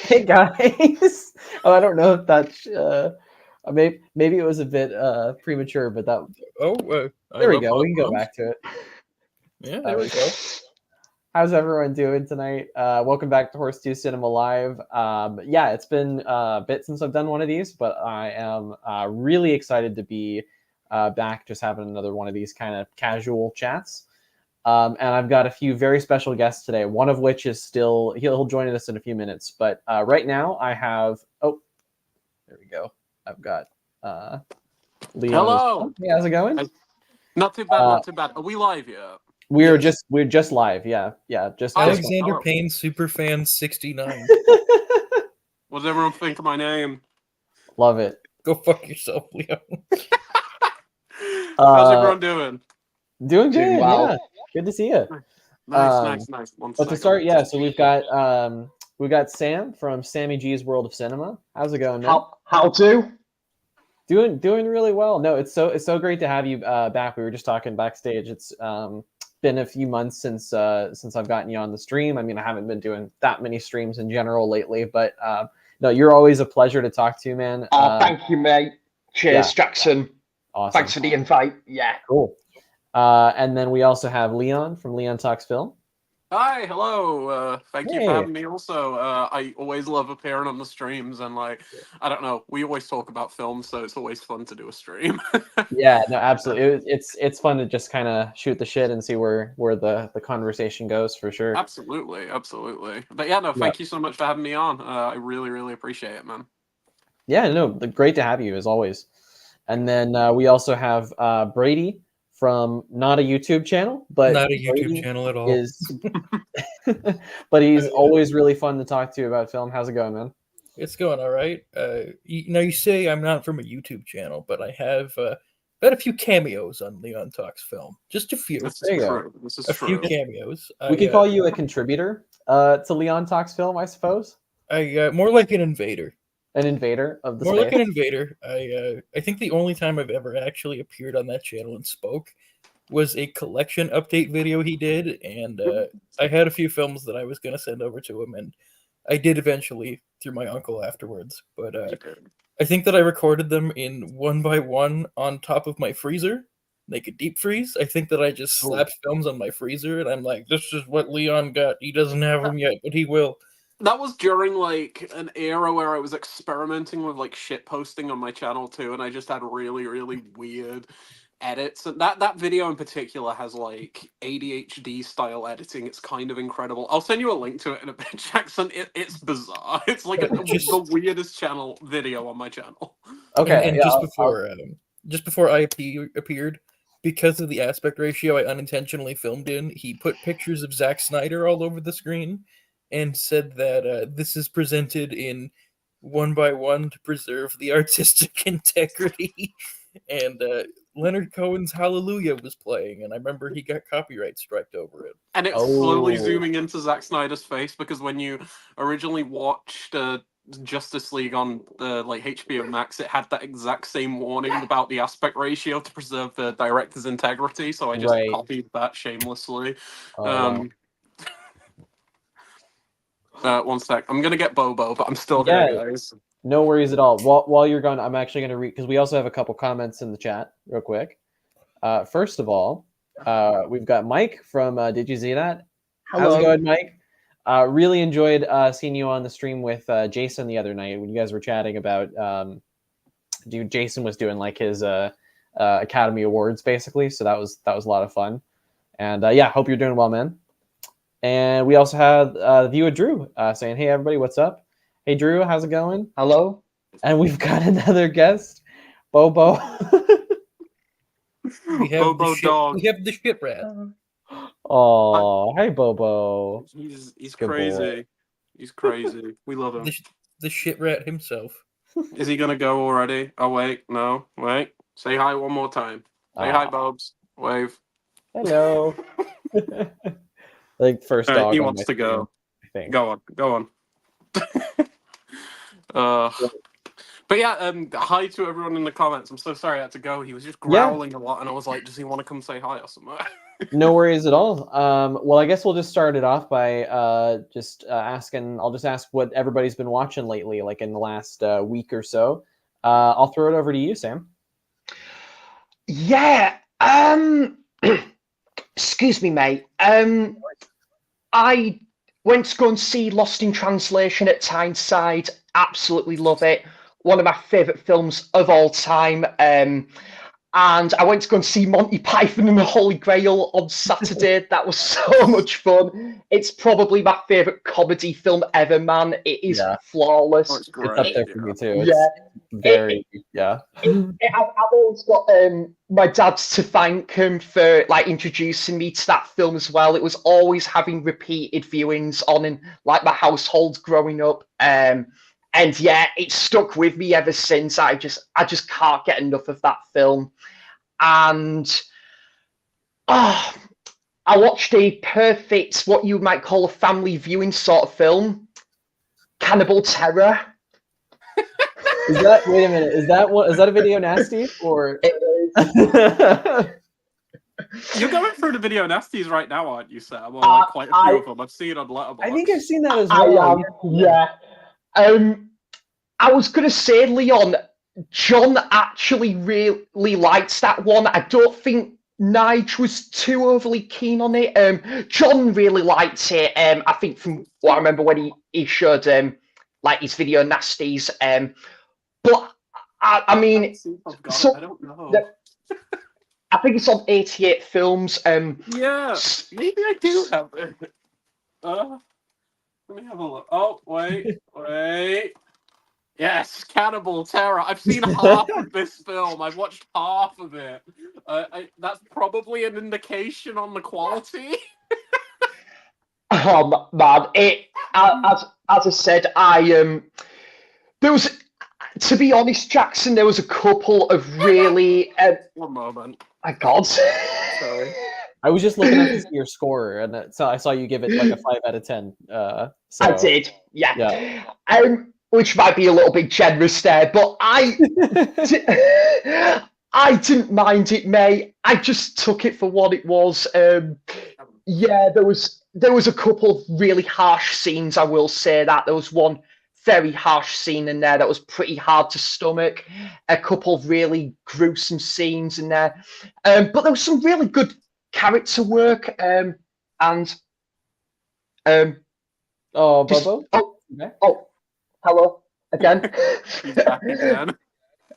Hey guys. Oh, I don't know if that's maybe it was a bit premature, but that there we go. We can go back to it. Yeah, there we go. How's everyone doing tonight? Welcome back to Horsetooth Cinema Live. Yeah, it's been a bit since I've done one of these, but I am really excited to be back, just having another one of these kind of casual chats. And I've got a few very special guests today, one of which is he'll join us in a few minutes. But right now I have, there we go. I've got Leon. Hello. Hey, how's it going? Not too bad, not too bad. Are we live yet? We're just live. Yeah. Just Alexander Payne Superfan 69. What does everyone think of my name? Love it. Go fuck yourself, Leon. How's everyone doing? Doing good. Wow. Yeah. Good to see you. Nice. But to start, so we've got Sam from Sammy G's World of Cinema. How's it going, man? How to? Doing really well. No, it's so great to have you back. We were just talking backstage. It's been a few months since I've gotten you on the stream. I mean, I haven't been doing that many streams in general lately, but no, you're always a pleasure to talk to, man. Thank you, mate. Cheers, Jackson. Awesome. Thanks for the invite. Yeah. Cool. And then we also have Leon from Leon Talks Film. Hi, hello. Thank you for having me also. I always love appearing on the streams, and I don't know, we always talk about films, so it's always fun to do a stream. Yeah, no, absolutely. It's fun to just kind of shoot the shit and see where the conversation goes, for sure. Absolutely. But yeah, no, thank you so much for having me on. I really appreciate it, man. Yeah, no, great to have you as always. And then we also have Brady from not a YouTube channel, but not a YouTube channel at all. But he's always really fun to talk to about film. How's it going, man? It's going all right. You say I'm not from a YouTube channel, but I have had a few cameos on Leon Talks Film. Just a few. This is true. Few cameos. We could call you a contributor to Leon Talks Film, I suppose. More like an invader. An invader of the More space. Like an invader. I think the only time I've ever actually appeared on that channel and spoke was a collection update video he did, and I had a few films that I was going to send over to him, and I did eventually through my uncle afterwards. But I think that I recorded them in 1x1 on top of my freezer, like a deep freeze. I think that I just slapped films on my freezer, and I'm like, this is what Leon got. He doesn't have them yet, but he will. That was during an era where I was experimenting with shit posting on my channel too, and I just had really weird edits. And that video in particular has ADHD style editing. It's kind of incredible. I'll send you a link to it in a bit, Jackson. It's bizarre. It's the weirdest channel video on my channel. Okay, and just before I appeared, because of the aspect ratio I unintentionally filmed in, he put pictures of Zack Snyder all over the screen and said that this is presented in 1x1 to preserve the artistic integrity. And Leonard Cohen's Hallelujah was playing, and I remember he got copyright striked over it. And it's slowly zooming into Zack Snyder's face, because when you originally watched Justice League on the HBO Max, it had that exact same warning about the aspect ratio to preserve the director's integrity, so I just copied that shamelessly. One sec. I'm gonna get Bobo, but I'm still here, guys. No worries at all. While you're gone, I'm actually gonna read, because we also have a couple comments in the chat, real quick. First of all, we've got Mike from Did You See That? Hello. How's it going, Mike? Really enjoyed seeing you on the stream with Jason the other night when you guys were chatting about. Jason was doing his Academy Awards basically, so that was a lot of fun. And hope you're doing well, man. And we also have the viewer Drew saying, "Hey everybody, what's up? Hey Drew, how's it going?" Hello. And we've got another guest, Bobo. We have the shit rat. Oh, hey Bobo. He's crazy. Boy. He's crazy. We love him. The shit rat himself. Is he gonna go already? Oh wait, no, wait. Say hi one more time. Say hi, Bobs. Wave. Hello. First dog. He wants to go. I think. Go on. But yeah, hi to everyone in the comments. I'm so sorry I had to go. He was just growling a lot, and I was like, does he want to come say hi or something? No worries at all. Well, I guess we'll just start it off by asking. I'll just ask what everybody's been watching lately, like in the last week or so. I'll throw it over to you, Sam. Yeah. Excuse me, mate. I went to go and see Lost in Translation at Tyneside. Absolutely love it. One of my favourite films of all time. And I went to go and see Monty Python and the Holy Grail on Saturday. That was so much fun. It's probably my favourite comedy film ever, man. It is flawless. Oh, it's great. It's up there for me too. It's Yeah. very I've always got my dad to thank him for like introducing me to that film as well. It was always having repeated viewings on in like my household growing up. And yeah, it's stuck with me ever since. I just can't get enough of that film. And I watched a perfect, what you might call a family viewing sort of film, Cannibal Terror. Wait a minute. Is that a video nasty or? You're going through the video nasties right now, aren't you, Sam? Or like quite a few of them. I've seen on Letterboxd. I think I've seen that as well. Yeah. I was gonna say, Leon, John actually really likes that one. I don't think Nige was too overly keen on it. John really liked it. I think from what I remember when he showed like his video nasties. But I mean, I don't know. I think it's on 88 Films. Yeah, maybe I do have it. Let me have a look. Oh, wait. Yes, Cannibal Terror. I've seen half of this film. I've watched half of it. That's probably an indication on the quality. Oh man, as I said, there was, to be honest, Jackson, there was a couple of really. One moment. My God. Sorry. I was just looking at your score, and so I saw you give it like a 5 out of 10. So, I did, yeah. Which might be a little bit generous there, but I didn't mind it, mate. I just took it for what it was. Yeah, there was a couple of really harsh scenes. I will say that there was one very harsh scene in there that was pretty hard to stomach. A couple of really gruesome scenes in there, but there was some really good character work. Oh, Bobo. Hello again. He's back again.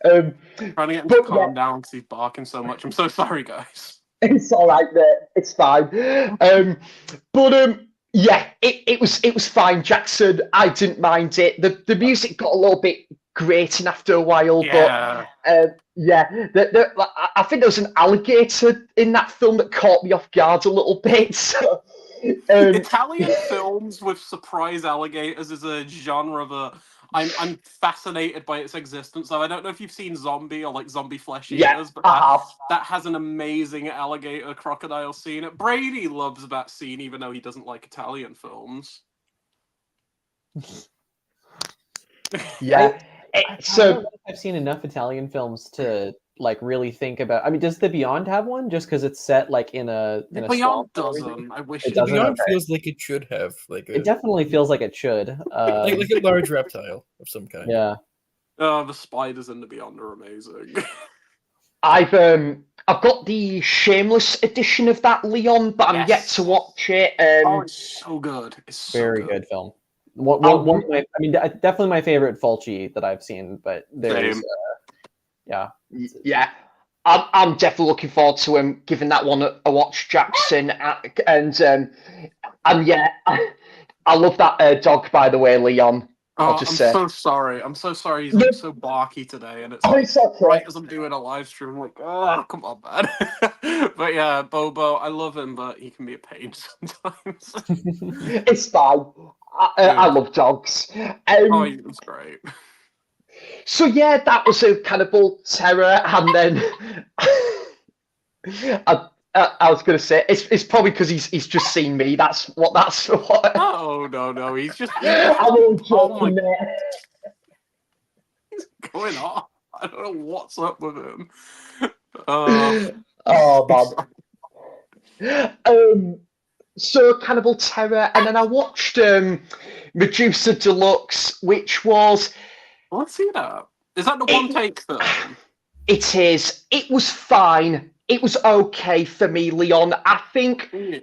Trying to get him to calm down because he's barking so much. I'm so sorry, guys. It's all right, mate. It's fine. Yeah, it was fine, Jackson. I didn't mind it. The music got a little bit grating after a while, Yeah. but I think there was an alligator in that film that caught me off guard a little bit. So, Italian films with surprise alligators is a genre that I'm fascinated by its existence. So I don't know if you've seen Zombie or like Zombie Flesh Eaters, but that has an amazing alligator crocodile scene. Brady loves that scene, even though he doesn't like Italian films. Yeah, I don't know if I've seen enough Italian films to like really think about. I mean, does The Beyond have one? Just because it's set like in a Beyond swamp? doesn't. I wish It it doesn't? Beyond Okay. feels like it should have It definitely feels like it should. like a large reptile of some kind. Yeah. The spiders in The Beyond are amazing. I've got the Shameless edition of that, Leon, but I'm yet to watch it. It's so good. It's so Very good film. One of my, I mean, definitely my favorite Fulci that I've seen, but there's, yeah. I'm definitely looking forward to giving that one a watch, Jackson. And yeah, I love that dog, by the way, Leon. I'm so sorry. I'm so sorry he's like so barky today, and it's okay. right as I'm doing a live stream. I'm like, oh, come on, man. But yeah, Bobo, I love him, but he can be a pain sometimes. It's fine. I love dogs. He was great. So yeah, that was a Cannibal Terror, and then I was gonna say it's probably because he's just seen me. That's what. Oh no, he's just. I'm all joking, man. He's going on. I don't know what's up with him. Oh man. So Cannibal Terror, and then I watched Medusa Deluxe, which was Let's see that. Is that the one take film? it is. It was fine. It was okay for me, Leon. I think Yeah.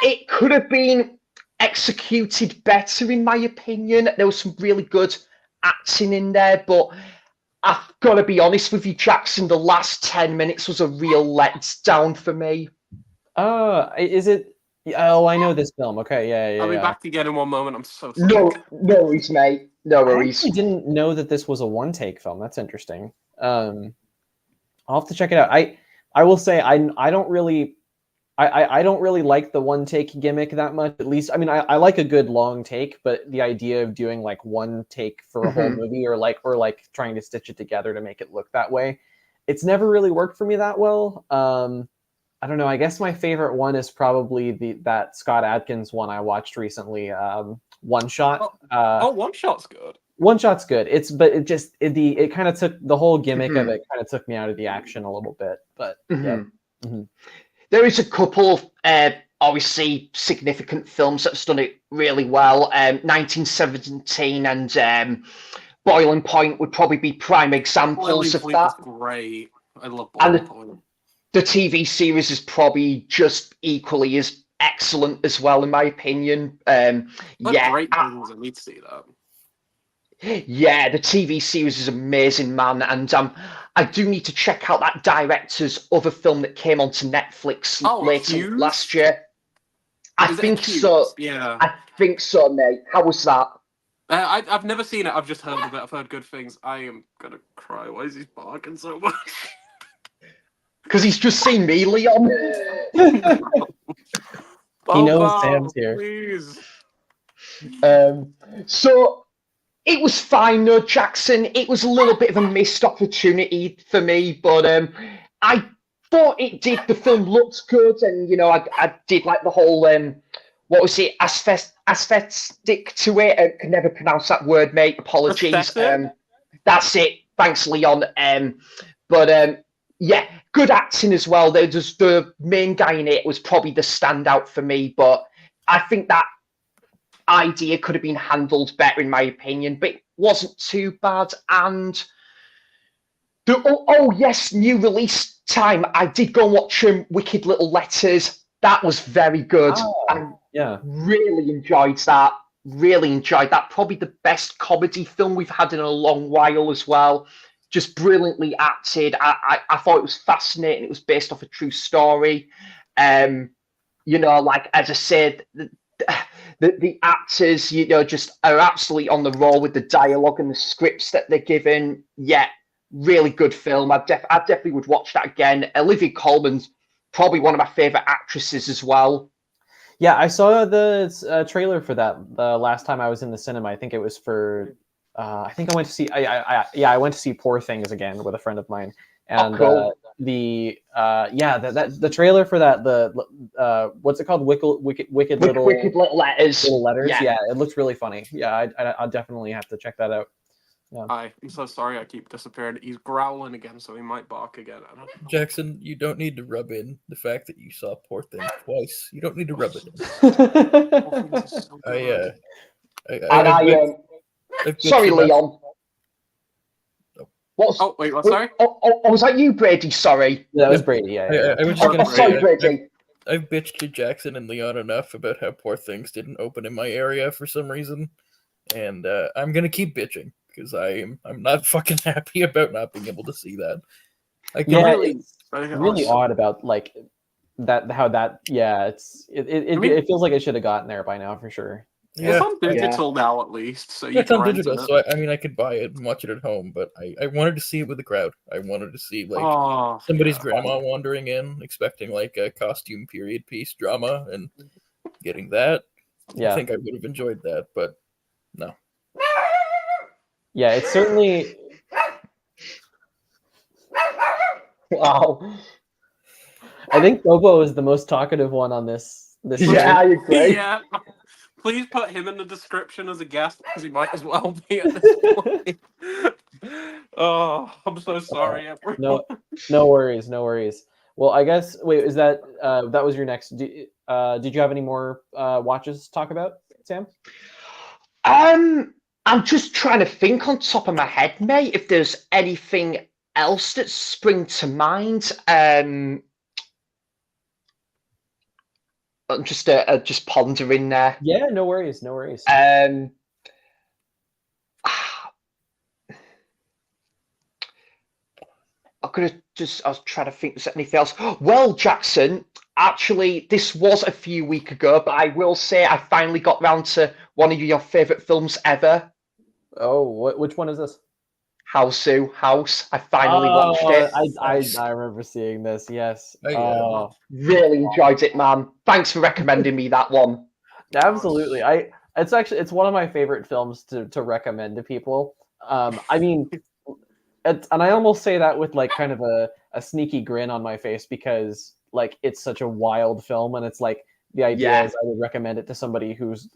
it could have been executed better, in my opinion. There was some really good acting in there, but I've got to be honest with you, Jackson. The last 10 minutes was a real letdown for me. Is it? Oh, I know this film. Okay, yeah, I'll be yeah. back again in one moment. I'm so sorry. No worries, mate. No I worries. actually didn't know that this was a one-take film. That's interesting. I'll have to check it out. I will say I don't really I don't really like the one take gimmick that much. At least, I mean, I like a good long take, but the idea of doing like one take for a whole movie or like trying to stitch it together to make it look that way, it's never really worked for me that well. I don't know. I guess my favorite one is probably that Scott Adkins one I watched recently. One Shot. One Shot's good. One Shot's good. It kind of took the whole gimmick of it kind of took me out of the action a little bit. But yeah. There is a couple of obviously significant films that have done it really well. 1917 and Boiling Point would probably be prime examples of that. Great. I love Boiling Point. The TV series is probably just equally as excellent as well, in my opinion. Great things. I need to see that. Yeah, the TV series is amazing, man, and I do need to check out that director's other film that came onto Netflix last year. I think so. Yeah, I think so, mate. How was that? I've never seen it. I've just heard of it. I've heard good things. I am gonna cry. Why is he barking so much? Because he's just seen me, Leon. He knows Sam's here. Please. So it was fine, no, Jackson. It was a little bit of a missed opportunity for me, but I thought it did. The film looked good, and I did like the whole what was it, aesthetic to it. I can never pronounce that word, mate. Apologies. That's it. Thanks, Leon. But yeah, good acting as well. There's the main guy in it was probably the standout for me, but I think that idea could have been handled better, in my opinion, but it wasn't too bad. And yes, new release time. I did go and watch Wicked Little Letters. That was very good. Yeah, really enjoyed that. Probably the best comedy film we've had in a long while as well. Just brilliantly acted. I thought it was fascinating. It was based off a true story. Like as I said, the actors, just are absolutely on the roll with the dialogue and the scripts that they're given. Yeah, really good film. I definitely would watch that again. Olivia Colman's probably one of my favorite actresses as well. Yeah, I saw the trailer for that the last time I was in the cinema. I think it was for. I think I went to see. I went to see Poor Things again with a friend of mine, and cool. the trailer for that what's it called? Wicked Little Letters. Little Letters. Yeah, it looks really funny. Yeah, I'll definitely have to check that out. Yeah. I'm so sorry I keep disappearing. He's growling again, so he might bark again. Jackson, you don't need to rub in the fact that you saw Poor Things twice. You don't need to rub it in. Sorry, Leon. Oh, wait, what? Sorry? Was that you, Brady? Sorry. That was Brady, yeah. I was just gonna say, Brady. I've bitched to Jackson and Leon enough about how Poor Things didn't open in my area for some reason, and I'm gonna keep bitching because I'm not fucking happy about not being able to see that. It's really odd about like that. How that? Yeah, it feels like it should have gotten there by now for sure. Yeah. It's on digital now, at least. So it's on digital, so I could buy it and watch it at home, but I wanted to see it with the crowd. I wanted to see somebody's grandma wandering in, expecting like a costume period piece drama, and getting that. Yeah, I think I would have enjoyed that, but no. Yeah, it's certainly. Wow. I think Bobo is the most talkative one on this. Yeah, I agree. Yeah. Please put him in the description as a guest because he might as well be at this point. Oh, I'm so sorry, everyone. No worries. Well, I guess wait, is that that was your next? Did you have any more watches to talk about, Sam? I'm just trying to think on top of my head, mate, if there's anything else that spring to mind. I'm just pondering there. Yeah, no worries, no worries. Um, I was trying to think, if there's anything else. Well, Jackson, actually, this was a few weeks ago, but I will say I finally got round to one of your favourite films ever, Oh, which one is this? House. I finally watched it. I remember seeing this. Yes. Oh, yeah. Oh, Really enjoyed it, man. Thanks for recommending me that one. absolutely. It's one of my favorite films to recommend to people. I mean, and I almost say that with like kind of a sneaky grin on my face because like it's such a wild film, and it's like the idea Yeah. is I would recommend it to somebody who's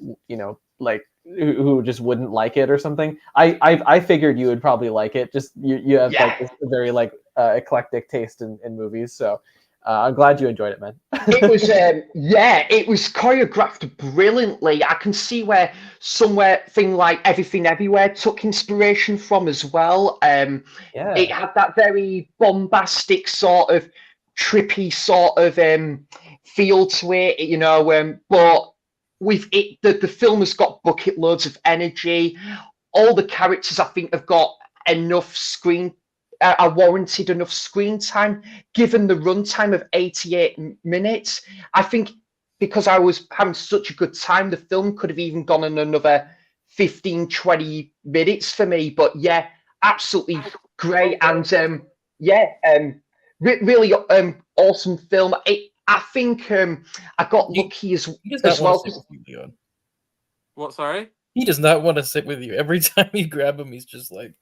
like who just wouldn't like it or something. I figured you would probably like it. Just you have like this very like eclectic taste in movies, so I'm glad you enjoyed it, man. It was it was choreographed brilliantly. I can see where thing like Everything Everywhere took inspiration from as well. It had that very bombastic sort of trippy sort of feel to it, but with it the film has got bucket loads of energy. All the characters I think have got enough screen are warranted enough screen time given the runtime of 88 minutes. I think because I was having such a good time, the film could have even gone on another 15-20 minutes for me. But yeah, absolutely great. And really awesome film. I think I got lucky as well. What, sorry? He does not want to sit with you. Every time you grab him, he's just like,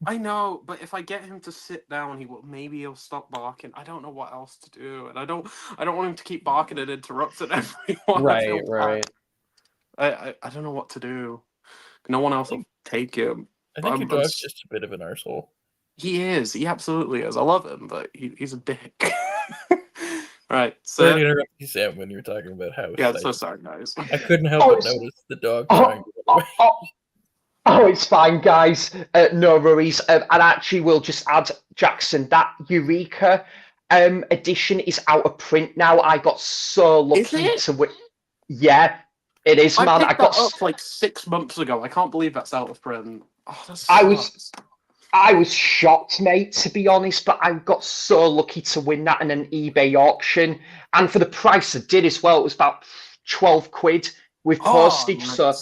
I know, but if I get him to sit down, maybe he'll stop barking. I don't know what else to do, and I don't want him to keep barking and interrupting everyone. Right. I don't know what to do. No one else will take him. I think your dog's just a bit of an arsehole. He is. He absolutely is. I love him, but he's a dick. Right. Sorry to interrupt you, Sam, when you were talking about House. Yeah, so sorry, guys. I couldn't help but notice the dog trying to get away. Oh, it's fine, guys. No worries. And actually, we'll just add, Jackson, that Eureka edition is out of print now. I got so lucky to win. Yeah, it is, man. I got up like 6 months ago. I can't believe that's out of print. Oh, that's I was shocked, mate, to be honest, but I got so lucky to win that in an eBay auction. And for the price I did as well, it was about 12 quid with postage. Nice. So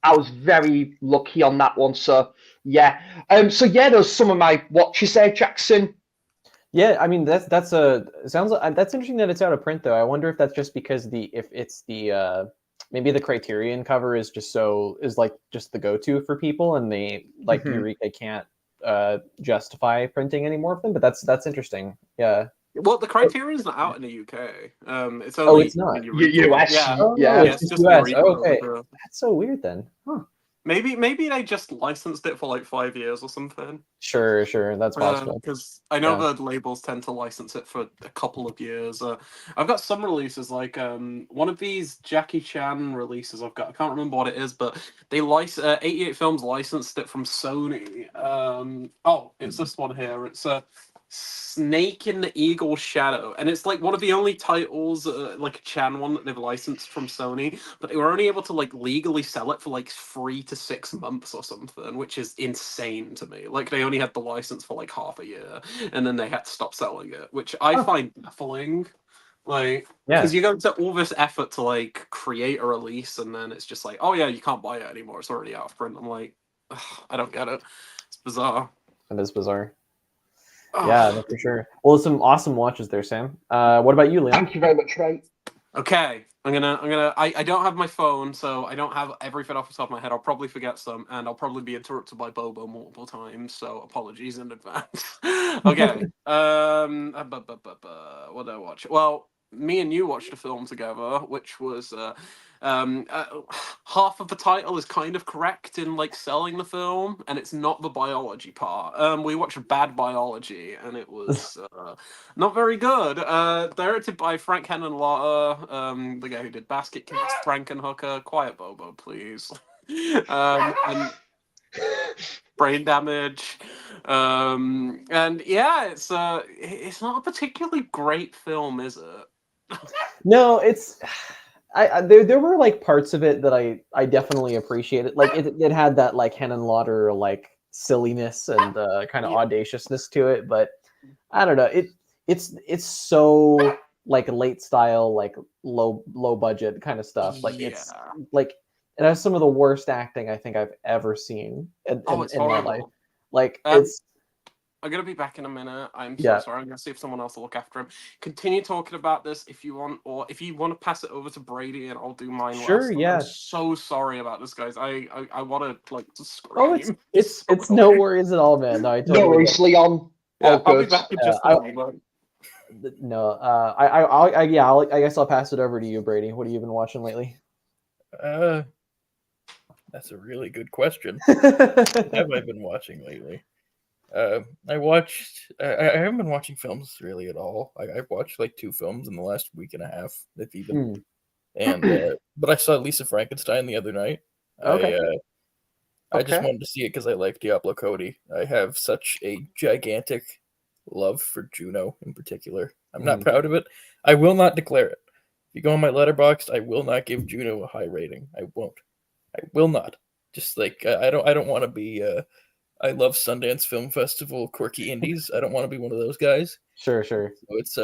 I was very lucky on that one. So yeah. Those some of my watches there, Jackson. Yeah, I mean that's interesting that it's out of print though. I wonder if that's just because maybe the Criterion cover is just the go-to for people, and they like Eureka can't justify printing any more of them. But that's interesting. Yeah. Well, the Criterion's not out in the UK. It's only it's not. in Eureka. US. Yeah, it's just US. Eureka. Okay, that's so weird then. Huh. Maybe they just licensed it for like 5 years or something. Sure, that's possible. Because I know the labels tend to license it for a couple of years. I've got some releases, like one of these Jackie Chan releases I've got. I can't remember what it is, but they 88 Films licensed it from Sony. It's this one here. It's Snake in the Eagle's Shadow, and it's like one of the only titles, like a Chan one, that they've licensed from Sony, but they were only able to like legally sell it for like 3 to 6 months or something, which is insane to me. Like they only had the license for like half a year, and then they had to stop selling it, which I find baffling. Like, because you go to all this effort to like create a release, and then it's just like, oh yeah, you can't buy it anymore. It's already out of print. I'm like, I don't get it. It's bizarre. It is bizarre. Yeah, no, for sure. Well, some awesome watches there, Sam. What about you, Liam? Thank you very much, Ray. Okay, I don't have my phone, so I don't have everything off the top of my head. I'll probably forget some, and I'll probably be interrupted by Bobo multiple times, so apologies in advance. Okay, what did I watch? Well, me and you watched a film together, which was Half of the title is kind of correct in like selling the film, and it's not the biology part. We watched Bad Biology, and it was not very good. Directed by Frank Henenlotter, the guy who did Basket Case, Frankenhooker, Quiet Bobo, please, and Brain Damage. And yeah, it's not a particularly great film, is it? No, it's there were like parts of it that I definitely appreciated. Like it had that like Henenlotter like silliness and kind of audaciousness to it, but I don't know. It's so like late style, like low budget kind of stuff. Like it's like it has some of the worst acting I think I've ever seen in my life. Like it's. I'm gonna be back in a minute. I'm so sorry. I'm gonna see if someone else will look after him. Continue talking about this if you want, or if you want to pass it over to Brady, and I'll do mine. Sure, last. yeah. I'm so sorry about this, guys. I want to like scream. Oh, it's no worries at all, man. No, I totally no worries, Leon. Yeah, I'll be back in just a moment. No, I guess I'll pass it over to you, Brady. What have you been watching lately? That's a really good question. What have I been watching lately? I haven't been watching films really at all. I've watched like 2 films in the last week and a half, if even. And but I saw Lisa Frankenstein the other night. Okay. I just wanted to see it because I like Diablo Cody. I have such a gigantic love for Juno in particular. I'm not proud of it. I will not declare it. If you go on my Letterboxd, I will not give Juno a high rating. I won't. I will not. Just like I don't want to be. I love Sundance Film Festival quirky indies. I don't want to be one of those guys. Sure. So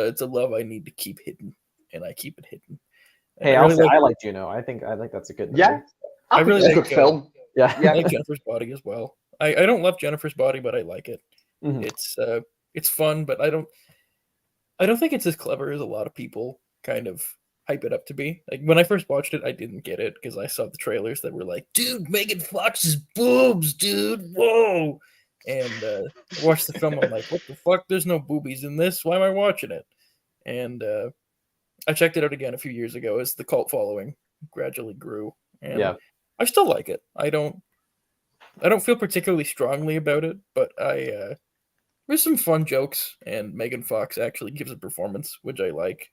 it's a love I need to keep hidden, and I keep it hidden. And hey, I like Juno. I think that's a good movie. Yeah, I really like a good film. Yeah, I like Jennifer's Body as well. I don't love Jennifer's Body, but I like it. It's fun, but I don't think it's as clever as a lot of people kind of hype it up to be. Like when I first watched it, I didn't get it because I saw the trailers that were like, "Dude, Megan Fox's boobs, dude, whoa!" And I watched the film. I'm like, "What the fuck? There's no boobies in this. Why am I watching it?" And I checked it out again a few years ago as the cult following gradually grew, and I still like it. I don't feel particularly strongly about it, but there's some fun jokes, and Megan Fox actually gives a performance, which I like.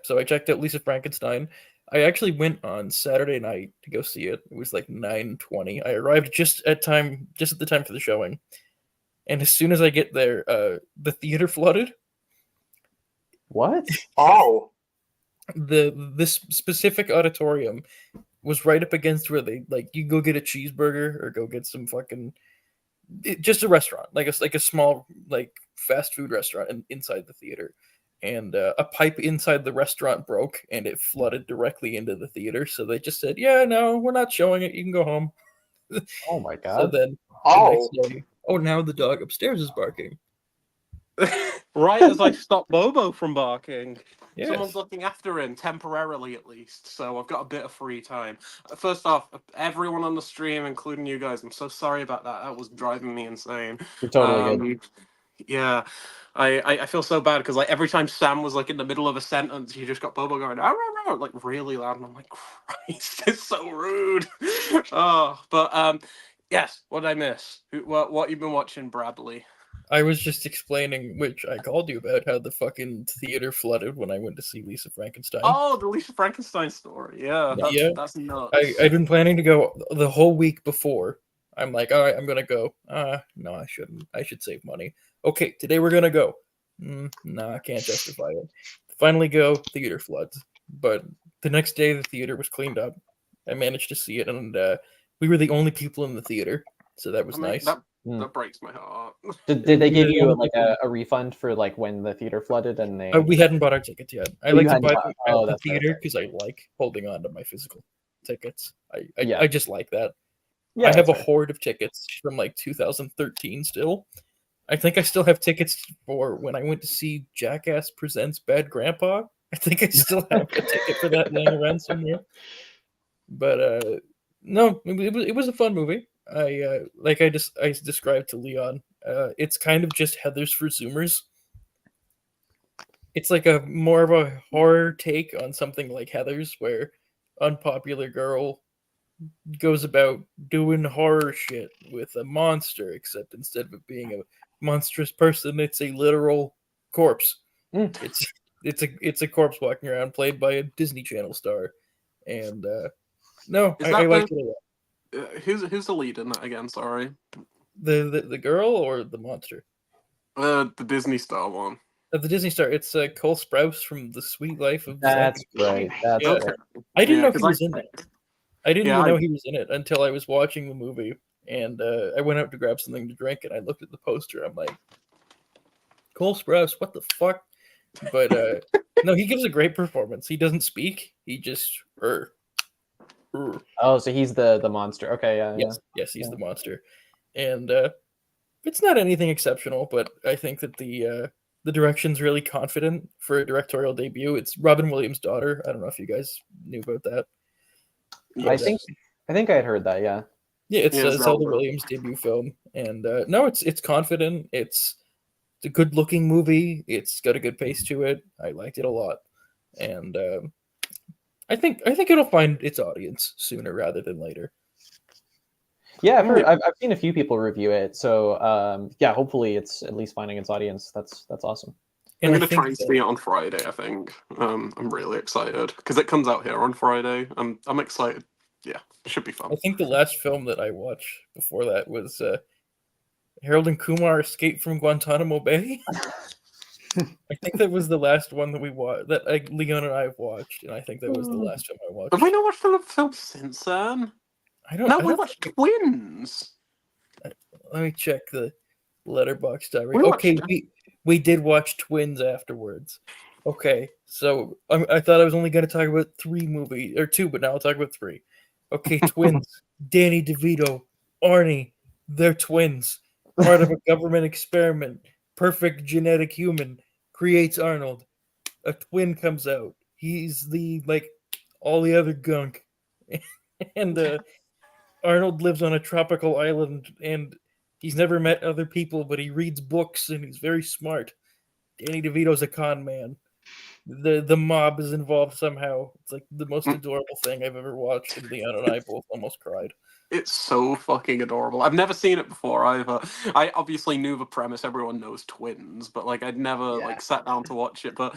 So I checked out Lisa Frankenstein. I actually went on Saturday night to go see it. It was like 9:20. I arrived just at the time for the showing. And as soon as I get there, the theater flooded. What? Oh. This specific auditorium was right up against where they like you go get a cheeseburger or go get some fucking just a restaurant, like a small like fast food restaurant inside the theater. And a pipe inside the restaurant broke, and it flooded directly into the theater. So they just said, "Yeah, no, we're not showing it. You can go home." Oh my god! So then, the next day, now the dog upstairs is barking. Right as I stop Bobo from barking. Yes. Someone's looking after him, temporarily at least, so I've got a bit of free time. First off, everyone on the stream, including you guys, I'm so sorry about that. That was driving me insane. You're totally good. Yeah, I feel so bad because like every time Sam was like in the middle of a sentence, you just got Bobo going "Arr, arr, arr," like really loud, and I'm like, Christ, it's so rude. Yes, what did I miss? What you been watching, Bradley? I was just explaining, which I called you about, how the fucking theater flooded when I went to see Lisa Frankenstein. Oh, the Lisa Frankenstein story. Yeah, that's nuts. I'd been planning to go the whole week before. I'm like, all right, I'm going to go. No, I shouldn't. I should save money. Okay, today we're going to go. No, I can't justify it. Finally go, theater floods. But the next day, the theater was cleaned up. I managed to see it, and we were the only people in the theater, so that was nice. That breaks my heart. Did they give you like a refund for like when the theater flooded and they? We hadn't bought our tickets yet. I like to buy them at the theater because I like holding on to my physical tickets. I just like that. Yeah, I have a hoard of tickets from like 2013 still. I think I still have tickets for when I went to see Jackass Presents Bad Grandpa. I think I still have a ticket for that laying around somewhere. But no, it was a fun movie. I described to Leon. It's kind of just Heathers for Zoomers. it's like a more of a horror take on something like Heathers, where unpopular girl goes about doing horror shit with a monster, except instead of it being a monstrous person, it's a literal corpse. Mm. It's a corpse walking around, played by a Disney Channel star, and no, Is I that liked it a lot. who's the lead in that again? Sorry, The girl or the monster? the Disney Star one. The Disney star. It's Cole Sprouse from The Sweet Life of That's Zack. right. That's Yeah. right. I didn't know he 'cause was in it. I didn't Yeah, even I- know he was in it until I was watching the movie, and I went out to grab something to drink, and I looked at the poster. I'm like, Cole Sprouse, what the fuck? But no, he gives a great performance. He doesn't speak. He just Oh, so he's the monster. Okay, yeah, yes, he's Yeah. the monster, and it's not anything exceptional, but I think that the direction's really confident for a directorial debut. It's Robin Williams' daughter. I don't know if you guys knew about that. yeah. I think I had heard that. Yeah. Yeah, it's Yeah, Zelda Zelda. Williams' debut film, and no, it's confident. It's a good-looking movie. It's got a good pace to it. I liked it a lot, and I think it'll find its audience sooner rather than later. Yeah, I've seen a few people review it. So yeah, hopefully it's at least finding its audience. That's awesome. I'm And I gonna think try and that- see it on Friday. I think. I'm really excited because it comes out here on Friday. I'm excited. Yeah, it should be fun. I think the last film that I watched before that was Harold and Kumar Escape from Guantanamo Bay. I think that was the last one that we watched, that Leon and I have watched, and I think that was the last film I watched. Have we not watched a film since then? I don't. No, I we don't watched think- Twins. Let me check the Letterboxd diary. We Okay, watched- we did watch Twins afterwards. Okay, so I thought I was only going to talk about 3 movies or 2, but now I'll talk about 3. Okay, Twins. Danny DeVito, Arnie, they're twins. Part of a government experiment. Perfect genetic human creates Arnold. A twin comes out. He's like all the other gunk, and Arnold lives on a tropical island, and he's never met other people, but he reads books and he's very smart. Danny DeVito's a con man. The mob is involved somehow. It's like the most adorable thing I've ever watched, and Leon and I both almost cried. It's so fucking adorable. I've never seen it before either. I obviously knew the premise. Everyone knows Twins, but like I'd never Yeah. like sat down to watch it. But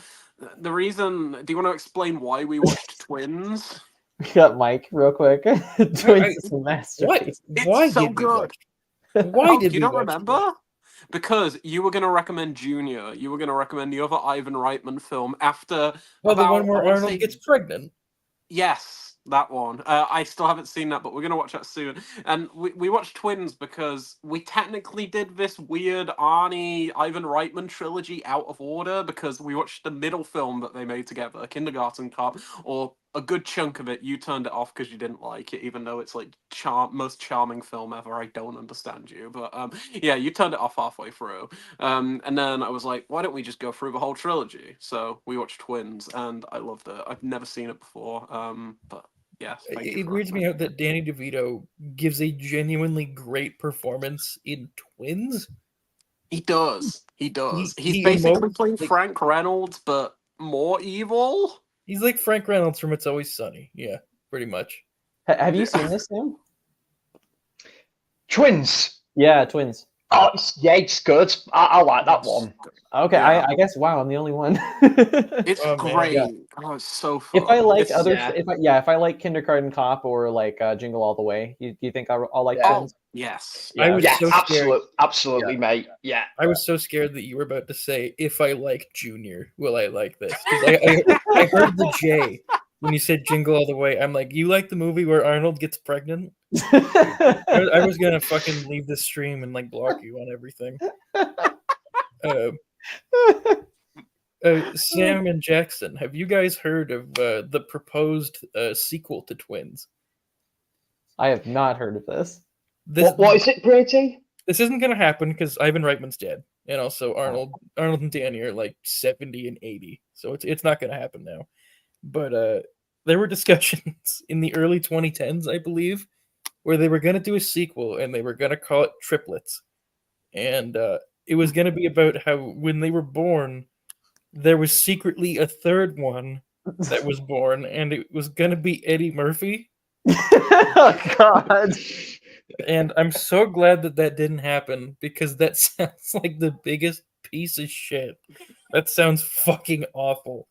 the reason, do you want to explain why we watched Twins? We got Mike real quick. Twins is a What? masterpiece. It's Why so did we good. watch? Why Oh, did you we don't watch remember? Twins? Because you were going to recommend Junior. You were going to recommend the other Ivan Reitman film after. Well, the about, one where I wanna Arnold say- gets pregnant. Yes, that one. I still haven't seen that, but we're going to watch that soon. And we watched Twins because we technically did this weird Arnie, Ivan Reitman trilogy out of order because we watched the middle film that they made together, Kindergarten Cop, or a good chunk of it. You turned it off because you didn't like it, even though it's like most charming film ever. I don't understand you. But yeah, you turned it off halfway through. And then I was like, why don't we just go through the whole trilogy? So we watched Twins, and I loved it. I've never seen it before. But yes, thank you It for weirds me recommending out that Danny DeVito gives a genuinely great performance in Twins. He does. He does. He He's basically emotes playing like- Frank Reynolds, but more evil. He's like Frank Reynolds from It's Always Sunny. Yeah, pretty much. Have you Yeah. seen this, Sam? Twins. Yeah, Twins. Oh, it's good. I like that one. Okay, Yeah. I guess. Wow, I'm the only one. It's Oh, man, great. yeah. Oh, it's so fun. If I like It's- other, yeah. if I like Kindergarten Cop or like Jingle All the Way, you think I'll like Yeah. Twins? Yes. I was Yeah, so scared. absolutely, mate. Yeah. I was so scared that you were about to say, "If I like Junior, will I like this?" 'Cause I heard the J when you said "Jingle All the Way." I'm like, "You like the movie where Arnold gets pregnant?" I was gonna fucking leave this stream and like block you on everything. Sam and Jackson, have you guys heard of the proposed sequel to Twins? I have not heard of this. This What is it, Brady? this isn't gonna happen because Ivan Reitman's dead, and also Arnold and Danny are like 70 and 80, so it's not gonna happen now. But there were discussions in the early 2010s, I believe, where they were gonna do a sequel and they were gonna call it Triplets, and it was gonna be about how when they were born, there was secretly a third one that was born, and it was gonna be Eddie Murphy. Oh God. And I'm so glad that that didn't happen, because that sounds like the biggest piece of shit. That sounds fucking awful.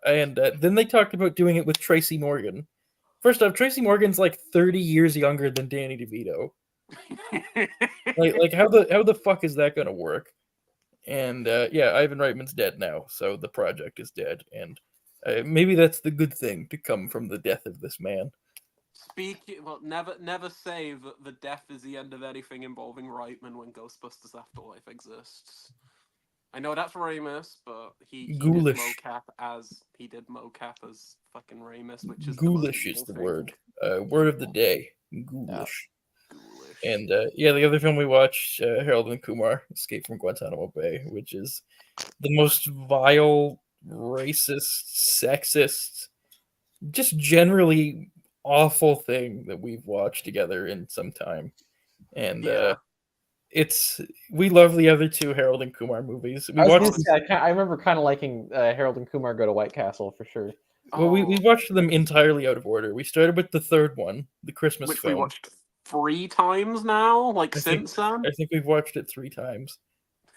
And then they talked about doing it with Tracy Morgan. First off, Tracy Morgan's like 30 years younger than Danny DeVito. Like how the fuck is that gonna work? And yeah, Ivan Reitman's dead now, so the project is dead, and maybe that's the good thing to come from the death of this man. Well, never say that the death is the end of anything involving Reitman when Ghostbusters Afterlife exists. I know that's Ramis, but he did Ghoulish. mocap as fucking Ramis, which is Ghoulish is the word. Word of the day. Ghoulish. And yeah, the other film we watched, Harold and Kumar, Escape from Guantanamo Bay, which is the most vile, racist, sexist, just generally awful thing that we've watched together in some time. And we love the other two Harold and Kumar movies. I remember kind of liking Harold and Kumar Go to White Castle for sure. Well, we watched them entirely out of order. We started with the third one, the Christmas which film. We watched 3 times now, since then. I think we've watched it 3 times.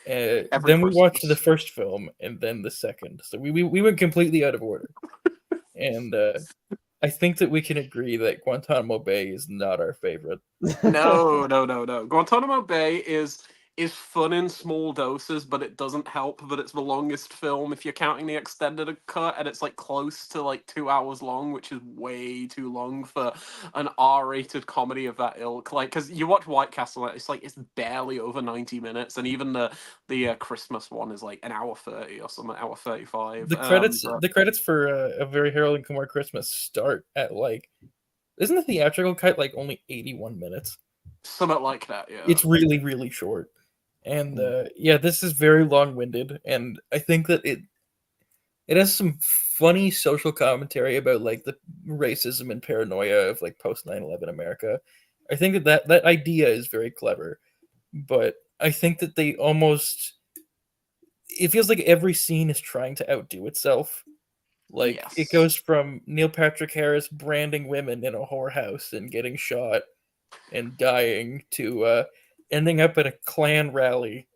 Then Christmas. We watched the first film and then the second. So we went completely out of order. And I think that we can agree that Guantanamo Bay is not our favorite. No. Guantanamo Bay is fun in small doses, but it doesn't help that it's the longest film if you're counting the extended cut, and it's like close to like 2 hours long, which is way too long for an R-rated comedy of that ilk. Like, because you watch White Castle, it's barely over 90 minutes, and even the Christmas one is like an hour 30 or something, hour 35. The credits for A Very Harold and Kumar Christmas start at like, isn't the theatrical cut like only 81 minutes? Something like that, yeah. It's really, really short. And yeah, this is very long-winded, and I think that it has some funny social commentary about like the racism and paranoia of like post 9/11 America. I think that idea is very clever, but I think that it feels like every scene is trying to outdo itself. Like, It goes from Neil Patrick Harris branding women in a whorehouse and getting shot and dying to ending up at a Klan rally,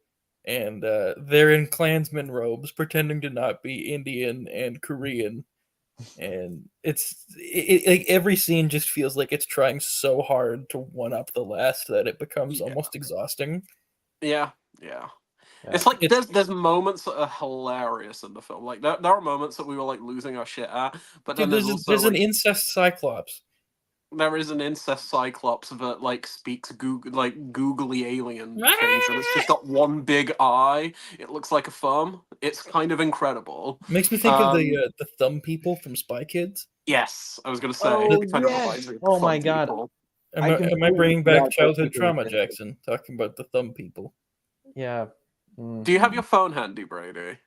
and they're in Klansman robes pretending to not be Indian and Korean, and like every scene just feels like it's trying so hard to one up the last that it becomes almost exhausting. Yeah. It's like there's moments that are hilarious in the film. Like there are moments that we were like losing our shit at, but then there's an incest cyclops. There is an incest cyclops that like speaks googly alien things, and it's just got one big eye. It looks like a thumb. It's kind of incredible. Makes me think of the thumb people from Spy Kids. Yes, I was gonna say. Oh my god! Am I bringing back childhood trauma, Jackson? Talking about the thumb people. Yeah. Do you have your phone handy, Brady?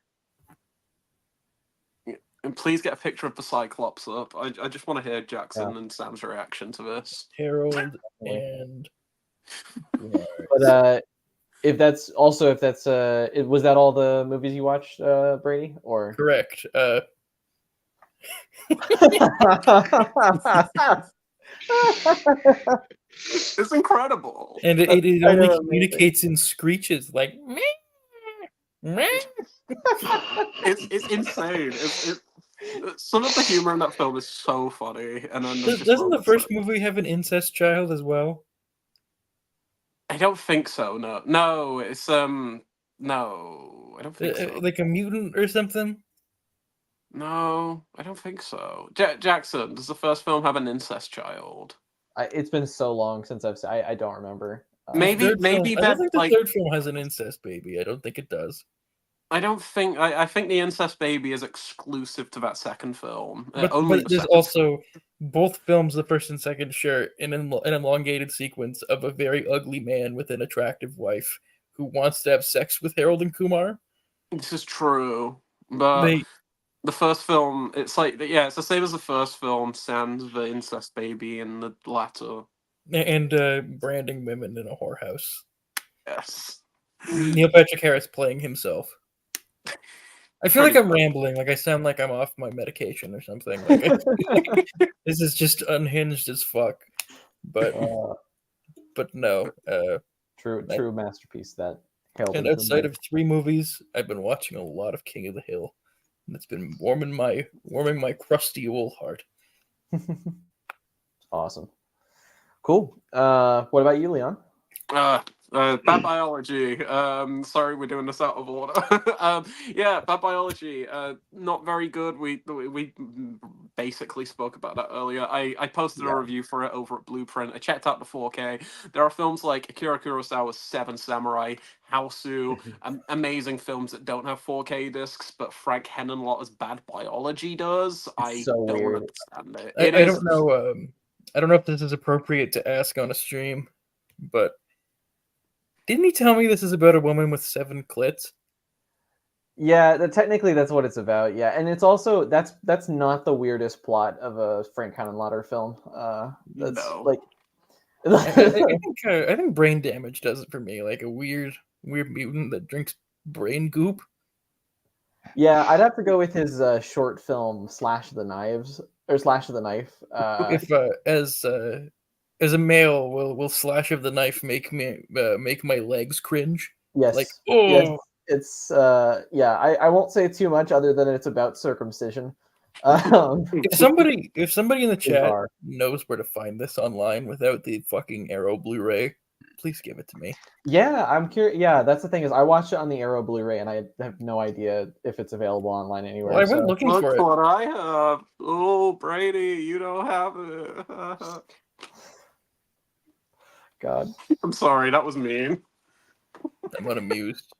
And please get a picture of the Cyclops up. I just want to hear Jackson and Sam's reaction to this. Harold and... But was that all the movies you watched, Brady? Or correct. It's incredible. And it only communicates in screeches like it's insane. Some of the humor in that film is so funny, and then doesn't the first movie have an incest child as well? I don't think so. No, it's no, I don't think so. Like a mutant or something. No, I don't think so. Jackson, does the first film have an incest child? It's been so long since I've seen. I don't remember. Maybe I don't think the third film has an incest baby. I don't think it does. I don't think. I think the incest baby is exclusive to that second film. But there's also both films, the first and second, share an elongated sequence of a very ugly man with an attractive wife who wants to have sex with Harold and Kumar. This is true, but the first film, it's like it's the same as the first film. Sans the incest baby in the latter, and branding women in a whorehouse. Yes, Neil Patrick Harris playing himself. I feel like Pretty I'm rambling. Like I sound like I'm off my medication or something. Like this is just unhinged as fuck. But no. True masterpiece that hailed And him from outside of 3 movies, I've been watching a lot of King of the Hill, and it's been warming my crusty old heart. Awesome. Cool. What about you, Leon? Bad Biology. Sorry, we're doing this out of order. Yeah, Bad Biology. Not very good. We basically spoke about that earlier. I posted a review for it over at Blueprint. I checked out the 4K. There are films like Akira Kurosawa's Seven Samurai, Hausu, amazing films that don't have 4K discs, but Frank Henenlotter's Bad Biology does. I so don't weird. understand it. I don't know. I don't know if this is appropriate to ask on a stream, but didn't he tell me this is about a woman with 7 clits? Yeah, technically that's what it's about. Yeah, and it's also that's not the weirdest plot of a Frank Henenlotter film. That's No. like I think Brain Damage does it for me, like a weird mutant that drinks brain goop. Yeah, I'd have to go with his short film Slash of the Knives or Slash of the Knife. If as a male, will Slash of the Knife make my legs cringe? Yes, Like yes, oh, it's yeah. I won't say too much other than it's about circumcision. if somebody in the chat Bizarre. knows where to find this online without the fucking Arrow Blu-ray, please give it to me. Yeah, I'm curious. Yeah, that's the thing is I watched it on the Arrow Blu-ray and I have no idea if it's available online anywhere. Well, I went looking Look for it. what I have. Oh, Brady, you don't have it. God, I'm sorry, that was mean. I'm unamused.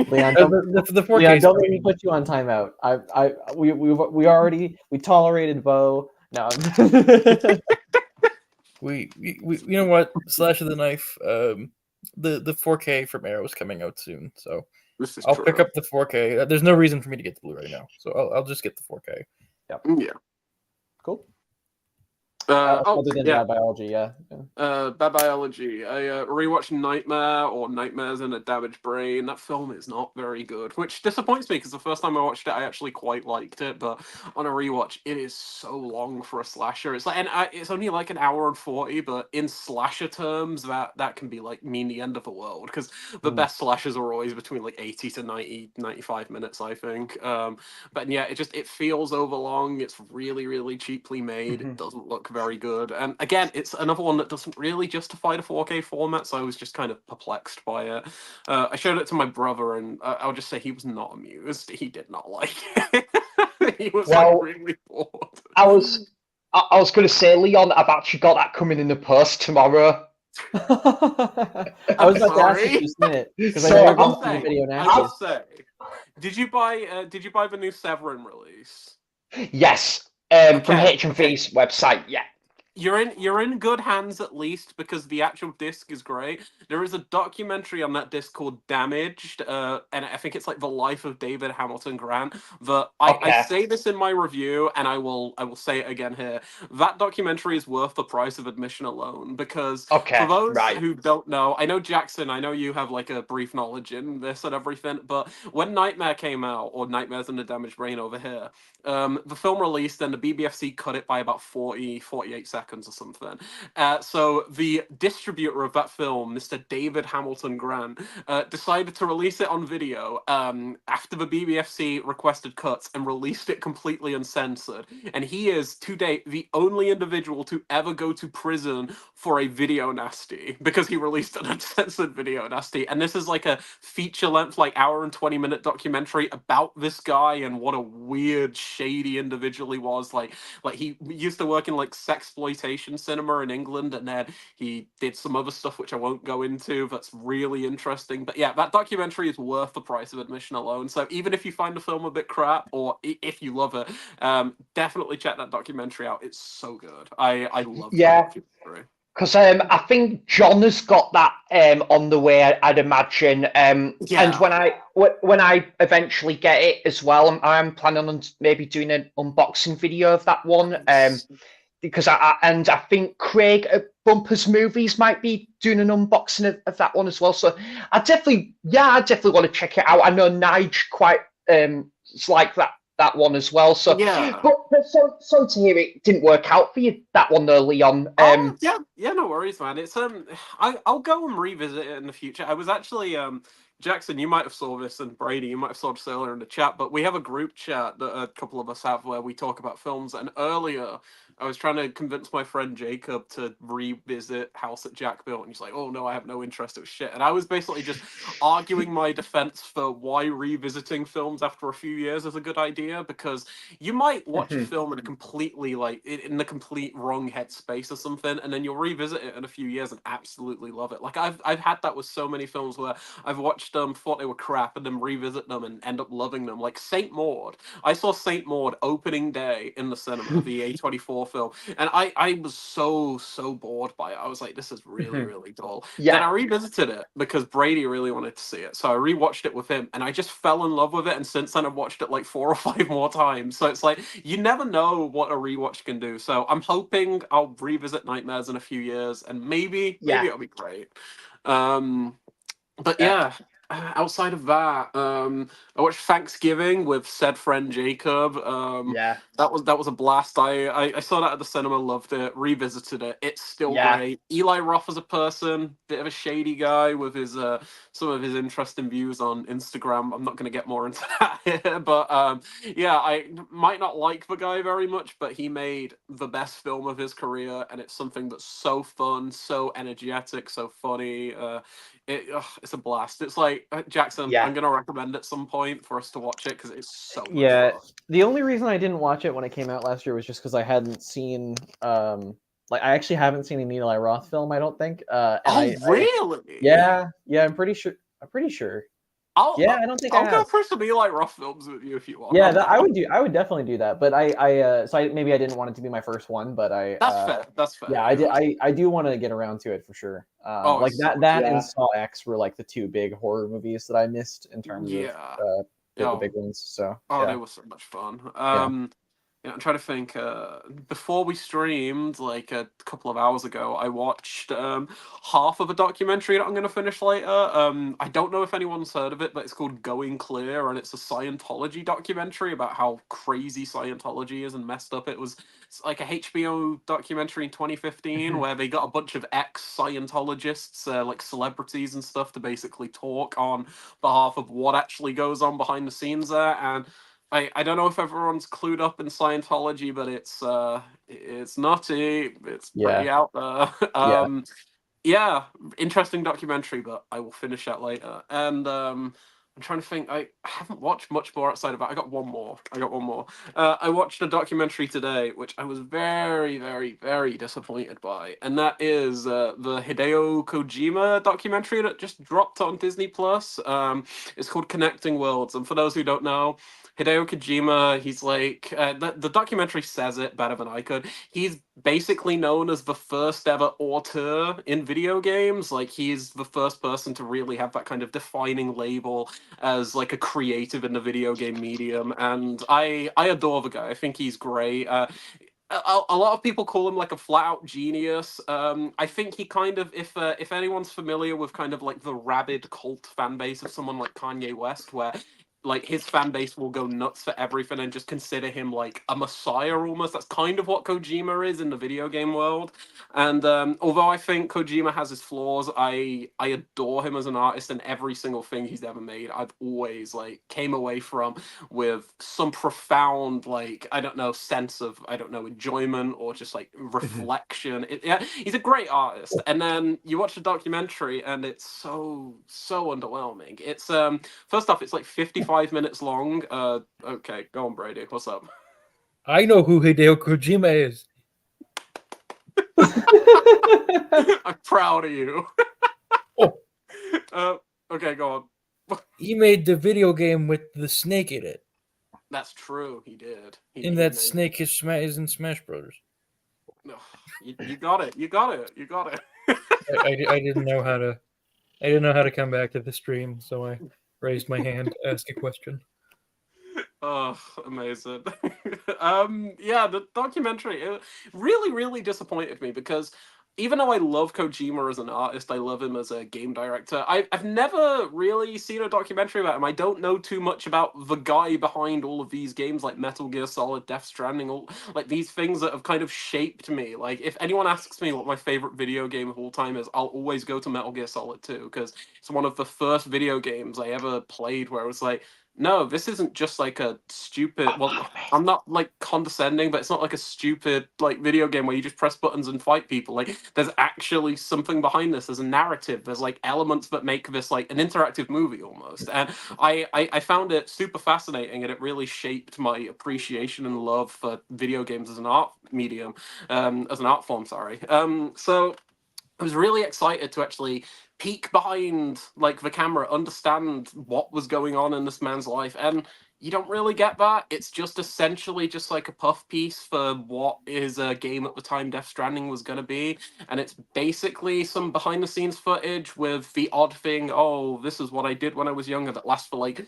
Leon, The 4K. Leon, don't make me put you on timeout. We tolerated Bo. No. We you know what? Slash of the Knife. The 4K from Arrow is coming out soon, so This is I'll true. pick up the 4K. There's no reason for me to get the Blu-ray now, so I'll just get the 4K. Yeah. Cool. Other than Bad Biology, yeah. Bad Biology. I rewatched Nightmare or Nightmares in a Damaged Brain. That film is not very good, which disappoints me because the first time I watched it, I actually quite liked it. But on a rewatch, it is so long for a slasher. It's like, and it's only like an hour and 40, but in slasher terms, that can be like mean the end of the world because the best slashers are always between like 80 to 90, 95 minutes, I think. But yeah, it feels overlong. It's really, really cheaply made. It doesn't look very good. And again, it's another one that doesn't really justify the 4K format, so I was just kind of perplexed by it. I showed it to my brother, and I'll just say he was not amused. He did not like it. He was like really bored. I was going to say, Leon, I've actually got that coming in the post tomorrow. I was about to ask if you seen it because I know you're going to see the video now. I'll say, did you buy the new Severin release? Yes, from HMV's website. Yeah. You're in good hands at least because the actual disc is great. There is a documentary on that disc called Damaged, and I think it's like the life of David Hamilton Grant. I say this in my review, and I will say it again here. That documentary is worth the price of admission alone because for those who don't know, I know Jackson, I know you have like a brief knowledge in this and everything, but when Nightmare came out, or Nightmares in the Damaged Brain over here, the film released and the BBFC cut it by about 48 seconds or something. So the distributor of that film, Mr. David Hamilton Grant, decided to release it on video after the BBFC requested cuts and released it completely uncensored. And he is, to date, the only individual to ever go to prison for a video nasty because he released an uncensored video nasty. And this is like a feature-length, like hour and 20-minute documentary about this guy and what a weird, shady individual he was. Like he used to work in like sexploitation cinema in England, and then he did some other stuff which I won't go into. That's really interesting. But yeah, that documentary is worth the price of admission alone. So even if you find the film a bit crap, or if you love it, definitely check that documentary out. It's so good. I love that documentary. Because I think John has got that on the way, I'd imagine. And when I eventually get it as well, I'm planning on maybe doing an unboxing video of that one. Because I think Craig at Bumpers Movies might be doing an unboxing of that one as well. So I definitely want to check it out. I know Nige quite it's like that one as well. So, Yeah. but sorry to hear it didn't work out for you, that one early on. Yeah, no worries, man. It's I'll go and revisit it in the future. I was actually Jackson, you might have saw this, and Brady, you might have saw this earlier in the chat, but we have a group chat that a couple of us have where we talk about films. And earlier, I was trying to convince my friend Jacob to revisit House that Jack built, and he's like, "Oh no, I have no interest. It was shit." And I was basically just arguing my defense for why revisiting films after a few years is a good idea, because you might watch a film in a completely in the complete wrong headspace or something, and then you'll revisit it in a few years and absolutely love it. Like I've had that with so many films where I've watched them, thought they were crap, and then revisit them and end up loving them. Like Saint Maud. I saw Saint Maud opening day in the cinema, the A24 film, and I was so bored by it. I was like, this is really really dull. Yeah. Then I revisited it because Brady really wanted to see it, so I rewatched it with him, and I just fell in love with it. And since then, I've watched it like 4 or 5 more times. So it's like you never know what a rewatch can do. So I'm hoping I'll revisit Nightmares in a few years, and maybe it'll be great. But yeah, outside of that, I watched Thanksgiving with said friend Jacob. That was a blast. I saw that at the cinema, loved it, revisited it. It's still great. Eli Roth as a person, bit of a shady guy with his some of his interesting views on Instagram. I'm not going to get more into that here, but I might not like the guy very much, but he made the best film of his career, and it's something that's so fun, so energetic, so funny. It's a blast. It's like Jackson. I'm gonna recommend at some point for us to watch it because it's so much fun. The only reason I didn't watch it when it came out last year was just because I hadn't seen I actually haven't seen an Eli Roth film. I don't think. Really? Yeah, I'm pretty sure. I don't think I'll go for some Eli Roth films with you if you want. Yeah, I would definitely do that. But maybe I didn't want it to be my first one, but that's fair. Yeah, I do want to get around to it for sure. Like that and Saw X were like the 2 big horror movies that I missed in terms of the big ones. So they were so much fun. I'm trying to think. Before we streamed, like a couple of hours ago, I watched half of a documentary that I'm going to finish later. I don't know if anyone's heard of it, but it's called Going Clear, and it's a Scientology documentary about how crazy Scientology is and messed up it was. It's like a HBO documentary in 2015 where they got a bunch of ex-Scientologists, like celebrities and stuff, to basically talk on behalf of what actually goes on behind the scenes there. And I don't know if everyone's clued up in Scientology, but it's nutty. It's pretty out there. Interesting documentary, but I will finish that later. And I'm trying to think. I haven't watched much more outside of that. I got one more. I watched a documentary today, which I was very, very, very disappointed by, and that is the Hideo Kojima documentary that just dropped on Disney Plus. It's called Connecting Worlds, and for those who don't know, Hideo Kojima, he's like, the documentary says it better than I could. He's basically known as the first ever auteur in video games. Like, he's the first person to really have that kind of defining label as like a creative in the video game medium. And I adore the guy. I think he's great. A lot of people call him like a flat out genius. I think he kind of, if anyone's familiar with kind of like the rabid cult fan base of someone like Kanye West, where like his fan base will go nuts for everything and just consider him like a messiah almost. That's kind of what Kojima is in the video game world. And although I think Kojima has his flaws, I adore him as an artist, and every single thing he's ever made, I've always like came away from with some profound, like, I don't know, sense of, I don't know, enjoyment or just like reflection. He's a great artist. And then you watch the documentary and it's so underwhelming. It's first off, it's like 55 minutes long. Okay, go on, Brady. What's up? I know who Hideo Kojima is. I'm proud of you. Okay, go on. He made the video game with the snake in it. That's true. He did. And that snake is in Smash Brothers. No, you got it. You got it. I didn't know how to. I didn't know how to come back to the stream, so I raised my hand to ask a question. Oh, amazing. The documentary, it really, really disappointed me because even though I love Kojima as an artist, I love him as a game director. I've never really seen a documentary about him. I don't know too much about the guy behind all of these games, like Metal Gear Solid, Death Stranding, all like these things that have kind of shaped me. Like, if anyone asks me what my favorite video game of all time is, I'll always go to Metal Gear Solid 2, because it's one of the first video games I ever played where I was like, no, this isn't just like a stupid. Well, I'm not like condescending, but it's not like a stupid like video game where you just press buttons and fight people. Like, there's actually something behind this. There's a narrative. There's like elements that make this like an interactive movie almost. And I found it super fascinating, and it really shaped my appreciation and love for video games as an art medium, as an art form. Sorry. So I was really excited to actually peek behind like the camera, understand what was going on in this man's life, and you don't really get that. It's just essentially just like a puff piece for what is a game at the time Death Stranding was going to be, and it's basically some behind the scenes footage with the odd thing, oh, this is what I did when I was younger, that lasts for like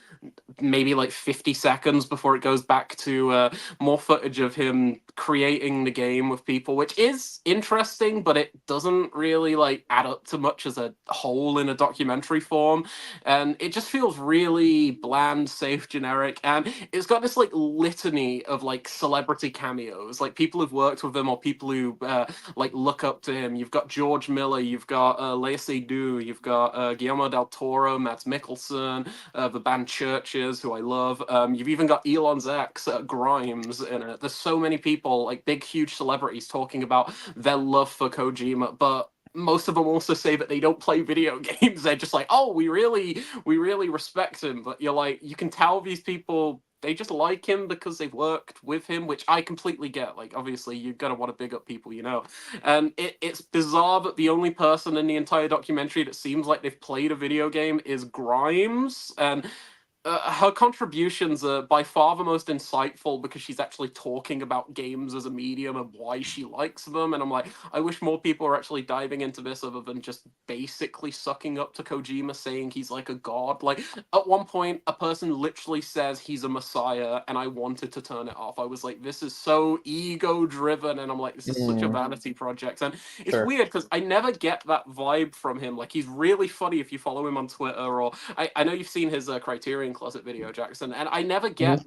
maybe like 50 seconds before it goes back to more footage of him creating the game with people, which is interesting, but it doesn't really like add up to much as a whole in a documentary form. And it just feels really bland, safe, generic, and it's got this like litany of like celebrity cameos, like people who've worked with him or people who like look up to him. You've got George Miller, you've got Lea Seydoux, you've got Guillermo del Toro, Mads Mikkelsen, the band Churches, who I love. You've even got Elon's ex, Grimes, in it. There's so many people, like big, huge celebrities, talking about their love for Kojima, but most of them also say that they don't play video games. They're just like, oh, we really respect him. But you're like, you can tell these people, they just like him because they've worked with him, which I completely get. Like, obviously, you're gonna want to big up people, you know. And it's bizarre that the only person in the entire documentary that seems like they've played a video game is Grimes, and her contributions are by far the most insightful because she's actually talking about games as a medium and why she likes them. And I'm like, I wish more people were actually diving into this other than just basically sucking up to Kojima, saying he's like a god. Like, at one point, a person literally says he's a messiah, and I wanted to turn it off. I was like, this is so ego driven, and I'm like, this is such a vanity project. And it's weird because I never get that vibe from him. Like, he's really funny if you follow him on Twitter, or I know you've seen his Criterion Closet video, Jackson, and I never get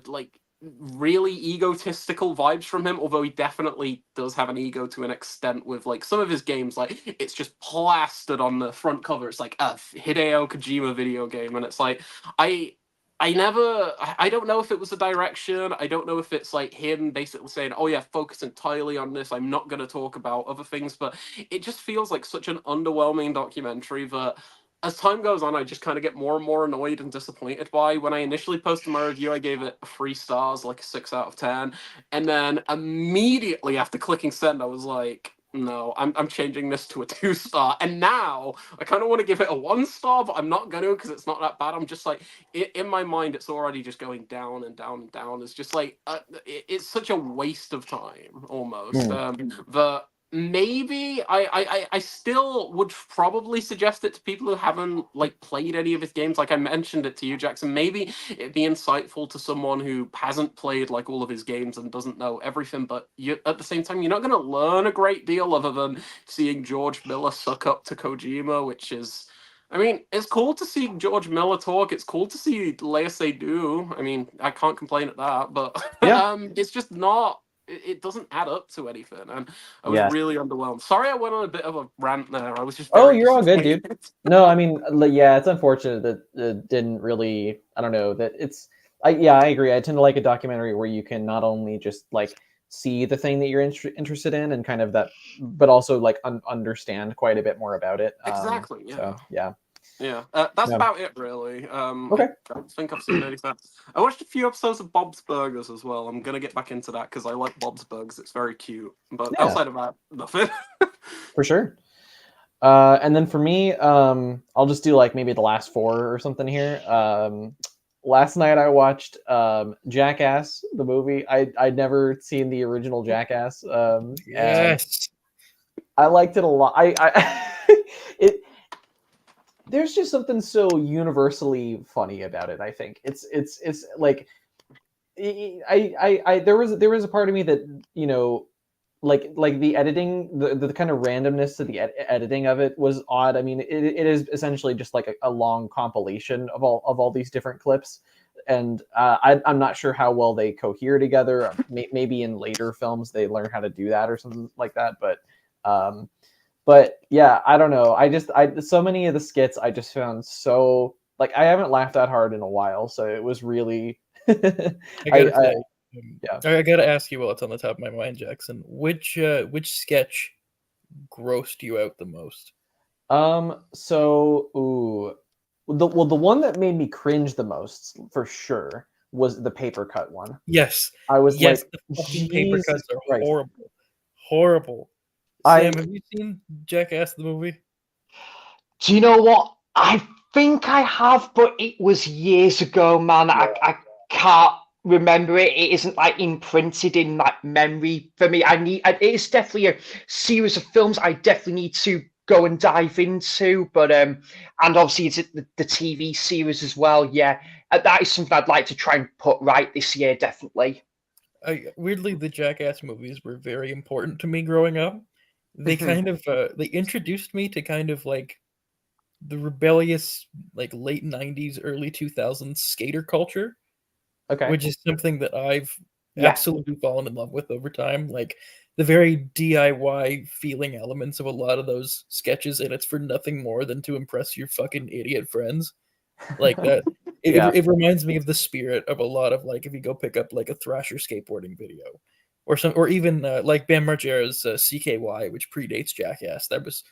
like really egotistical vibes from him, although he definitely does have an ego to an extent with like some of his games. Like, it's just plastered on the front cover, it's like a Hideo Kojima video game, and it's like I don't know if it was a direction. I don't know if it's like him basically saying, oh yeah, focus entirely on this, I'm not going to talk about other things. But it just feels like such an underwhelming documentary that as time goes on, I just kind of get more and more annoyed and disappointed by. When I initially posted my review, I gave it 3 stars, like a 6 out of 10. And then immediately after clicking send, I was like, no, I'm changing this to a 2-star. And now I kind of want to give it a 1 star, but I'm not going to because it's not that bad. I'm just like, in my mind, it's already just going down and down and down. It's just like, it's such a waste of time almost. The maybe I still would probably suggest it to people who haven't like played any of his games. Like I mentioned it to you, Jackson. Maybe it'd be insightful to someone who hasn't played like all of his games and doesn't know everything. But you, at the same time, you're not going to learn a great deal other than seeing George Miller suck up to Kojima, which is. I mean, it's cool to see George Miller talk. It's cool to see Lea Seydoux. I mean, I can't complain at that, but it's just not. It doesn't add up to anything, and I was really underwhelmed. Sorry, I went on a bit of a rant there. I was just very you're all good, dude. No, I mean, yeah, it's unfortunate that it didn't really. I don't know that it's. I agree. I tend to like a documentary where you can not only just like see the thing that you're interested in and kind of that, but also like understand quite a bit more about it. Exactly. Yeah. So, yeah. Yeah, that's about it, really. Okay. I don't think I've seen anything. I watched a few episodes of Bob's Burgers as well. I'm gonna get back into that because I like Bob's Burgers. It's very cute. But outside of that, nothing. For sure. And then for me, I'll just do like maybe the last 4 or something here. Last night I watched Jackass, the movie. I'd never seen the original Jackass. Yes. I liked it a lot. It there's just something so universally funny about it. I think it's like I there was a part of me that, you know, like the editing, the kind of randomness to the editing of it was odd. I mean, it is essentially just like a long compilation of all these different clips, and I'm not sure how well they cohere together. Maybe in later films they learn how to do that or something like that, um, but yeah, I don't know. I so many of the skits I just found so like I haven't laughed that hard in a while, so it was really. I gotta say, yeah. I gotta ask you while it's on the top of my mind, Jackson. Which sketch grossed you out the most? So, the one that made me cringe the most for sure was the paper cut one. Yes, I was yes, like, the fucking paper cuts are Christ. horrible, horrible. Sam, have you seen Jackass the movie? Do you know what? I think I have, but it was years ago, man. Yeah. I can't remember it. It isn't like imprinted in like memory for me. It's definitely a series of films I definitely need to go and dive into. But and obviously it's the TV series as well. Yeah, that is something I'd like to try and put right this year, definitely. Weirdly, the Jackass movies were very important to me growing up. They kind of they introduced me to kind of like the rebellious like late 90s early 2000s skater culture, Okay. which is something that I've Yeah. absolutely fallen in love with over time, like the very DIY feeling elements of a lot of those sketches, and it's for nothing more than to impress your fucking idiot friends like that. Yeah. It reminds me of the spirit of a lot of like if you go pick up like a Thrasher skateboarding video or even like Bam Margera's CKY, which predates Jackass. That was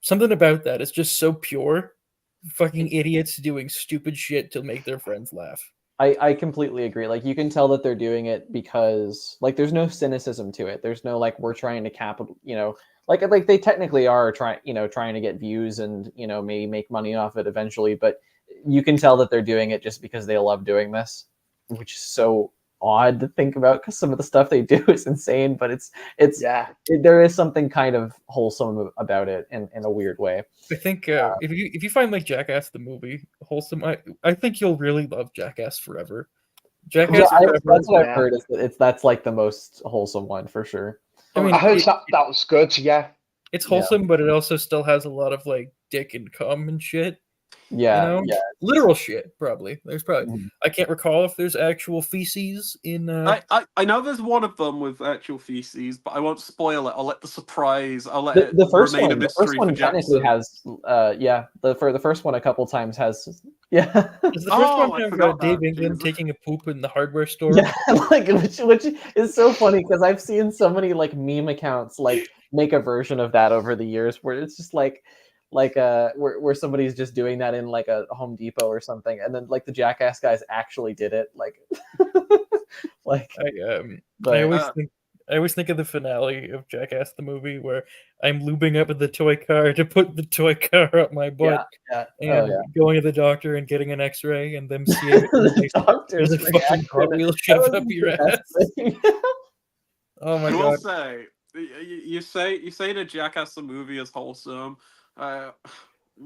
something about that. It's just so pure. Fucking idiots doing stupid shit to make their friends laugh. I completely agree. Like you can tell that they're doing it because like there's no cynicism to it. There's no like we're trying to capital, like they technically are trying to get views and maybe make money off it eventually, but you can tell that they're doing it just because they love doing this, which is so odd to think about because some of the stuff they do is insane, but there is something kind of wholesome about it in a weird way. I think if you find like Jackass the movie wholesome, I think you'll really love Jackass Forever. Jackass Forever. That's what I've heard is that that's like the most wholesome one for sure. I mean, I heard that was good. Yeah, it's wholesome, but it also still has a lot of like dick and cum and shit. Yeah, literal shit. Probably I can't recall if there's actual feces in. I know there's one of them with actual feces, but I won't spoil it. I'll let the surprise. I'll let the first remain one. a mystery The first one for technically Jackson. has the first one a couple times has Is the first one I have forgot Dave that, England Jesus. taking a poop in the hardware store? Yeah, like which is so funny because I've seen so many like meme accounts like make a version of that over the years where it's just like where somebody's just doing that in like a Home Depot or something, and then like the Jackass guys actually did it, like like I always think of the finale of Jackass the movie where I'm lubing up the toy car to put the toy car up my butt and going to the doctor and getting an X-ray and them seeing it. There's a fucking cartwheel shoved up your ass. Oh my god! I will say, you say that Jackass the movie is wholesome.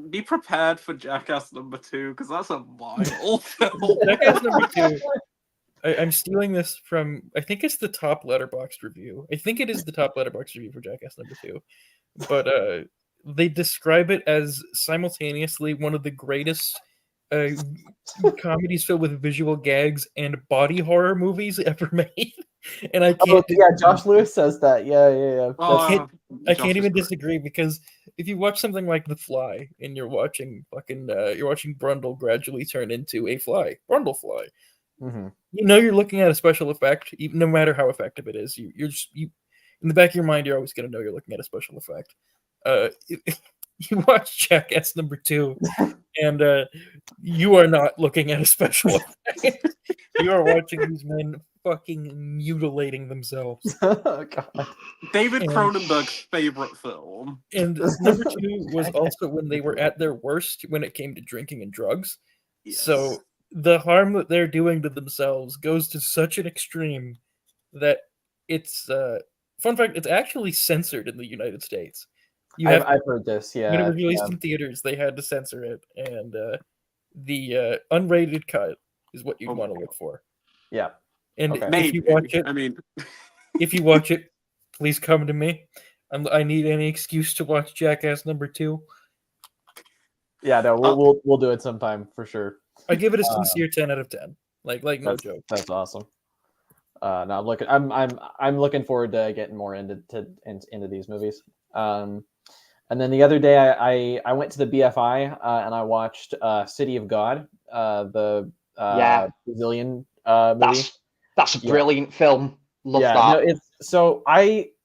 Be prepared for Jackass number 2 because that's a vile film. Jackass number 2. I'm stealing this from. I think it's the top Letterboxd review. I think it is the top Letterboxd review for Jackass number 2, but they describe it as simultaneously one of the greatest comedies filled with visual gags and body horror movies ever made. And I can't. Josh Lewis says that. Yeah. I can't even disagree because if you watch something like The Fly and you're watching Brundle gradually turn into a fly, Brundlefly. Mm-hmm. You're looking at a special effect, even, no matter how effective it is. You're in the back of your mind, you're always going to know you're looking at a special effect. You watch Jackass number 2, and you are not looking at a special effect. You are watching these men fucking mutilating themselves. Oh god! David Cronenberg's favorite film. And number 2 was also when they were at their worst when it came to drinking and drugs. Yes. So the harm that they're doing to themselves goes to such an extreme that it's fun fact, it's actually censored in the United States. I've heard this, yeah. When it was released in theaters, they had to censor it, and the unrated cut is what you want to look for. Yeah. And if you watch it, if you watch it, Please come to me. I need any excuse to watch Jackass #2. Yeah, no, we'll do it sometime for sure. I give it a sincere 10 out of 10. Like no joke. That's awesome. No, I'm looking forward to getting more into these movies. And then the other day I went to the BFI and I watched City of God, the Brazilian movie. That's a brilliant film. Love that. No,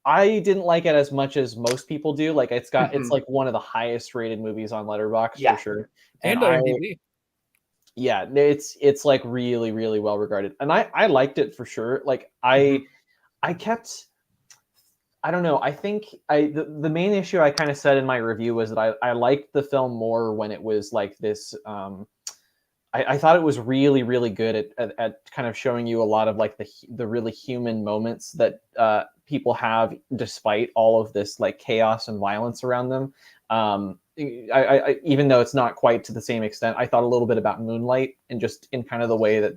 I didn't like it as much as most people do. Like it's like one of the highest rated movies on Letterboxd for sure. And IMDb. Yeah, it's like really, really well regarded. And I liked it for sure. Like I don't know. I think the main issue I kind of said in my review was that I liked the film more when it was like this. I thought it was really, really good at kind of showing you a lot of like the really human moments that people have despite all of this like chaos and violence around them. I even though it's not quite to the same extent, I thought a little bit about Moonlight and just in kind of the way that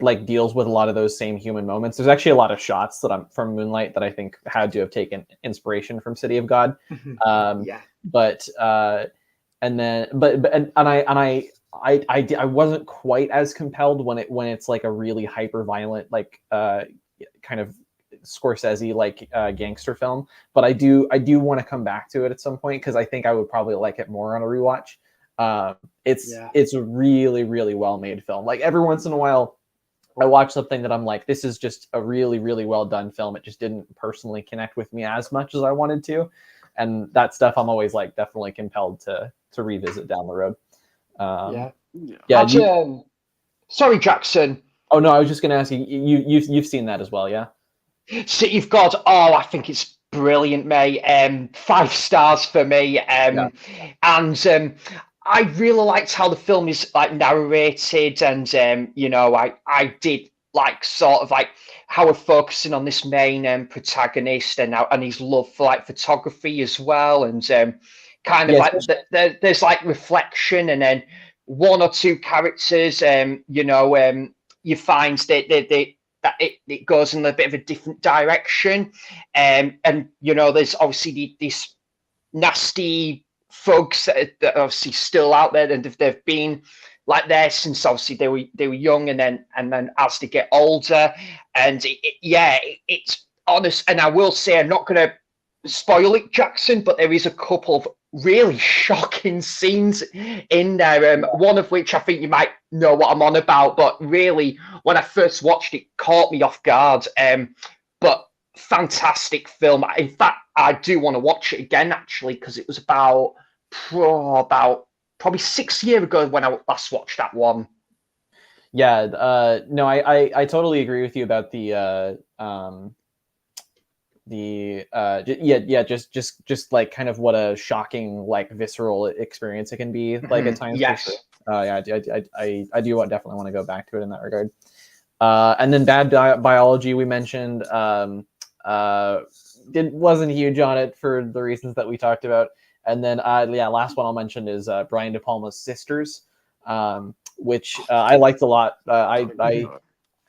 like deals with a lot of those same human moments. There's actually a lot of shots that I'm from Moonlight that I think had to have taken inspiration from City of God. But I wasn't quite as compelled when it's like a really hyper violent like kind of Scorsese like gangster film. But I do want to come back to it at some point because I think I would probably like it more on a rewatch. It's a really, really well made film. Like every once in a while I watch something that I'm like, this is just a really, really well done film. It just didn't personally connect with me as much as I wanted to. And that stuff I'm always like definitely compelled to revisit down the road. Sorry, Jackson. Oh no, I was just going to ask you. You've seen that as well, yeah? City of God. Oh, I think it's brilliant, mate. 5 stars for me. And I really liked how the film is like narrated, and I did like sort of like how we're focusing on this main protagonist and his love for like photography as well, and kind of like there's like reflection, and then 1 or 2 characters, you find that it goes in a bit of a different direction, and there's obviously this nasty thugs that are obviously still out there, and they've been like there since obviously they were young, and then as they get older, and it's honest. And I will say, I'm not going to spoil it, Jackson, but there is a couple of really shocking scenes in there, one of which I think you might know what I'm on about, but really when I first watched it caught me off guard, but fantastic film. In fact, I do want to watch it again actually, because it was about probably 6 years ago when I last watched that one. No, I totally agree with you about just like kind of what a shocking like visceral experience it can be like at times. Yes. For sure. I do definitely want to go back to it in that regard. And then Bad Biology we mentioned. Wasn't huge on it for the reasons that we talked about. And then last one I'll mention is Brian De Palma's Sisters, which I liked a lot.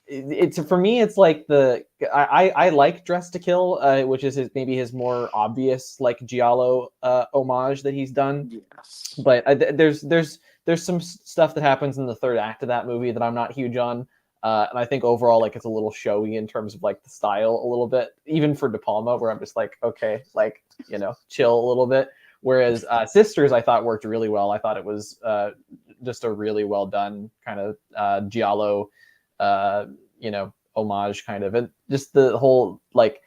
It's for me, it's like I like Dress to Kill, which is maybe his more obvious like giallo homage that he's done. Yes. But there's some stuff that happens in the third act of that movie that I'm not huge on. And I think overall, like, it's a little showy in terms of like the style a little bit, even for De Palma, where I'm just like, okay, like, chill a little bit. Whereas Sisters, I thought worked really well. I thought it was just a really well done kind of giallo, homage kind of, and just the whole like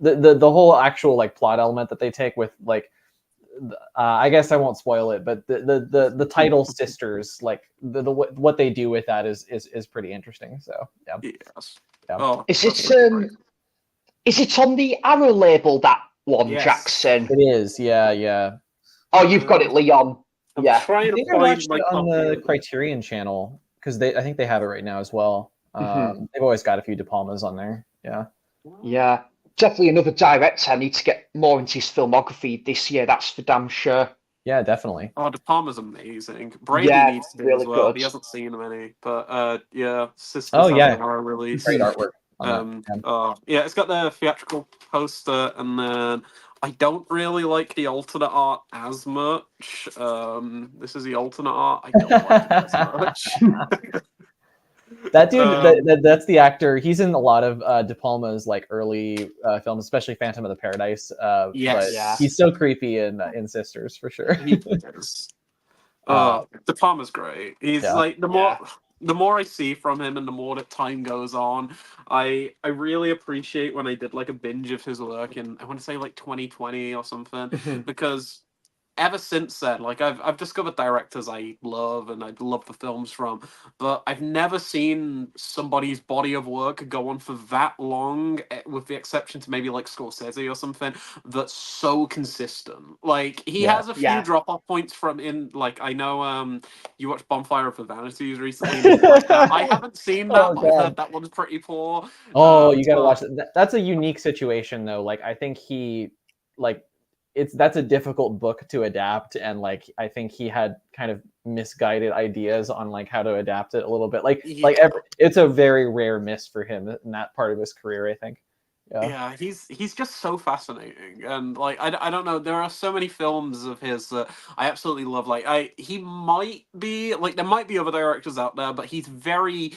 the whole actual like plot element that they take with like. I guess I won't spoil it, but the title Sisters, like what they do with that is pretty interesting. So yeah. Yes. Yeah. Oh, is it on the Arrow label, that one, Yes. Jackson? It is, yeah. Oh, you've got it, Leon. I'm Yeah. trying I to think I find watched my it on copy the of it. Criterion channel because I think they have it right now as well. They've always got a few De Palmas on there. Yeah. Yeah. Definitely another director I need to get more into his filmography this year. That's for damn sure. Yeah, definitely. Oh, De Palma's amazing. Brady needs to really as well. good. He hasn't seen many, but Sisters Oh, yeah. has an R release. Great artwork. on that. Yeah, it's got the theatrical poster, and then I don't really like the alternate art as much. This is the alternate art. I don't like it as much. That dude, that's the actor. He's in a lot of De Palma's like early films, especially Phantom of the Paradise. Yes. But he's so creepy in Sisters for sure. He is. De Palma's great. He's like the more I see from him, and the more that time goes on, I really appreciate when I did like a binge of his work in, I want to say like 2020 or something, because ever since then, like I've discovered directors I love and I love the films from, but I've never seen somebody's body of work go on for that long, with the exception to maybe like Scorsese or something, that's so consistent. Like he has a few drop off points from in, like I know you watched Bonfire of the Vanities recently. And like that. I haven't seen that, but I heard that one's pretty poor. You gotta watch it. That's a unique situation though. Like I think he like that's a difficult book to adapt, and like I think he had kind of misguided ideas on like how to adapt it a little bit. It's a very rare miss for him in that part of his career, I think. Yeah, he's just so fascinating, and like I don't know, there are so many films of his that I absolutely love. Like he might be like, there might be other directors out there, but he's very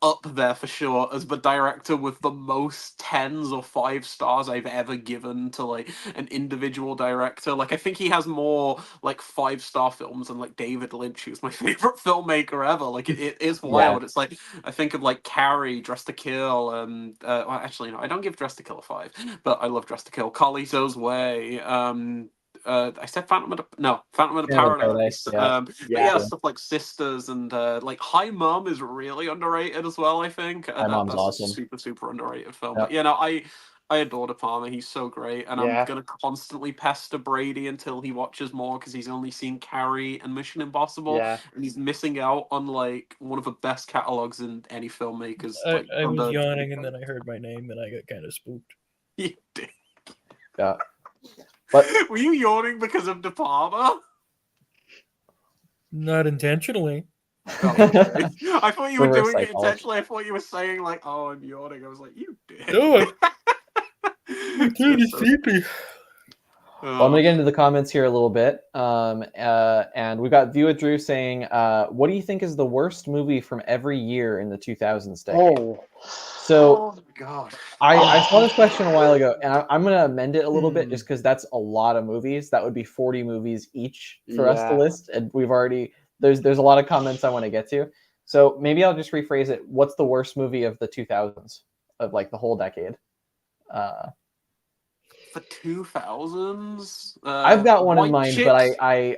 up there for sure as the director with the most 10s or 5 stars I've ever given to like an individual director. Like I think he has more like 5-star films than like David Lynch, who's my favorite filmmaker ever. Like it is wild. It's like I think of like Carrie, Dress to Kill, and well, actually no, I don't give Dress to Kill a 5, but I love Dress to Kill. Carlito's Way. I said Phantom of the Paradise. Stuff like Sisters and like Hi Mom is really underrated as well. I think Hi Mom's awesome. Super underrated film. But I adore De Palma. He's so great, and I'm gonna constantly pester Brady until he watches more, because he's only seen Carrie and Mission Impossible, and he's missing out on like one of the best catalogs in any filmmakers. I was yawning, and then I heard my name, and I got kind of spooked. You did. Yeah. But were you yawning because of De Palma? Not intentionally. Oh, okay. I thought you were doing it intentionally. I thought you were saying like, "Oh, I'm yawning." I was like, "You did." No, I'm kind of sleepy. Well, I'm gonna get into the comments here a little bit, and we've got View with Drew saying, "What do you think is the worst movie from every year in the 2000s decade?" So, my God, I saw this question a while ago, and I'm gonna amend it a little bit, just because that's a lot of movies. That would be 40 movies each for us to list, and we've already there's a lot of comments I want to get to. So maybe I'll just rephrase it. What's the worst movie of the 2000s, of like the whole decade? The 2000s. I've got one in mind, but I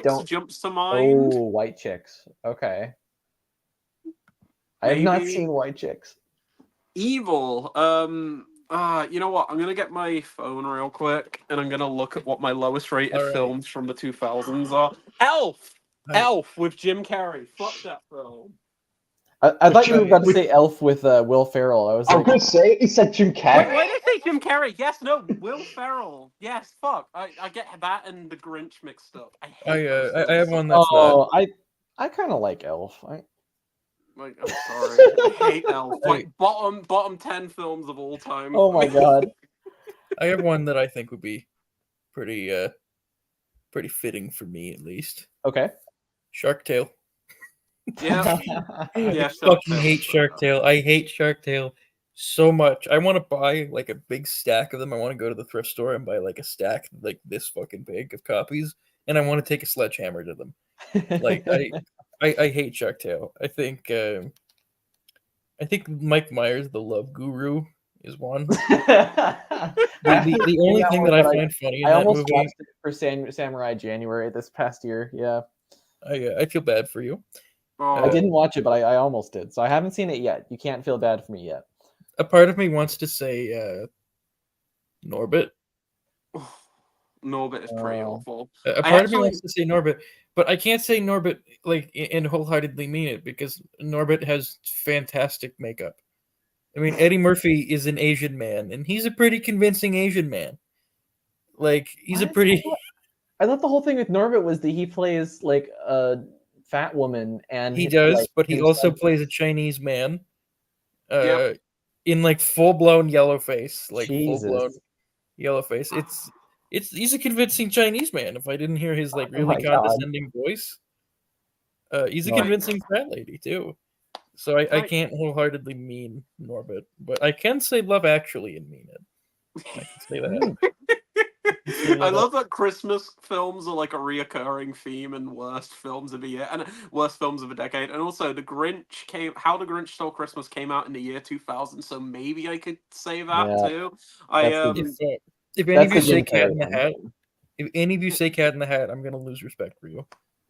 don't. Jumps to mind. Oh, White Chicks. Okay. I have not seen White Chicks. Evil. You know what? I'm gonna get my phone real quick, and I'm gonna look at what my lowest rated films from the 2000s are. Elf with Jim Carrey. Fuck that film. I thought you were about to say Elf with Will Ferrell. I was gonna say he said Jim Carrey. Why did I say Jim Carrey? Yes, no, Will Ferrell. Yes, fuck. I get that and the Grinch mixed up. I have one that's I kind of like Elf. I'm sorry. I hate Elf. Like bottom 10 films of all time. Oh my God. I have one that I think would be pretty fitting for me, at least. Okay. Shark Tale. Yeah. I fucking hate Shark Tale. I hate Shark Tale so much. I want to buy like a big stack of them. I want to go to the thrift store and buy like a stack like this fucking big of copies, and I want to take a sledgehammer to them. Like I hate Shark Tale. I think Mike Myers, the love guru, is one. The only thing that I find funny in that movie. I almost watched it for Samurai January this past year. Yeah. I feel bad for you. I didn't watch it, but I almost did. So I haven't seen it yet. You can't feel bad for me yet. A part of me wants to say Norbit. Norbit is pretty awful. A part of me wants to say Norbit, but I can't say Norbit like and wholeheartedly mean it, because Norbit has fantastic makeup. I mean, Eddie Murphy is an Asian man, and he's a pretty convincing Asian man. Like he's I thought the whole thing with Norbit was that he plays like a fat woman, and he does, but he also plays a Chinese man. in like full blown yellow face, like full blown Jesus. yellow face. He's a convincing Chinese man. If I didn't hear his like Oh really my God. condescending voice, he's a No. convincing fat lady too. So I Right. can't wholeheartedly mean Norbit, but I can say Love Actually and mean it. I can say that. I love that Christmas films are like a reoccurring theme in worst films of the year and worst films of a decade. And also, How the Grinch Stole Christmas came out in the year 2000, so maybe I could say that Yeah, too. that's the- If any of That's you the say Jim Cat in Carrey the one. Hat, if any of you say Cat in the Hat, I'm gonna lose respect for you.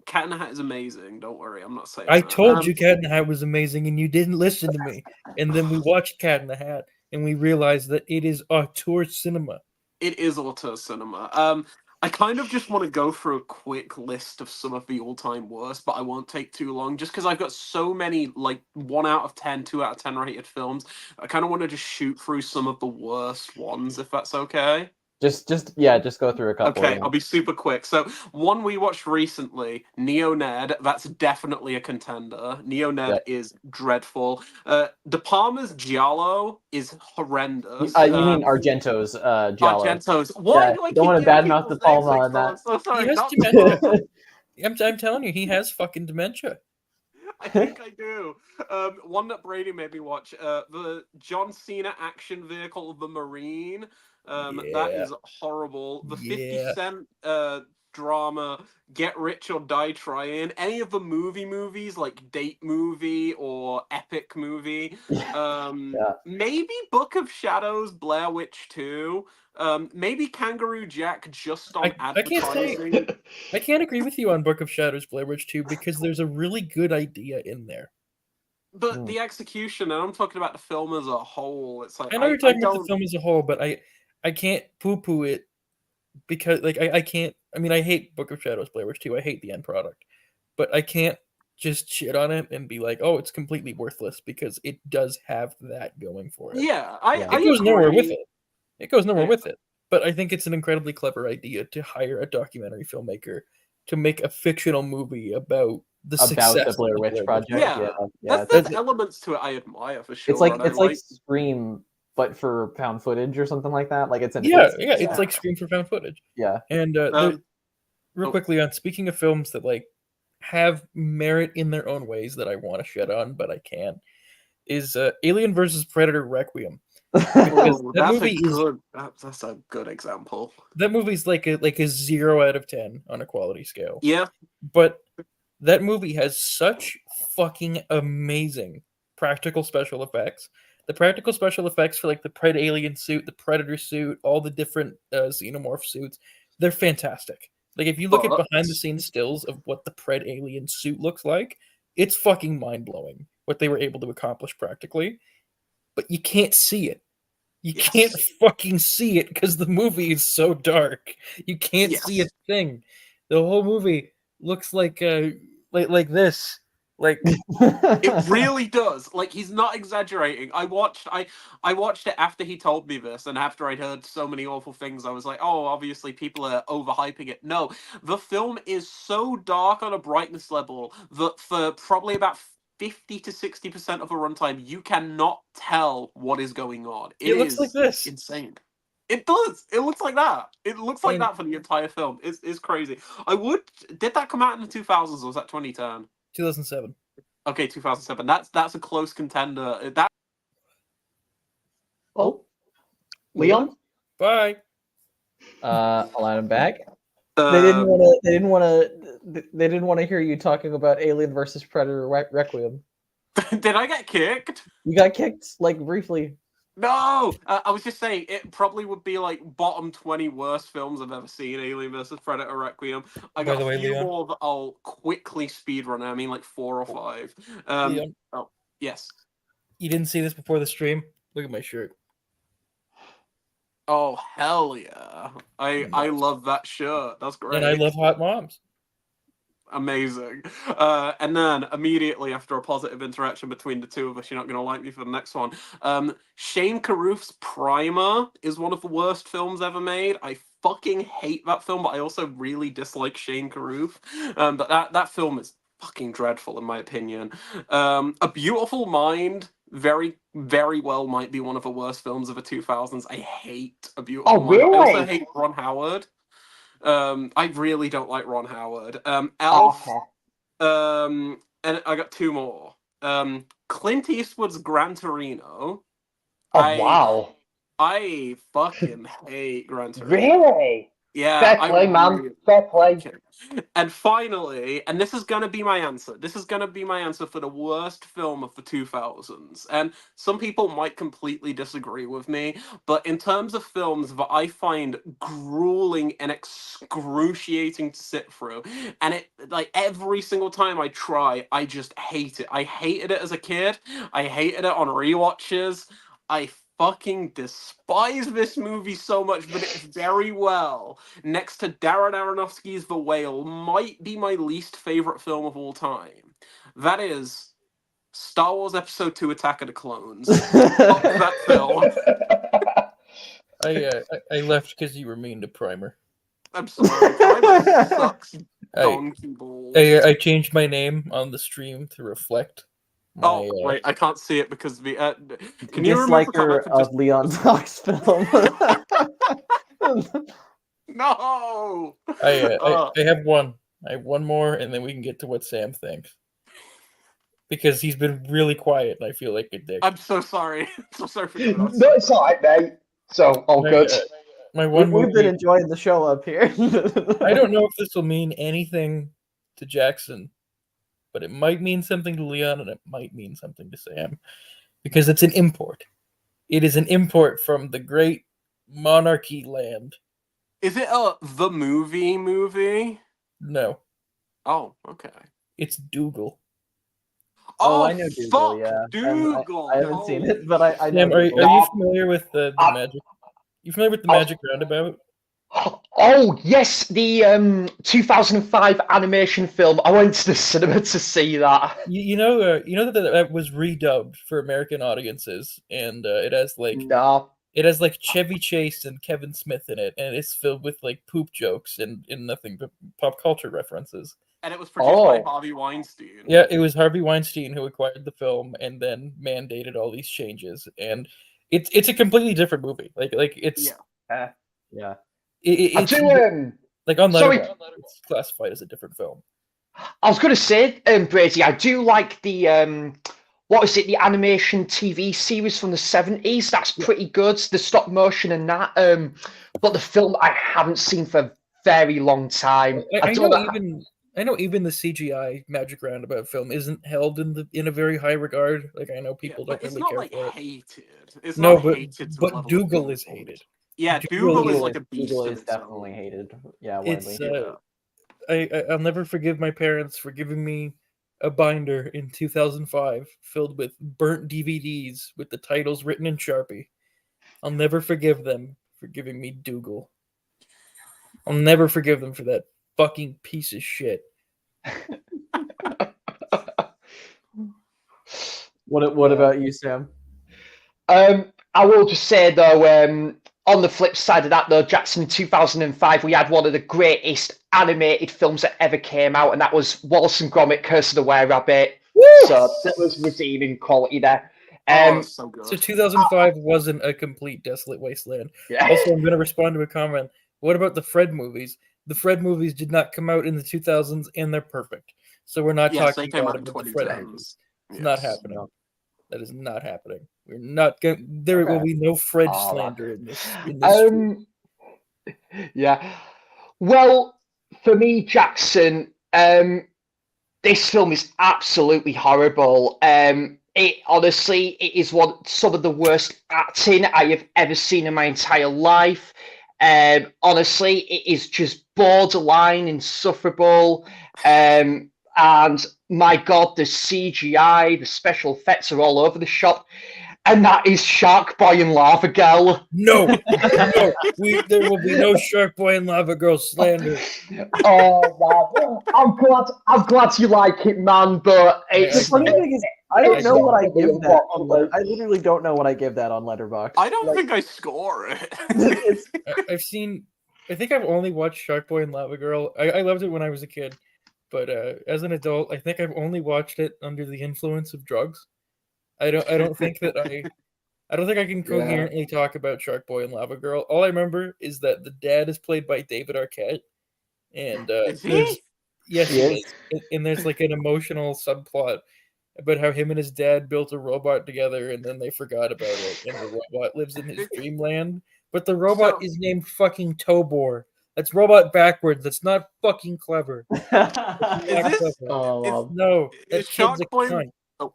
Cat in the Hat is amazing. Don't worry, I'm not saying I that. told you Cat in the Hat was amazing, and you didn't listen to me. And then we watched Cat in the Hat, and we realized that it is auteur cinema. It is auteur cinema. I kind of just want to go through a quick list of some of the all-time worst, but I won't take too long, just because I've got so many, like, 1 out of 10, 2 out of 10 rated films. I kind of want to just shoot through some of the worst ones, if that's okay. Just go through a couple. Okay, Yeah. I'll be super quick. So, one we watched recently, Neo Ned, that's definitely a contender. Neo Ned Yep. is dreadful. De Palma's Giallo is horrendous. You mean Argento's Giallo? Argento's. Why Yeah, do I don't keep want to getting badmouth people's De names Palma on mixed up? I'm that. so sorry. He has Not dementia. I'm telling you, he has fucking dementia. I think I do. One that Brady made me watch, the John Cena action vehicle, the Marine. That Yeah. is horrible. The 50 Yeah. Cent drama, Get Rich or Die Trying. Any of the movies like Date Movie or Epic Movie. Yeah. Maybe Book of Shadows, Blair Witch 2. Maybe Kangaroo Jack just on I can't say- advertising. I can't agree with you on Book of Shadows, Blair Witch 2, because there's a really good idea in there. But the execution, and I'm talking about the film as a whole. It's like I know you're talking about don't... the film as a whole, but I can't poo-poo it because like I can't. I mean, I hate Book of Shadows, Blair Witch 2. I hate the end product, but I can't just shit on it and be like, oh, it's completely worthless because it does have that going for it. Yeah, It goes nowhere with agree. it. It goes nowhere Yeah. with it. But I think it's an incredibly clever idea to hire a documentary filmmaker to make a fictional movie about the success the of Blair Witch Project. Yeah, Yeah. there's elements to it I admire for sure. It's like and I it's like Scream, but for found footage or something like that. Like it's an it's like Scream for found footage. Yeah. And real quickly on speaking of films that like have merit in their own ways that I want to shit on, but I can't, is Alien versus Predator Requiem. Because that's a good example. That movie's like a 0 out of 10 on a quality scale. Yeah. But that movie has such fucking amazing practical special effects. The practical special effects for like the Pred alien suit, the Predator suit, all the different xenomorph suits, they're fantastic. Like if you look at behind the scenes stills of what the Pred alien suit looks like, it's fucking mind blowing what they were able to accomplish practically. But you can't see it. You can't fucking see it because the movie is so dark. You can't see a thing. The whole movie looks like this. Like it really does. Like he's not exaggerating. I watched it after he told me this, and after I'd heard so many awful things, I was like, oh, obviously people are overhyping it. No, the film is so dark on a brightness level that for probably about 50 to 60% of a runtime, you cannot tell what is going on. It looks like this. Insane. It does. It looks like that. It looks like that for the entire film. It's crazy. Did that come out in the 2000s or was that 2010? 2007. Okay, 2007. That's a close contender. Leon? Bye. I'll add him back. They didn't want to hear you talking about Alien versus Predator Requiem. Did I get kicked? You got kicked like briefly. No, I was just saying it probably would be like bottom 20 worst films I've ever seen. Alien versus Predator Requiem. I got a few more that I'll quickly speedrun. I mean, like 4 or 5. Leon? Oh, yes. You didn't see this before the stream? Look at my shirt. Oh hell yeah! I love that shirt. That's great. And I love hot moms. Amazing. And then immediately after a positive interaction between the two of us, you're not going to like me for the next one. Shane Carruth's Primer is one of the worst films ever made. I fucking hate that film, but I also really dislike Shane Carruth. But that film is fucking dreadful in my opinion. A Beautiful Mind, very, very well might be one of the worst films of the 2000s. I hate A Beautiful Oh, Mind. I also really? hate Ron Howard. I really don't like Ron Howard. Elf. Okay. And I got two more. Clint Eastwood's Gran Torino. Oh, wow. I fucking hate Gran Torino. Really? Yeah, Fair play, man. Fair play. Okay. And finally, and this is gonna be my answer. This is gonna be my answer for the worst film of the 2000s. And some people might completely disagree with me, but in terms of films that I find grueling and excruciating to sit through, and it like every single time I try, I just hate it. I hated it as a kid. I hated it on rewatches. I fucking despise this movie so much, but it's very well, next to Darren Aronofsky's The Whale, might be my least favorite film of all time. That is Star Wars Episode 2 Attack of the Clones. Fuck that film. I left because you were mean to Primer. I'm sorry, Primer sucks donkey balls. I changed my name on the stream to reflect. Wait, I can't see it because the. Can you remove the Disliker comment of Leon Talks film. No. I have one. I have one more, and then we can get to what Sam thinks. Because he's been really quiet, and I feel like a dick. I'm so sorry. So sorry for doing that. No, it's alright, mate. So, all good. My one We've movie, been enjoying the show up here. I don't know if this will mean anything to Jackson, but it might mean something to Leon, and it might mean something to Sam. Because it's an import. It is an import from the great monarchy land. Is it the movie? No. Oh, okay. It's Dougal. Oh, I know Dougal, fuck, yeah. Dougal. I haven't seen it, but I know. Sam, are Dougal. you familiar with the magic? You familiar with the Magic Roundabout? Oh, yes, the 2005 animation film. I went to the cinema to see that. You know that was redubbed for American audiences, and it has like No. it has like Chevy Chase and Kevin Smith in it, and it's filled with like poop jokes and nothing but pop culture references. And it was produced by Harvey Weinstein. Yeah, it was Harvey Weinstein who acquired the film and then mandated all these changes, and it's a completely different movie. Like it's Yeah. It's like on Letterboxd, it's classified as a different film. I was going to say, Brady, I do like the what is it? The animation TV series from the 70s. That's pretty good. The stop motion and that. But the film I haven't seen for a very long time. I know even the CGI Magic Roundabout film isn't held in a very high regard. Like I know people don't really care for it. Hated. It's no, not hated. But Dougal is hated. Yeah, Dougal is like a beast. Dougal is definitely hated. Yeah, widely. I'll never forgive my parents for giving me a binder in 2005 filled with burnt DVDs with the titles written in Sharpie. I'll never forgive them for giving me Dougal. I'll never forgive them for that fucking piece of shit. What about you, Sam? I will just say though, on the flip side of that though, Jackson, in 2005 we had one of the greatest animated films that ever came out, and that was Wallace and Gromit: Curse of the Were-Rabbit. So that was redeeming quality there. So good. So 2005 wasn't a complete desolate wasteland. Yeah. Also, I'm going to respond to a comment. What about the Fred movies? The Fred movies did not come out in the 2000s, and they're perfect. So we're not talking about the Fred movies. It's not happening. No. That is not happening. We're not going. There will be no Fred slander in this. Yeah. Well, for me, Jackson, this film is absolutely horrible. It honestly, it is some of the worst acting I have ever seen in my entire life. Honestly, it is just borderline insufferable. And my God, the CGI, the special effects are all over the shop. And that is Shark Boy and Lava Girl. No, there will be no Shark Boy and Lava Girl slander. Oh man, I'm glad you like it, man. But it's the funny thing is, I don't know what I give that. I literally don't know what I give that on Letterboxd. I don't think I score it. I think I've only watched Shark Boy and Lava Girl. I loved it when I was a kid, but as an adult, I think I've only watched it under the influence of drugs. I don't think that I don't think I can coherently talk about Shark Boy and Lava Girl. All I remember is that the dad is played by David Arquette, and Is he? yes, He he is. is. And there's like an emotional subplot about how him and his dad built a robot together, and then they forgot about it, and the robot lives in his dreamland. But the robot So- is named fucking Tobor. That's robot backwards. That's not fucking clever. Is Not this? clever. Oh, No, that Is kid's Shark a Boy? cunt. Oh,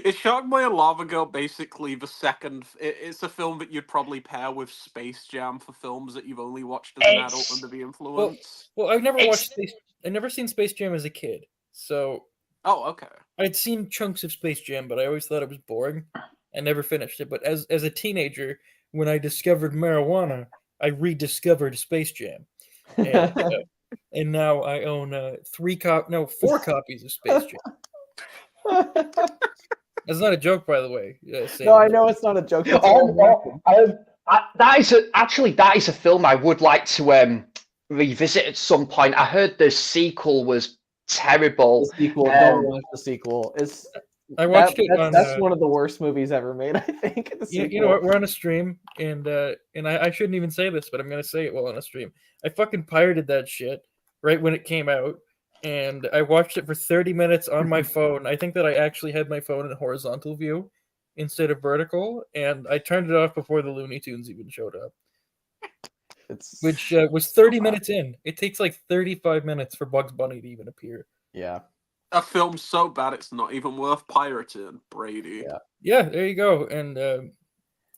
is Shark Boy and Lava Girl basically the second? It's a film that you'd probably pair with Space Jam for films that you've only watched as an adult It's- under the influence. Well, I've never It's- watched I never seen Space Jam as a kid, so Oh, okay. I'd seen chunks of Space Jam, but I always thought it was boring. I never finished it. But as a teenager, when I discovered marijuana, I rediscovered Space Jam, and and now I own 4 copies of Space Jam. That's not a joke, by the way. Sam. No, I know it's not a joke. That's that is a film I would like to revisit at some point. I heard the sequel was terrible. the sequel. Don't watch the sequel. It's I watched it that's, on. that's one of the worst movies ever made. I think. The You know what? We're on a stream, and I shouldn't even say this, but I'm gonna say it while on a stream. I fucking pirated that shit right when it came out, and I watched it for 30 minutes on my phone. I think that I actually had my phone in horizontal view instead of vertical, and I turned it off before the Looney Tunes even showed up, It's which was 30 minutes in. It takes like 35 minutes for Bugs Bunny to even appear. yeah. A film so bad it's not even worth pirating, Brady. Yeah. Yeah, there you go. And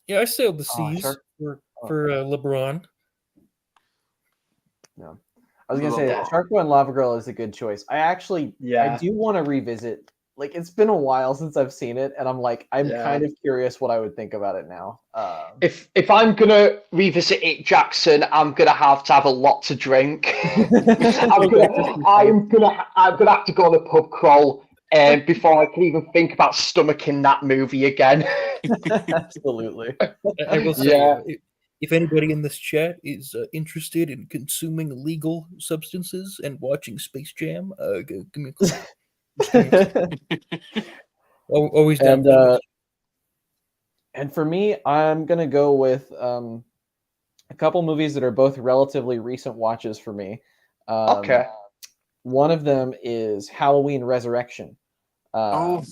yeah, I sailed the Oh, seas sure. for LeBron. No. I was gonna say Yeah. Shark Boy and Lava Girl is a good choice. I do want to revisit. Like, it's been a while since I've seen it, and I'm Yeah. kind of curious what I would think about it now. If I'm gonna revisit it, Jackson, I'm gonna have to have a lot to drink. I'm gonna have to go on a pub crawl before I can even think about stomaching that movie again. Absolutely. I will say, Yeah. if anybody in this chat is interested in consuming illegal substances and watching Space Jam, give me a call. Always down. And for me, I'm gonna go with a couple movies that are both relatively recent watches for me. Okay. One of them is Halloween Resurrection. Oh,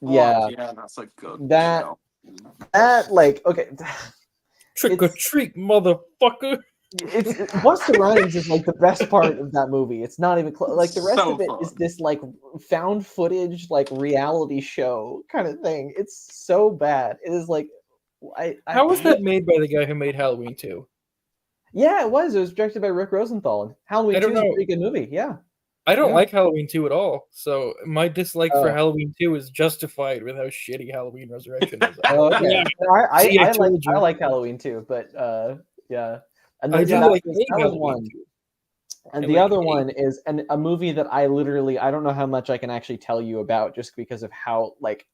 Yeah, yeah, that's a good. that shout. that like okay. Trick or treat, motherfucker. Busta Rhymes is like the best part of that movie. It's not even like the rest So of it is fun. this like found footage like reality show kind of thing. It's so bad. It is like How was that made by the guy who made Halloween 2? Yeah, it was. It was directed by Rick Rosenthal. Halloween I 2 don't is a know. pretty good movie. Yeah. I don't Yeah. like Halloween 2 at all, so my dislike for Oh. Halloween 2 is justified with how shitty Halloween Resurrection is. Oh, okay. Yeah. I, See, I I, I like told you. I like Halloween too, but yeah. And I then do like that was Halloween one. 2. And I the like other hate. one is a movie that I don't know how much I can actually tell you about just because of how like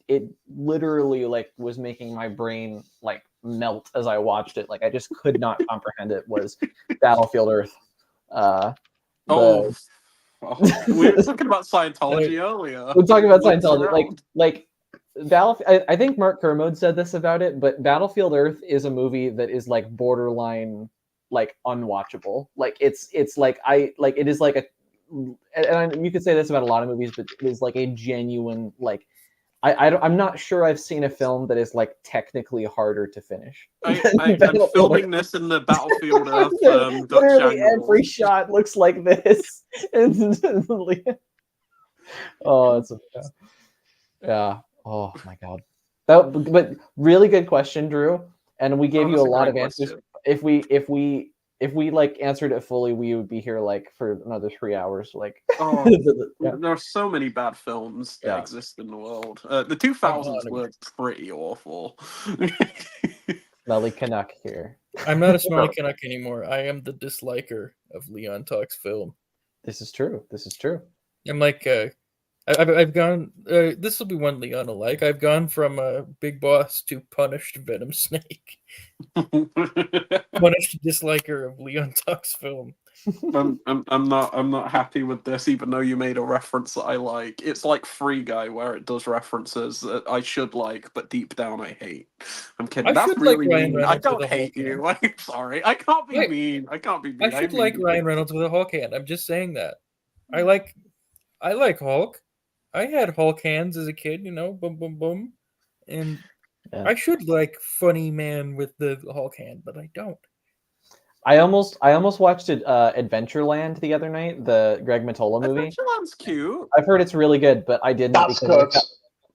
it literally like was making my brain like melt as I watched it. Like I just could not comprehend it. Was Battlefield Earth. Oh, we were talking about Scientology earlier. We're talking about What's Scientology. around? Like I think Mark Kermode said this about it, but Battlefield Earth is a movie that is like borderline like unwatchable. Like it's like it is like you could say this about a lot of movies, but it is like a genuine like I'm not sure I've seen a film that is like technically harder to finish. I'm filming this in the Battlefield Earth Dutch Literally angle. every shot looks like this. Oh, it's yeah. Oh my god. But really good question, Drew. And we gave you a That's a lot of great answers. question. If we like answered it fully, we would be here like for another 3 hours. Like Oh, yeah. there are so many bad films that Yeah. exist in the world. The 2000s were pretty awful. Smelly Canuck here. I'm not a smelly Canuck anymore. I am the disliker of Leon Talk's film. This is true. I'm like, I've gone. This will be one Leon will like. I've gone from Big Boss to punished Venom Snake, punished disliker of Leon Talk's film. I'm not happy with this, even though you made a reference that I like. It's like Free Guy, where it does references that I should like, but deep down I hate. I'm kidding. I That's should like really Ryan mean. I Reynolds with don't a hate Hulk you. I'm sorry. I can't be Wait. mean. I can't be I mean. should mean like Ryan Reynolds with a Hulk hand. I'm just saying that. I like Hulk. I had Hulk hands as a kid, boom, boom, boom, and Yeah. I should like funny man with the Hulk hand, but I don't. I almost watched it, Adventureland the other night, the Greg Mottola movie. Adventureland's cute. I've heard it's really good, but I didn't. That's because good.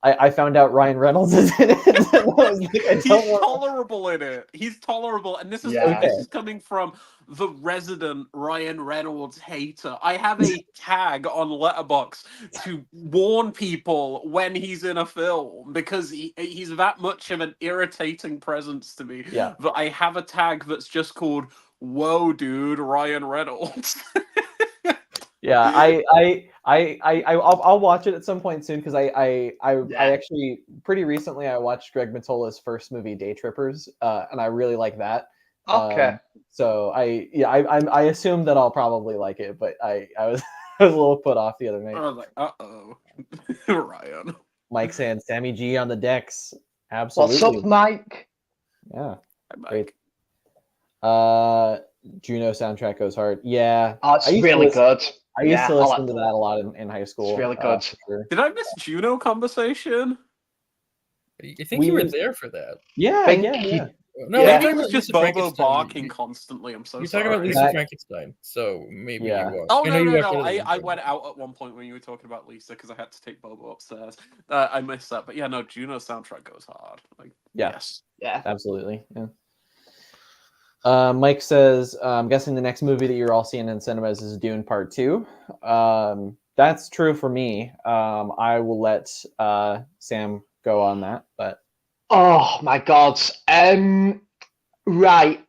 I found out Ryan Reynolds is in it. I was like, I He's don't want- tolerable in it. He's tolerable, and this is Yeah. this is coming from the resident Ryan Reynolds hater. I have a tag on Letterboxd to warn people when he's in a film because he's that much of an irritating presence to me. Yeah. But I have a tag that's just called "Whoa, dude, Ryan Reynolds." Yeah, I'll watch it at some point soon because I actually pretty recently I watched Greg Mottola's first movie, Day Trippers, and I really like that. Okay. So I assume that I'll probably like it, but I was I was a little put off the other I night. was like, "Uh-oh, Ryan." Mike saying Sammy G on the decks. Absolutely. What's up, Mike? Yeah. Hi, Mike. Great. Juno soundtrack goes hard. Yeah. Oh, it's I used to really listen- good. I used Yeah, to I listen like to that a lot in high school. really good. for sure. Did I miss Juno conversation? I think you were We- there for that. Yeah, Think yeah, he- yeah. No, Yeah. maybe It you was were just Lisa Bobo Frankenstein. barking constantly. I'm so You're sorry. talking about Lisa That- Frankenstein, so maybe Yeah. you are. Oh I know no, you no, watched no! it as a I kid. went out at one point when you were talking about Lisa because I had to take Bobo upstairs. I missed that, but yeah, no, Juno's soundtrack goes hard. Like, Yeah. yes, Yeah. Absolutely. Yeah. Mike says, I'm guessing the next movie that you're all seeing in cinemas is Dune Part 2. That's true for me. I will let Sam go on that, but Oh my God. Right.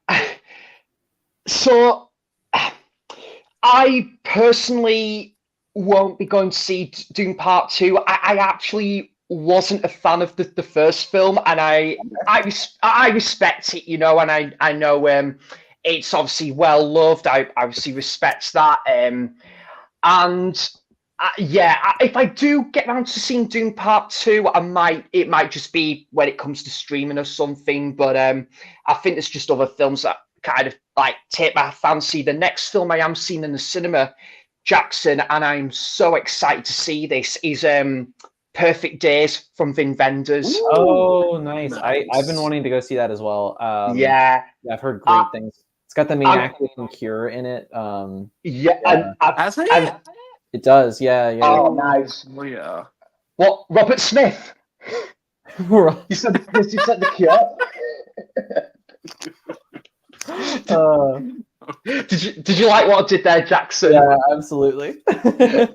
So I personally won't be going to see Dune Part 2. I actually wasn't a fan of the first film, and I respect it, and I know it's obviously well loved. I obviously respect that. If I do get around to seeing Dune Part 2, it might just be when it comes to streaming or something. But I think there's just other films that kind of like take my fancy. The next film I am seeing in the cinema, Jackson, and I'm so excited to see this, is Perfect Days from Vin Vendors. oh, nice. I've been Nice. wanting to go see that as well. Yeah, I've heard great things. It's got the main I'm- actor from Cure in it. yeah. Yeah. has it? And- It does, yeah. oh, nice. Oh yeah. What, Robert Smith? You said the Cure. Did you like what I did there, Jackson? Yeah, absolutely. The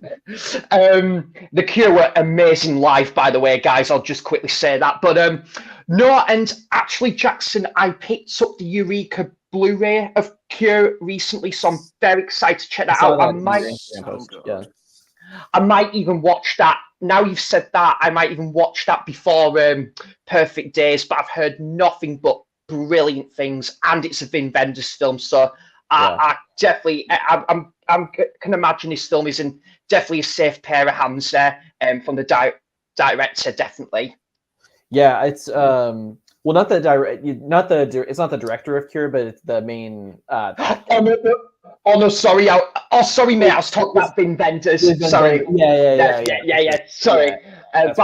Cure were amazing live, by the way, guys. I'll just quickly say that. But no, and actually, Jackson, I picked up the Eureka Blu-ray of Cure recently, so I'm very excited to check that out. in your Instagram post. good. Yeah. I might even watch that. Now you've said that, I might even watch that before Perfect Days. But I've heard nothing but brilliant things, and it's a Vin Vendors film, so I definitely, I can imagine this film is in definitely a safe pair of hands there, from the director, definitely. Yeah, it's well, not the it's not the director of Cure, but it's the main. Oh no, sorry. Sorry, mate. I was talking about Vin Vendors. Sorry. Yeah. Sorry, Yeah, but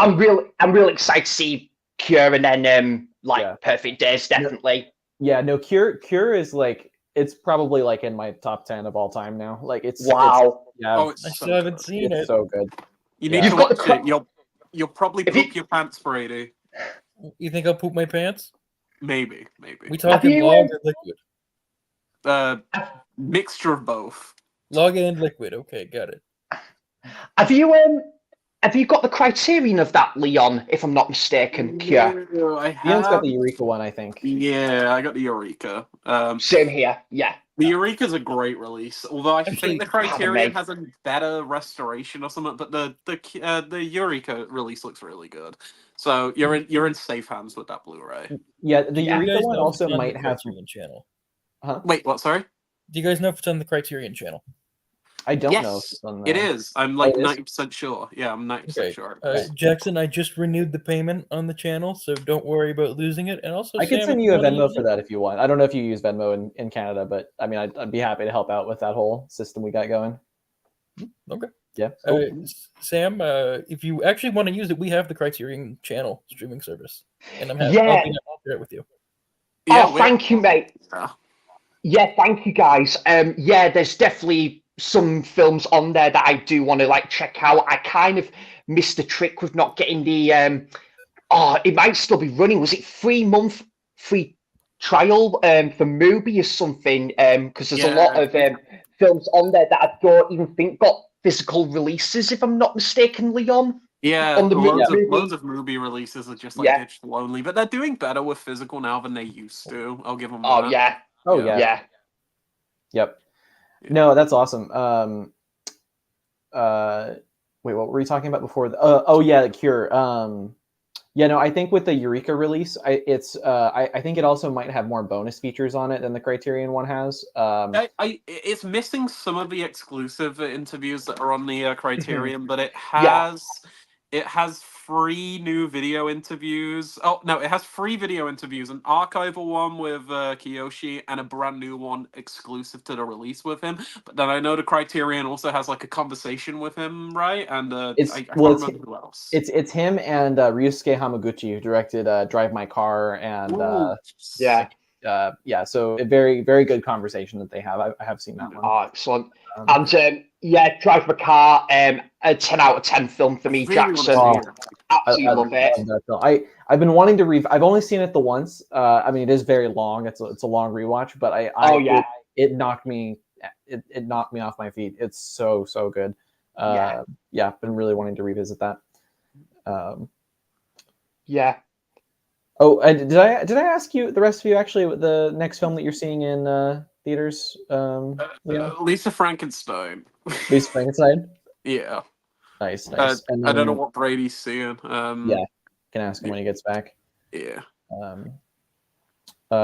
I'm really excited to see Cure, and then Yeah. Perfect Days, definitely. Yeah, no, Cure is like, it's probably like in my top 10 of all time now. Like it's Wow. yeah, Oh, it's I so still haven't good. seen it's it. so good. You need You've to got watch the it. You'll probably If you- poop your pants, Brady. You think I'll poop my pants? Maybe. We talking you, log or liquid? Mixture of both. Log and liquid. Okay, got it. Have you got the Criterion of that, Leon? If I'm not mistaken, Cure. Yeah, I Ian's got have. the Eureka one, I think. Yeah, I got the Eureka. Same here. Yeah. The Eureka's a great release, although I Actually, think the pardon Criterion me. has a better restoration or something. But the Eureka release looks really good. So you're in safe hands with that Blu-ray. Yeah, the Yeah, You Eureka guys one know also it's on might the have. Criterion channel. Wait, what? Sorry. Do you guys know if it's on the Criterion channel? I don't know if Yes, it's on it there. is. I'm like it is? 90% sure. Yeah, I'm 90% Okay. sure. Jackson, I just renewed the payment on the channel, so don't worry about losing it. And also, I could Sam, send if you a wanna Venmo use for it- that if you want. I don't know if you use Venmo in Canada, but I mean, I'd be happy to help out with that whole system we got going. Okay. Yeah. Cool. Sam, if you actually want to use it, we have the Criterion channel streaming service, and I'll Yeah. be happy to share it with you. Yeah, Oh, thank you, mate. Yeah. Yeah, thank you, guys. Yeah, there's definitely some films on there that I do want to like check out. I kind of missed the trick with not getting the it might still be running. Was it 3-month free trial for Mubi or something? Because there's a lot of films on there that I don't even think got physical releases, if I'm not mistaken, Leon. Yeah, On the loads of movie releases are just like Yeah. digital only, but they're doing better with physical now than they used to. I'll give them Oh that. yeah, Oh yeah. yeah. Yep. No, that's awesome. Wait, what were we talking about before? Oh yeah, the Cure. Yeah, no, I think with the Eureka release, I think it also might have more bonus features on it than the Criterion one has. It's missing some of the exclusive interviews that are on the Criterion, but it Yeah. has free new video interviews. Oh no, it has free video interviews, an archival one with Kiyoshi, and a brand new one exclusive to the release with him. But then I know the Criterion also has like a conversation with him, right? And I can't remember who else. It's him and Ryusuke Hamaguchi, who directed Drive My Car and yeah. So a very very good conversation that they have. I have seen that one. Oh, excellent. And yeah, Drive My Car, a 10 out of 10 film for me, Jackson. Absolutely love it. I've been wanting to I've only seen it the once. I mean, it is very long. It's a long rewatch, but it knocked me off my feet. It's so good. Yeah, been really wanting to revisit that. Yeah. Oh, and did I ask you, the rest of you, actually, the next film that you're seeing in theaters? Lisa Frankenstein. Lisa Frankenstein. Yeah. Nice. And I don't know what Brady's seeing. Yeah, can ask him when he gets back. Yeah.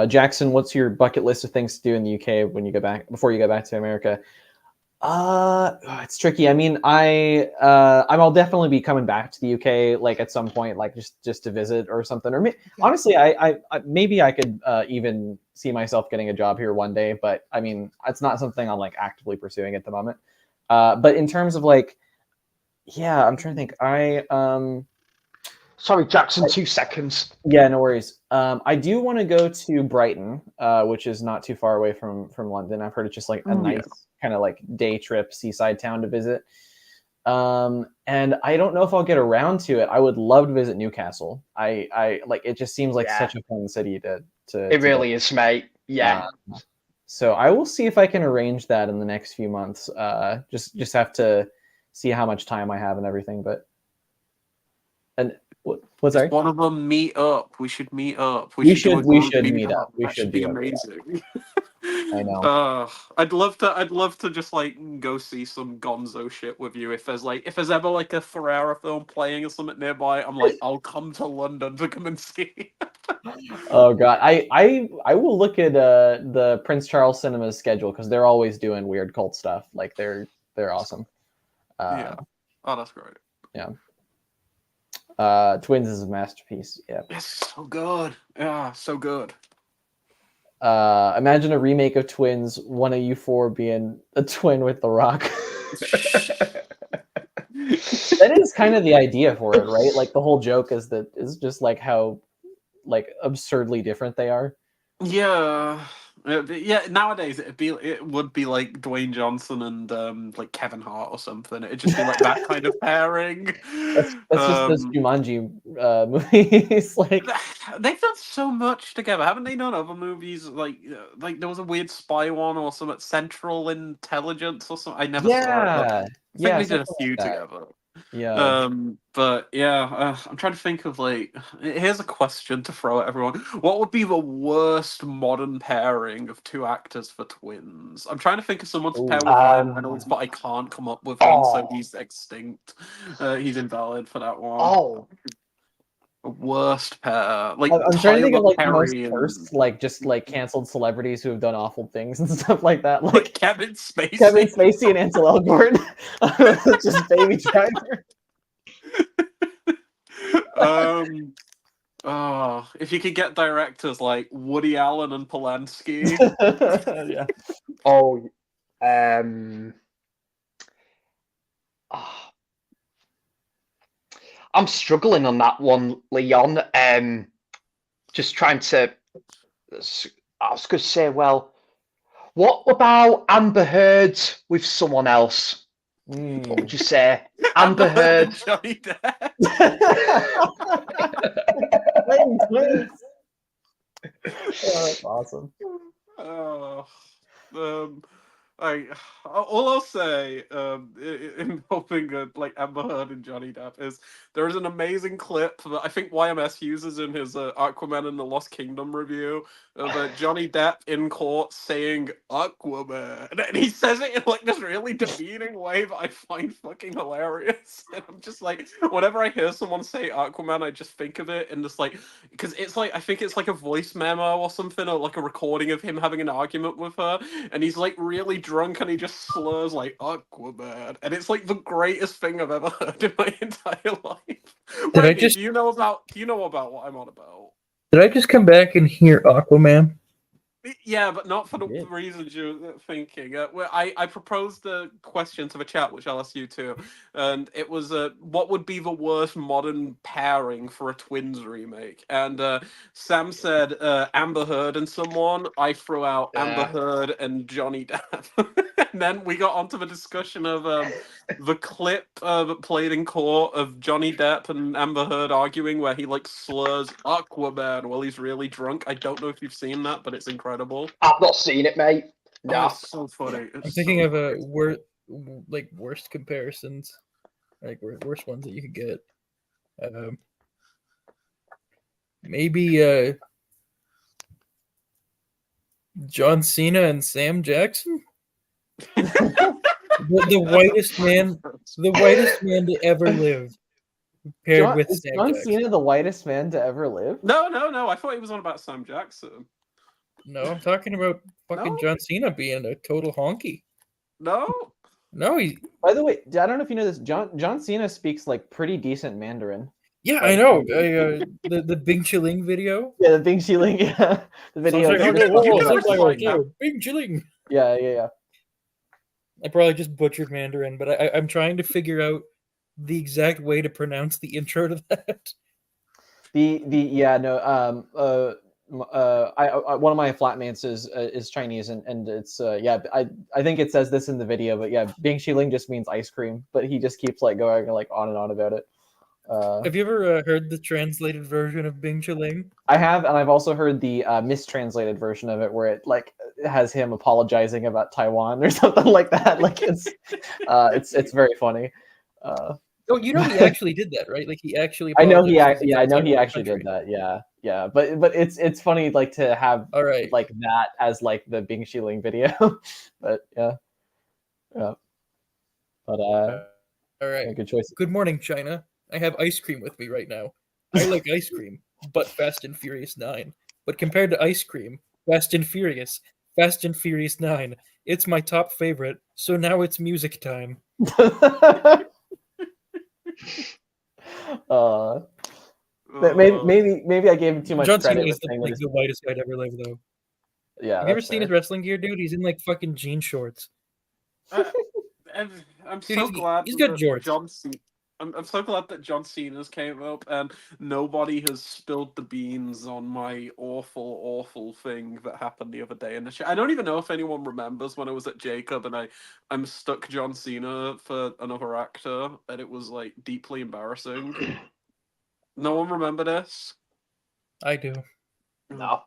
Jackson, what's your bucket list of things to do in the UK when you go back, before you go back to America? It's tricky. I mean, I'll definitely be coming back to the UK like at some point, like just to visit or something. Or honestly, I maybe I could even see myself getting a job here one day. But I mean, it's not something I'm like actively pursuing at the moment. But in terms of like, yeah, I'm trying to think. Sorry, Jackson, 2 seconds. Yeah, no worries. I do want to go to Brighton, which is not too far away from London. I've heard it's just like a nice kind of like day trip seaside town to visit. And I don't know if I'll get around to it. I would love to visit Newcastle. I like, it just seems like such a fun city to It really is, mate. Yeah. So I will see if I can arrange that in the next few months. Just have to see how much time I have and everything. And what's that? One of them meet up. We should meet up. We should meet up. We should be amazing. I know. I'd love to just like go see some Gonzo shit with you. If there's ever like a Ferrara film playing or something nearby, I'm like, I'll come to London to come and see. Oh god, I will look at the Prince Charles Cinema's schedule, because they're always doing weird cult stuff. Like they're awesome. Yeah. Oh, that's great. Yeah. Twins is a masterpiece. Yeah. It's so good. Yeah, so good. Imagine a remake of Twins, one of you four being a twin with The Rock. That is kind of the idea for it, right? Like the whole joke is just like how like absurdly different they are. Yeah. Nowadays it would be like Dwayne Johnson and like Kevin Hart or something. It'd just be like that kind of pairing. That's just the Jumanji movies. Like they've done so much together, haven't they? Done other movies like there was a weird spy one or something, Central Intelligence or something. I never saw it. I think they did a few together. Yeah. But yeah, I'm trying to think of like. Here's a question to throw at everyone: what would be the worst modern pairing of two actors for twins? I'm trying to think of someone to pair with Ryan Reynolds, but I can't come up with one, so he's extinct. He's invalid for that one. Worst pair. Like I'm trying to think of Tyler like the most Perry and cursed, like just like canceled celebrities who have done awful things and stuff like that. like Like Kevin Spacey. Kevin Spacey and Ansel Elgort. Just Baby Driver. If you could get directors like Woody Allen and Polanski. Yeah. Oh, I'm struggling on that one, Leon. Just trying to. I was going to say, well, what about Amber Heard with someone else? What would you say? Amber Heard. and Johnny Depp. Twins. Oh, that's awesome. All I'll say, involving like Amber Heard and Johnny Depp is there is an amazing clip that I think YMS uses in his Aquaman and the Lost Kingdom review of Johnny Depp in court saying Aquaman, and he says it in like this really demeaning way that I find fucking hilarious. And I'm just like, whenever I hear someone say Aquaman, I just think of it and just like, because it's like, I think it's like a voice memo or something, or like a recording of him having an argument with her, and he's like really drunk and he just slurs like Aquaman, and it's like the greatest thing I've ever heard in my entire life. Brady, do you know about what I'm on about? Did I just come back and hear Aquaman? Yeah, but not for the reasons you're thinking. I proposed a question to the chat, which I'll ask you too, and it was what would be the worst modern pairing for a Twins remake? And Sam said Amber Heard and someone. I threw out Amber Heard and Johnny Depp. And then we got onto the discussion of the clip that played in court of Johnny Depp and Amber Heard arguing, where he like slurs Aquaman while he's really drunk. I don't know if you've seen that, but it's incredible. I've not seen it, mate. No. Oh, it's so funny. I'm thinking of a worst comparisons, like worst ones that you could get. Maybe John Cena and Sam Jackson. the whitest man to ever live, paired with Sam John Jackson. Cena the whitest man to ever live? No. I thought he was on about Sam Jackson. No, I'm talking about fucking John Cena being a total honky. No, he. By the way, I don't know if you know this. John Cena speaks like pretty decent Mandarin. Yeah, I know. The Bing Chilling video. Yeah, the Bing Chilling. Yeah, the video. Bing Chilling. Yeah. I probably just butchered Mandarin, but I'm trying to figure out the exact way to pronounce the intro to that. One of my flatmates is Chinese, and it's I think it says this in the video, but yeah, Bing Xiling just means ice cream, but he just keeps like going like on and on about it. Have you ever heard the translated version of Bing Chilling? I have, and I've also heard the mistranslated version of it, where it like has him apologizing about Taiwan or something like that. Like it's very funny. Oh, you know he actually did that, right? Like he actually. I know he actually did that. Yeah. But it's funny like to have like that as like the Bing Xiling video. But yeah. But all right. Good choice. Good morning, China. I have ice cream with me right now. I like ice cream, but Fast and Furious 9. But compared to ice cream, Fast and Furious 9, it's my top favorite. So now it's music time. Maybe I gave him too much John credit. Cena is the whitest guy to ever live, though. Yeah. Have you ever seen his wrestling gear, dude? He's in like fucking jean shorts. I'm so glad he's got jorts. I'm so glad that John Cena's came up and nobody has spilled the beans on my awful thing that happened the other day in the show. I don't even know if anyone remembers when I was at Jacob and I mistook John Cena for another actor, and it was like deeply embarrassing. No one remember this? I do. No.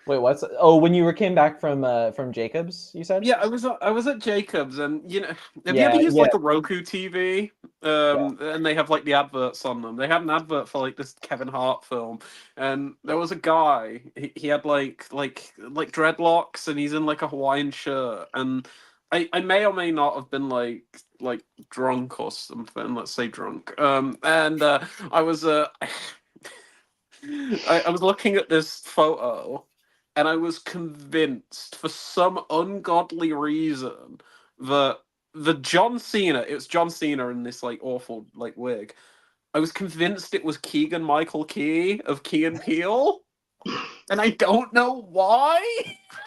Wait, what's? Oh, when you came back from Jacobs, you said? Yeah, I was at Jacobs, and you know, have you ever used like a Roku TV? And they have like the adverts on them. They had an advert for like this Kevin Hart film, and there was a guy. He had like dreadlocks, and he's in like a Hawaiian shirt, and I may or may not have been like drunk or something. Let's say drunk. And I was I was looking at this photo, and I was convinced, for some ungodly reason, that the John Cena, it was John Cena in this like awful like wig. I was convinced it was Keegan Michael Key of Key and Peele, and I don't know why.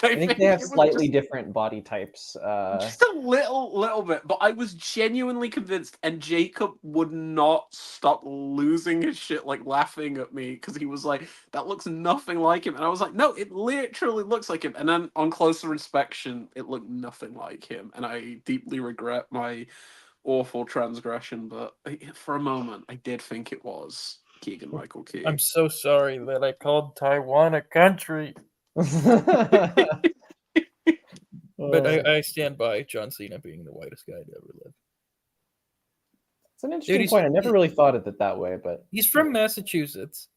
I think they have it was slightly different body types. just a little bit, but I was genuinely convinced, and Jacob would not stop losing his shit, like laughing at me, because he was like, that looks nothing like him. And I was like, no, it literally looks like him. And then on closer inspection, it looked nothing like him. And I deeply regret my awful transgression, but for a moment, I did think it was Keegan Michael Key. I'm so sorry that I called Taiwan a country. But I stand by John Cena being the whitest guy to ever live. It's an interesting point. I never really thought of it that way, but he's from Massachusetts.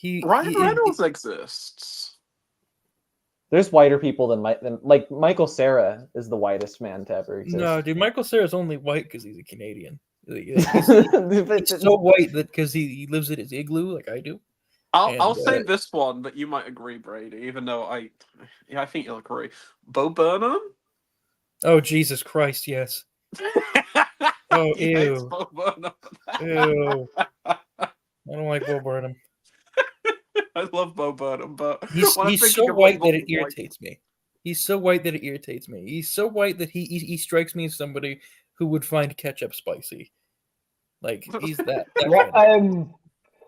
Ryan Reynolds exists. There's whiter people than like Michael Cera is the whitest man to ever exist. No, dude, Michael Cera's only white because he's a Canadian. He's so white that because he lives in his igloo like I do. I'll say this one, but you might agree, Brady. Even though I think you'll agree. Bo Burnham. Oh Jesus Christ! Yes. Oh ew. Bo Burnham. Ew. I don't like Bo Burnham. I love Bo Burnham, but he's so white that it irritates me. He's so white that it irritates me. He's so white that he strikes me as somebody who would find ketchup spicy. Like he's that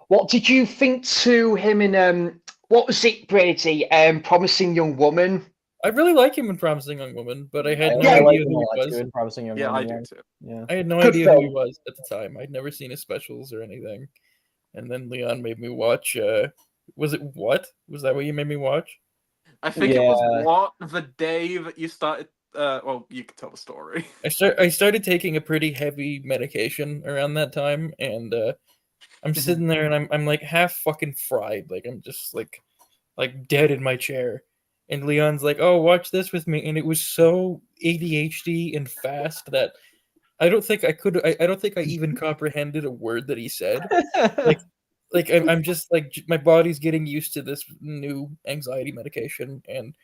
what did you think to him in what was it, Brady? Promising Young Woman. I really like him in Promising Young Woman, but I had no idea who he was. In Promising Young Woman, I do too. Yeah, I had no idea who he was at the time. I'd never seen his specials or anything. And then Leon made me watch. Was it What? Was that what you made me watch? I think it was What, the day that you started. Well, you can tell the story. I started taking a pretty heavy medication around that time, and I'm sitting there and I'm like half fucking fried, like I'm just like dead in my chair. And Leon's like, "Oh, watch this with me," and it was so ADHD and fast that I don't think I could. I don't think I even comprehended a word that he said. Like I'm just like my body's getting used to this new anxiety medication, and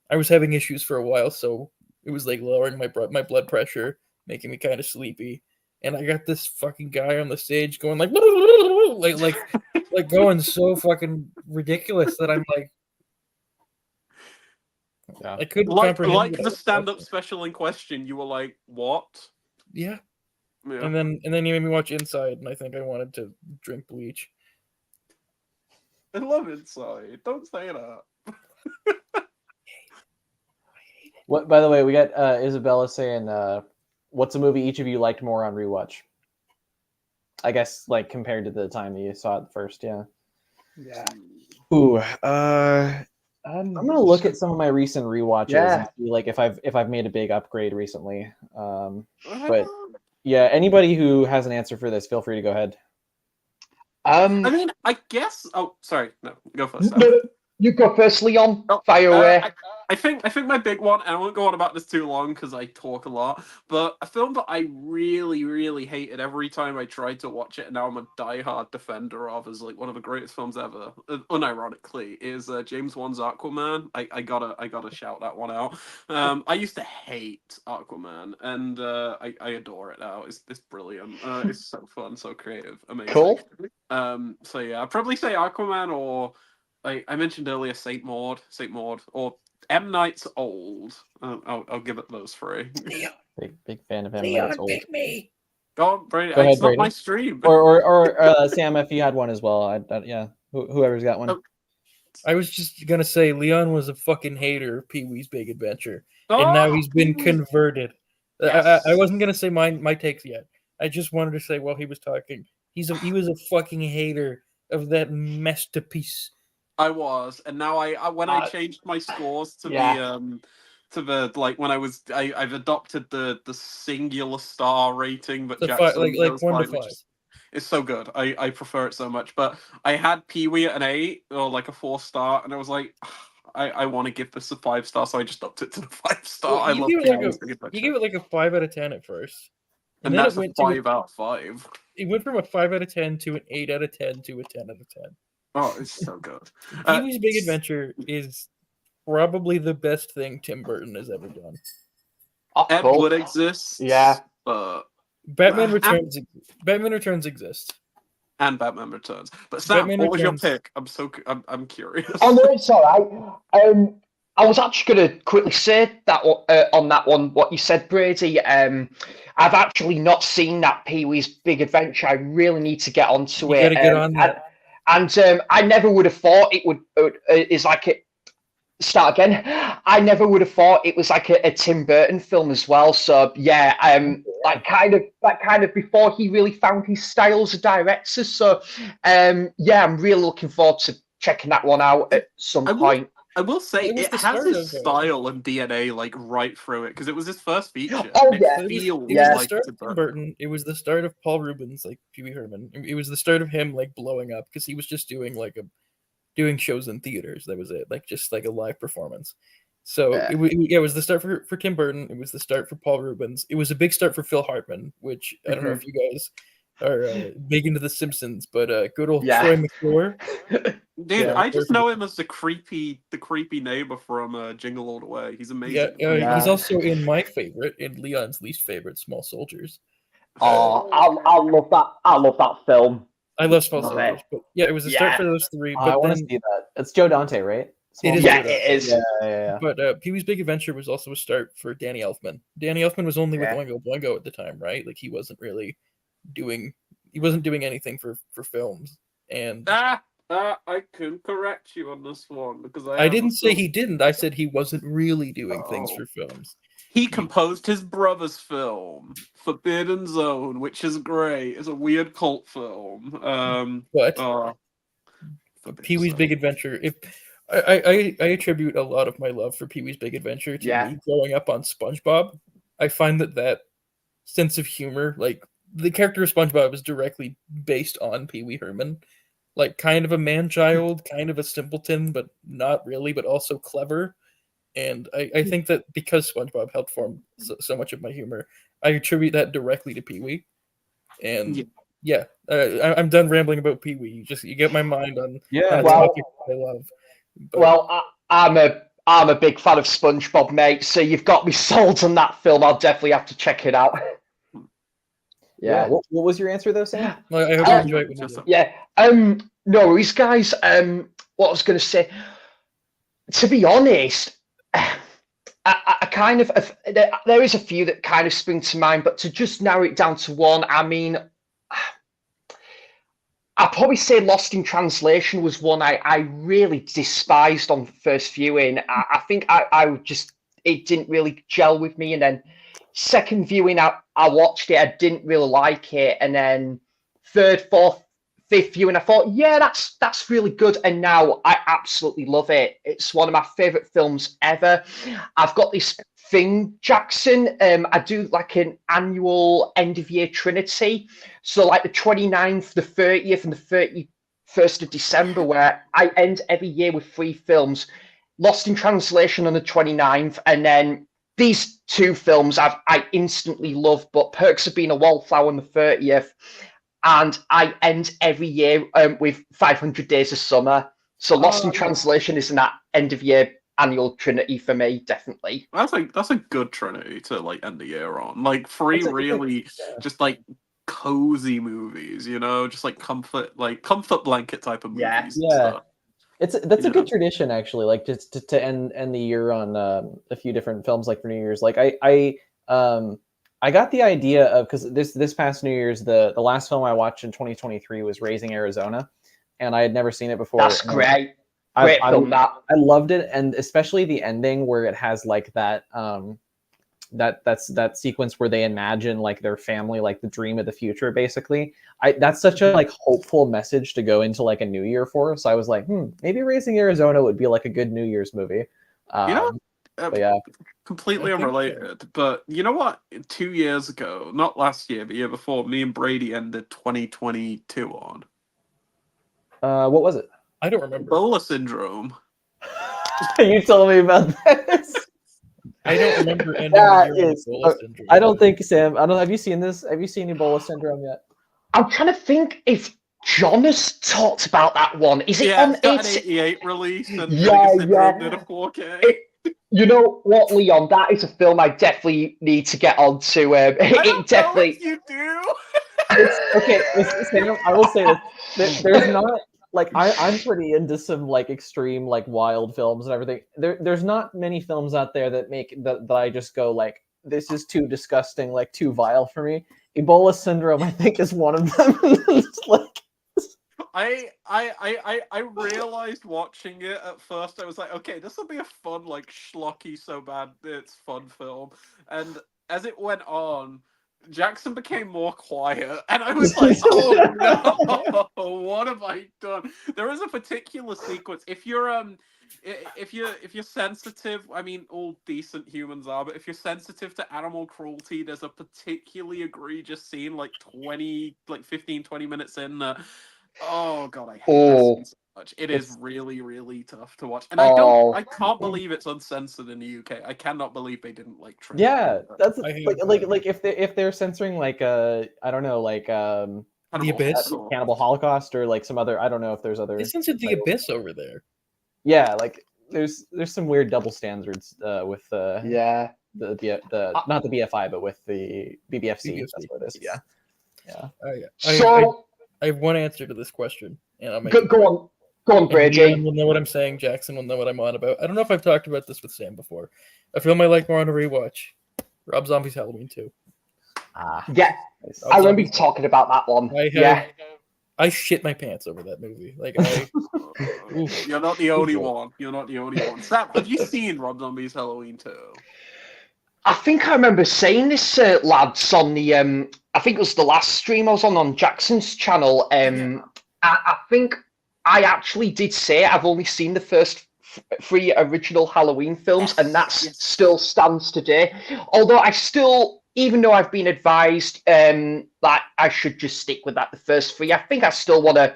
I was having issues for a while, so it was like lowering my blood pressure, making me kind of sleepy. And I got this fucking guy on the stage going like going so fucking ridiculous that I'm like, yeah. I couldn't comprehend. Like the stand-up special in question, you were like, "What?" Yeah. And then he made me watch Inside, and I think I wanted to drink bleach. I love Inside. Don't say that. What? By the way, we got Isabella saying, "What's a movie each of you liked more on rewatch?" I guess like compared to the time that you saw it first. Yeah. Yeah. Ooh. I'm gonna look at some of my recent rewatches and see like if I've made a big upgrade recently. But yeah, anybody who has an answer for this, feel free to go ahead. I mean, I guess. Oh, sorry. No, go first. No, you go first, Leon. Fire away. I think my big one, and I won't go on about this too long because I talk a lot, but a film that I really, really hated every time I tried to watch it, and now I'm a diehard defender of as like one of the greatest films ever, unironically, is James Wan's Aquaman. I gotta shout that one out. I used to hate Aquaman, and I adore it now. It's brilliant. It's so fun, so creative, amazing. Cool. So yeah, I'd probably say Aquaman, or I mentioned earlier Saint Maud, or M. Night's Old. I'll give it those three. Big fan of M. Night's Old. Pick me. Go on, Brady. Go ahead, it's Brady. Not my stream. Or Sam, if you had one as well. Yeah, whoever's got one. I was just gonna say Leon was a fucking hater of Pee-wee's Big Adventure, and now he's been converted. Yes. I wasn't gonna say my takes yet. I just wanted to say while he was talking, he was a fucking hater of that masterpiece. I was, and now when I changed my scores to the like when I've adopted the singular star rating, but Jackson like 1 to 5. It's so good. I prefer it so much. But I had Pee-wee at an 8 or like a 4-star, and I was like, I want to give this a 5-star, so I just upped it to the 5-star. Well, I love it. You gave it like a 5 out of 10 at first, and then that's a 5 out of 5. It went from a 5 out of 10 to an 8 out of 10 to a 10 out of 10. Oh, it's so good. Pee-wee's Big Adventure is probably the best thing Tim Burton has ever done. Oh, Ed cool. Wood exists. Yeah. But Batman Returns exists. and Batman Returns. But Sam, Batman what was your Returns- pick? I'm curious. Oh no, it's all right. I was actually going to quickly say that on that one, what you said, Brady. I've actually not seen that Pee-wee's Big Adventure. I really need to get onto You it. gotta get on that. And I never would have thought it would is like a start again. I never would have thought it was like a Tim Burton film as well. So yeah, like kind of before he really found his style as a director. So yeah, I'm really looking forward to checking that one out at some point. I will say It was it the has start his of, style and DNA like right through it because it was his first feature. Oh, and yeah. it It feels was the like start Tim of Tim Burton. It was the start of Paul Rubens, like Pee Wee Herman. It was the start of him like blowing up because he was just doing doing shows in theaters. That was it, like just like a live performance. So Yeah. it was the start for Tim Burton. It was the start for Paul Rubens. It was a big start for Phil Hartman, which I don't know if you guys are big into The Simpsons, but good old Yeah. Troy McClure. Dude, Yeah, I just perfect. know him as the creepy neighbor from Jingle All the Way. He's amazing. Yeah, he's also in my favorite, in Leon's least favorite, Small Soldiers. Oh, I love that. I love that film. I love Small Love Soldiers, it. but yeah, it was the start for those three. I But want to then see that. It's Joe Dante, right? It is Yeah, Joe it Dante. is. Yeah. But Pee Wee's Big Adventure was also a start for Danny Elfman. Danny Elfman was only with Yeah. Oingo Boingo at the time, right? Like he wasn't doing anything for films. And I can correct you on this one because I didn't say he didn't. I said he wasn't really doing things Oh. for films. He composed his brother's film, Forbidden Zone, which is great. It's a weird cult film. But Forbidden Pee Wee's Zone. Big Adventure, if I attribute a lot of my love for Pee Wee's Big Adventure to me growing up on SpongeBob. I find that sense of humor, like the character of SpongeBob, is directly based on Pee Wee Herman. Like kind of a man-child, kind of a simpleton, but not really, but also clever. And I think that because SpongeBob helped form so much of my humor, I attribute that directly to Pee Wee. And yeah, I'm done rambling about Pee Wee. You get my mind on a topic I love. But, well, I'm a big fan of SpongeBob, mate. So you've got me sold on that film. I'll definitely have to check it out. Yeah. What was your answer though, Sam? I hope you enjoy it when you do. Yeah. No worries, guys. What I was going to say. To be honest, I kind of there is a few that kind of spring to mind, but to just narrow it down to one, I mean, I'd probably say Lost in Translation was one I really despised on first viewing. I think I would just, it didn't really gel with me. And then second viewing, I watched it, I didn't really like it. And then third, fourth, fifth viewing, I thought, yeah, that's really good. And now I absolutely love it. It's one of my favorite films ever. I've got this thing, Jackson. I do like an annual end of year trinity. So like the 29th, the 30th, and the 31st of December, where I end every year with 3 films. Lost in Translation on the 29th, and then these 2 films I instantly love, but Perks of Being a Wallflower on the 30th. And I end every year with 500 Days of Summer. So Lost in Translation is that end of year annual trinity for me, definitely. That's a good trinity to like end the year on. Like 3 really just like cozy movies, you know, just like comfort blanket type of movies. Yeah. And stuff. That's a good tradition actually. Like just to end the year on a few different films like for New Year's. Like I got the idea of, because this past New Year's, the last film I watched in 2023 was Raising Arizona, and I had never seen it before. That's great. Great film. I loved it, and especially the ending where it has like that that sequence where they imagine like their family, like the dream of the future, basically. That's such a like hopeful message to go into like a New Year for. So I was like, maybe Raising Arizona would be like a good New Year's movie. Completely unrelated, but you know what? 2 years ago, not last year, but year before, me and Brady ended 2022 on. What was it? I don't remember. Ebola syndrome. You told me about this. I don't remember ending That the year on is, Ebola syndrome. I don't think, Sam. I don't. Have you seen this? Have you seen Ebola syndrome yet? I'm trying to think if John has talked about that one. Is it Yeah, on it's got an 80? 88 release, and Yeah, Vinegar Syndrome did a yeah. 4K. You know what, Leon? That is a film I definitely need to get onto. I It don't know definitely. if you do. It's okay. Sam, I will say this: there's not like I'm pretty into some like extreme like wild films and everything. There's not many films out there that make that I just go like this is too disgusting, like too vile for me. Ebola syndrome, I think, is one of them. It's like I realized watching it at first. I was like, okay, this will be a fun, like schlocky, so bad it's fun film. And as it went on, Jackson became more quiet, and I was like, oh no, what have I done? There is a particular sequence. If you're sensitive, I mean, all decent humans are, but if you're sensitive to animal cruelty, there's a particularly egregious scene, like 15, 20 minutes in that. Oh god, I hate that Oh, scene so much. It is it's really, really tough to watch, and oh, I can't believe it's uncensored in the UK. I cannot believe they didn't like trim yeah, it. that's I like if they're censoring like I don't know like The Abyss? Cannibal Holocaust or like some other I don't know if there's other They censored The titles. Abyss over there. Yeah, like there's some weird double standards with yeah. the not the BFI but with the BBFC. BBFC. That's what it is. Yeah, yeah. So I have one answer to this question, and I'll make go, it go quick. on, go on, And Brady. Leon will know what I'm saying. Jackson will know what I'm on about. I don't know if I've talked about this with Sam before. A film I like more on a rewatch. Rob Zombie's Halloween 2. Ah, Yeah, nice. I remember you talking about that one. I shit my pants over that movie. Like oof. You're not the only one. You're not the only one. Sam, have you seen Rob Zombie's Halloween 2? I think I remember saying this, lads, on the I think it was the last stream I was on Jackson's channel. Yeah. I think I actually did say I've only seen the first three original Halloween films, and that still stands today. Although I still, even though I've been advised that I should just stick with that, the first three, I think I still want to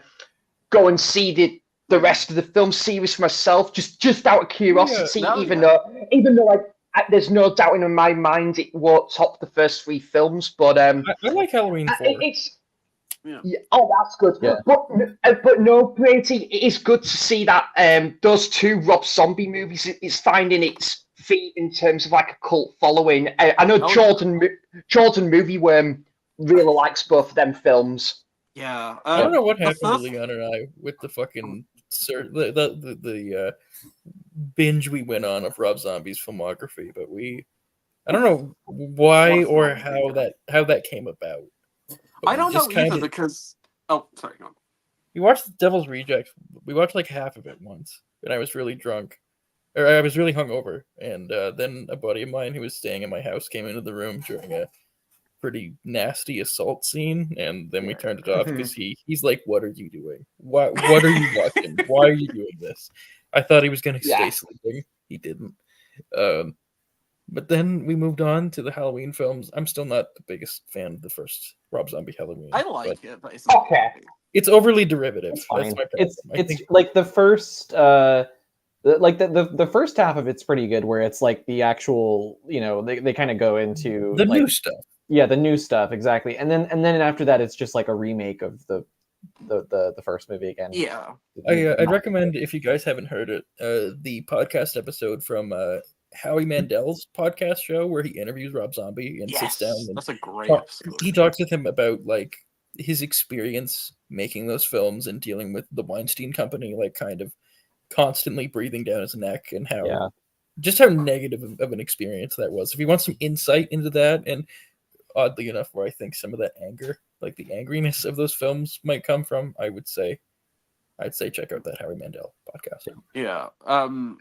go and see the rest of the film series for myself, just out of curiosity, even though there's no doubt in my mind it won't top the first three films, but I like Halloween 4. Yeah. Oh, that's good. Yeah. But no, Brady, it is good to see that those two Rob Zombie movies is finding its feet in terms of like a cult following. I know Jordan Movie Worm really likes both of them films. Yeah. I don't know what happened to Leon and I with the fucking the binge we went on of Rob Zombie's filmography, but I don't know why or how that came about. But I don't know either because. Oh, sorry. Go on. We watched The Devil's Rejects. We watched like half of it once, and I was really drunk, or I was really hungover. And then a buddy of mine who was staying in my house came into the room during a pretty nasty assault scene, and then we turned it off because he's like, "What are you doing? What are you watching? Why are you doing this?" I thought he was gonna stay sleeping. He didn't. But then we moved on to the Halloween films. I'm still not the biggest fan of the first Rob Zombie Halloween. I like it, but it's okay. It's overly derivative. It's fine. That's my problem. It's like the first like the first half of it's pretty good where it's like the actual, you know, they kind of go into the like, new stuff. Yeah, the new stuff, exactly. And then after that it's just like a remake of the first movie again. Yeah. I'd recommend, if you guys haven't heard it, the podcast episode from Howie Mandel's podcast show where he interviews Rob Zombie and sits down. And that's a great episode. He talks with him about like his experience making those films and dealing with the Weinstein Company, like kind of constantly breathing down his neck, and how just how negative of an experience that was. If you want some insight into that, and oddly enough, where I think some of that anger, like the angriness of those films, might come from, I'd say check out that Howie Mandel podcast. Yeah.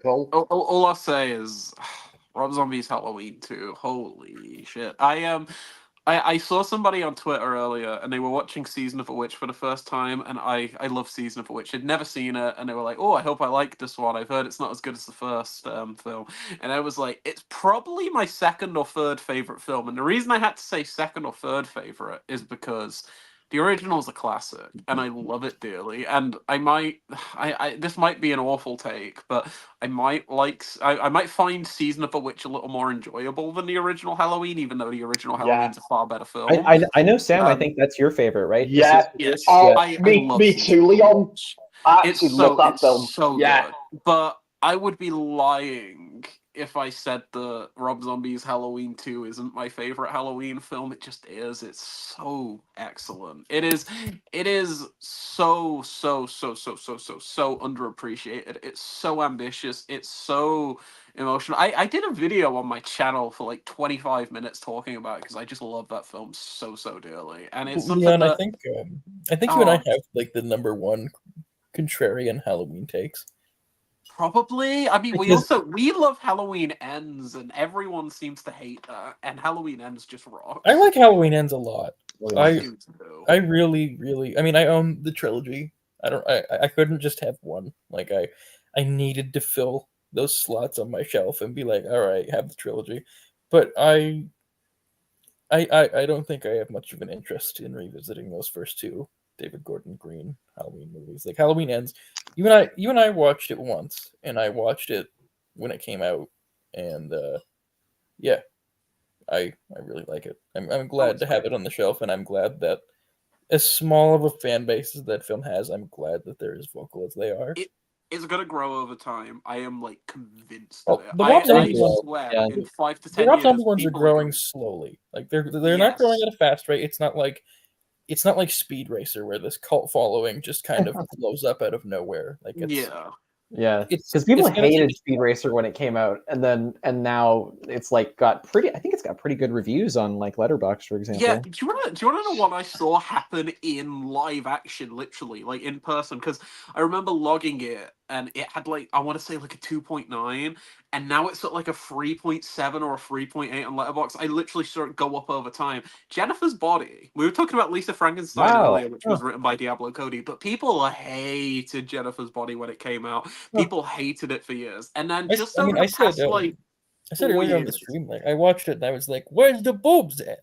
Cool. All I'll say is Rob Zombie's Halloween 2. Holy shit. I saw somebody on Twitter earlier, and they were watching Season of a Witch for the first time, and I love Season of a Witch. They'd never seen it, and they were like, "Oh, I hope I like this one. I've heard it's not as good as the first film." And I was like, "It's probably my second or third favorite film." And the reason I had to say second or third favorite is because The original's a classic, and I love it dearly. And this might be an awful take, but I might find Season of the Witch a little more enjoyable than the original Halloween, even though the original Halloween's a far better film. I know, Sam. I think that's your favorite, right? Yeah. Yes. Oh, I love me Season too, of the Leon. Witch. I actually love that film. So Yeah. good. But I would be lying if I said that Rob Zombie's Halloween 2 isn't my favorite Halloween film. It just is. It's so excellent. It is so underappreciated. It's so ambitious. It's so emotional. I did a video on my channel for like 25 minutes talking about it because I just love that film so dearly. And it's something Leon, that I think you and I have like the number one contrarian Halloween takes. Probably. I mean, we love Halloween Ends, and everyone seems to hate that. And Halloween Ends just rocks. I like Halloween Ends a lot. I do too. I really. I mean, I own the trilogy. I couldn't just have one. Like I needed to fill those slots on my shelf and be like, all right, have the trilogy. But I don't think I have much of an interest in revisiting those first two David Gordon Green Halloween movies. Like Halloween Ends, you and I watched it once, and I watched it when it came out, and yeah, I really like it. I'm glad to have it on the shelf, and I'm glad that as small of a fan base as that film has, I'm glad that they're as vocal as they are. It's gonna grow over time. I am like convinced Oh, of it. the Rob Zombie I swear, in 5 to 10 the Rob years, Zombie ones are people growing gonna- slowly. Like they're not growing at a fast rate. It's not like Speed Racer where this cult following just kind of blows up out of nowhere. Like Yeah, it's because people gonna hated take- Speed Racer when it came out, and now it's like got pretty. I think it's got pretty good reviews on like Letterboxd, for example. Yeah, do you want to know what I saw happen in live action, literally, like in person? Because I remember logging it, and it had like I want to say like a 2.9, and now it's at like a 3.7 or a 3.8 on Letterboxd. I literally saw it go up over time. Jennifer's Body. We were talking about Lisa Frankenstein earlier, which was written by Diablo Cody, but people hated Jennifer's Body when it came out. People hated it for years, and then I just said like earlier on the stream, like I watched it and I was like, "Where's the boobs at?"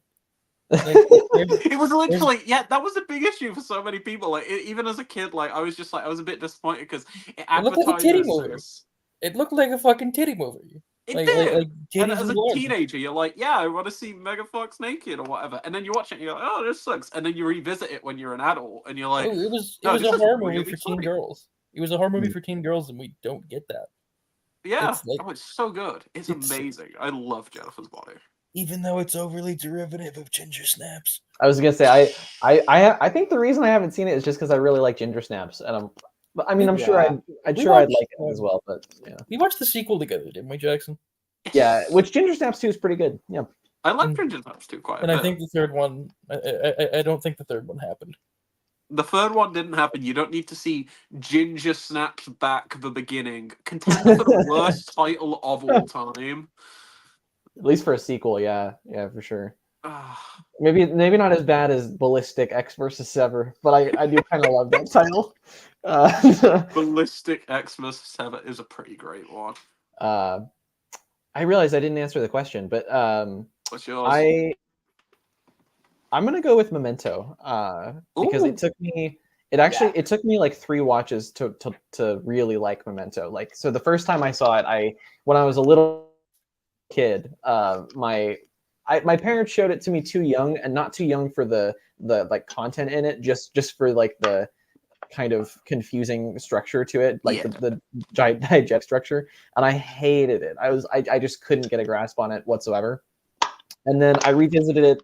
Like, it was literally that was a big issue for so many people. Like even as a kid, like I was just like I was a bit disappointed because it looked like a titty advertises movie. this. It looked like a fucking titty movie. It Like did. And titties as and a blood. teenager, you're like, yeah, I want to see Mega Fox naked or whatever. And then you watch it and you're like, oh, this sucks. And then you revisit it when you're an adult and you're like, Oh, it was "No, a this is horror movie really for teen funny." girls. It was a horror movie for teen girls, and we don't get that. Yeah, It's like- it's so good. It's it's- amazing. I love Jennifer's Body. Even though it's overly derivative of Ginger Snaps. I was gonna say I think the reason I haven't seen it is just because I really like Ginger Snaps, and I'm sure I'd like it as well, but yeah. We watched the sequel together, didn't we, Jackson? Yeah, which Ginger Snaps 2 is pretty good. Yeah. I like Ginger Snaps too quite a And bit. I think the third one, I don't think the third one happened. The third one didn't happen. You don't need to see Ginger Snaps Back the Beginning. Contender for the worst title of all time. At least for a sequel, yeah, for sure. Maybe not as bad as Ballistic X versus Sever, but I do kind of love that title. Ballistic X vs. Sever is a pretty great one. I realized I didn't answer the question, but What's yours? I'm gonna go with Memento because it took me like 3 watches to really like Memento. Like, so the first time I saw it, when I was a little kid, my parents showed it to me too young, and not too young for the like content in it, just for like the kind of confusing structure to it, like the giant diegetic structure, and I hated it. I just couldn't get a grasp on it whatsoever. And then I revisited it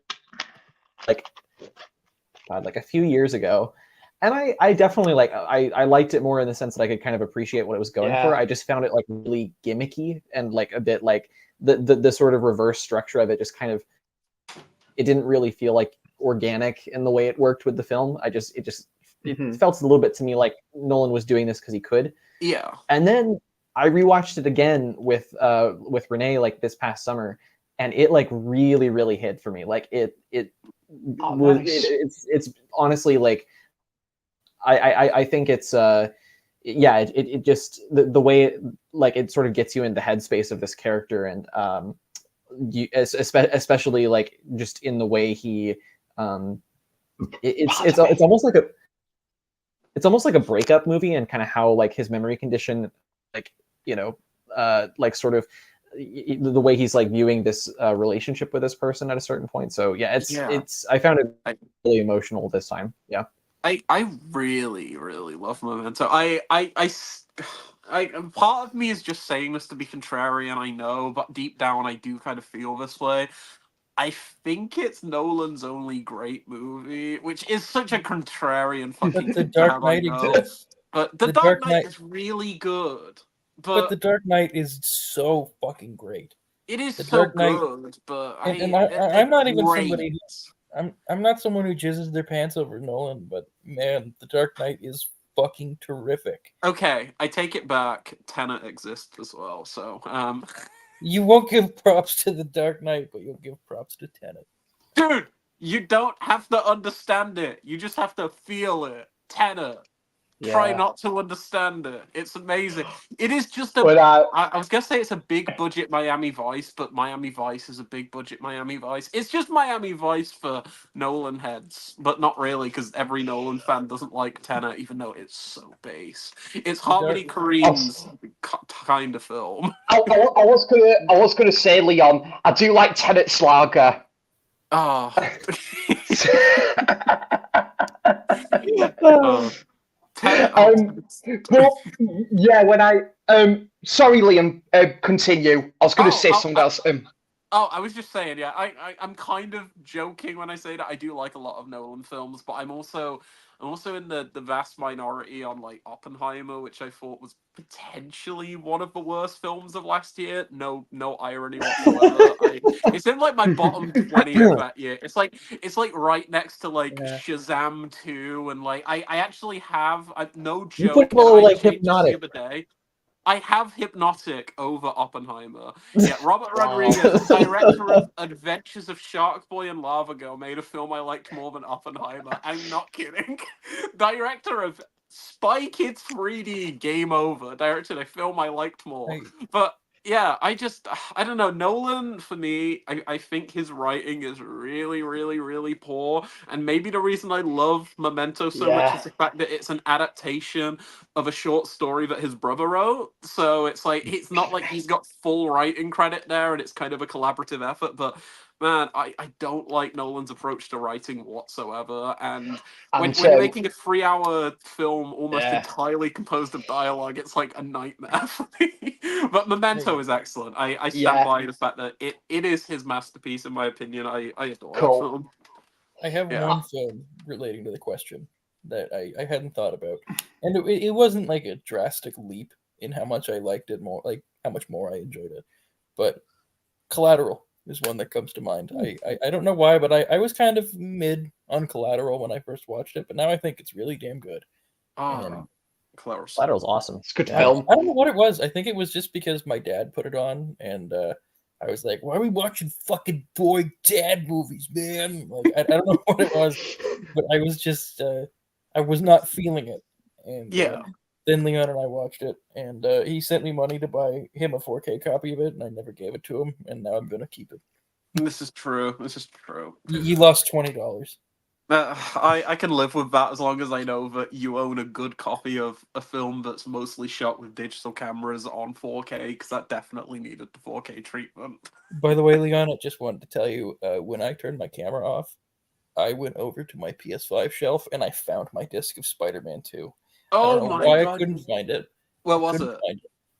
like a few years ago, and I definitely I liked it more in the sense that I could kind of appreciate what it was going for. I just found it like really gimmicky and like a bit like the sort of reverse structure of it just kind of, it didn't really feel like organic in the way it worked with the film. It felt a little bit to me like Nolan was doing this because he could. Yeah. And then I rewatched it again with Renee like this past summer, and it like really hit for me. Like it's honestly like I think it's it just the way it, like it sort of gets you in the headspace of this character, and especially like just in the way he it's almost like a breakup movie, and kind of how like his memory condition, like like sort of the way he's like viewing this relationship with this person at a certain point. So yeah, it's I found it really emotional this time. Yeah. I really love Memento. Part of me is just saying this to be contrarian, I know, but deep down I do kind of feel this way. I think it's Nolan's only great movie, which is such a contrarian fucking The Dark Knight I know. exists. But the Dark Knight is really good. But the Dark Knight is so fucking great. It is the so Dark Knight, good, but I'm not even somebody who I'm not someone who jizzes their pants over Nolan, but man, the Dark Knight is fucking terrific. Okay, I take it back. Tenet exists as well, so you won't give props to the Dark Knight, but you'll give props to Tenet. Dude, you don't have to understand it. You just have to feel it. Tenet. Yeah. Try not to understand it. It's amazing. It is just I was gonna say it's a big budget Miami Vice, but Miami Vice is a big budget Miami Vice. It's just Miami Vice for Nolan heads, but not really, because every Nolan fan doesn't like Tenet, even though it's so base. It's Harmony Korrine's kind of film. I was gonna say, Leon, I do like Tenet's lager. Oh. But yeah, when I sorry, Liam, continue. I was going to say something else. I was just saying, yeah, I'm kind of joking when I say that I do like a lot of Nolan films, but I'm also in the vast minority on like Oppenheimer, which I thought was potentially one of the worst films of last year. No irony whatsoever. It's in like my bottom 20 of that year. It's like right next to like Shazam 2, and like I actually have no joke. You put like Hypnotic. The other day. I have Hypnotic over Oppenheimer. Yeah, Robert Rodriguez, director of Adventures of Shark Boy and Lava Girl, made a film I liked more than Oppenheimer. I'm not kidding. Director of Spy Kids 3D, Game Over, directed a film I liked more. But yeah, I don't know. Nolan, for me, I think his writing is really, really, really poor. And maybe the reason I love Memento so much is the fact that it's an adaptation of a short story that his brother wrote. So it's like, it's not like he's got full writing credit there, and it's kind of a collaborative effort. But man, I don't like Nolan's approach to writing whatsoever. And when you're making a 3-hour film almost entirely composed of dialogue, it's like a nightmare for me. But Memento is excellent. I stand by the fact that it is his masterpiece, in my opinion. I adore that film. I have one film relating to the question that I hadn't thought about. And it wasn't like a drastic leap in how much I liked it more, like how much more I enjoyed it. But Collateral is one that comes to mind. I don't know why, but I was kind of mid on Collateral when I first watched it, but now I think it's really damn good. Collateral's awesome. It's a good film. I don't know what it was. I think it was just because my dad put it on, and I was like, why are we watching fucking boy dad movies, man? Like, I don't know what it was, but I was just, I was not feeling it. And then Leon and I watched it, and he sent me money to buy him a 4K copy of it, and I never gave it to him, and now I'm going to keep it. This is true. You lost $20. I can live with that as long as I know that you own a good copy of a film that's mostly shot with digital cameras on 4K, because that definitely needed the 4K treatment. By the way, Leon, I just wanted to tell you, when I turned my camera off, I went over to my PS5 shelf and I found my disc of Spider-Man 2. Oh my god! I couldn't find it. Where was it?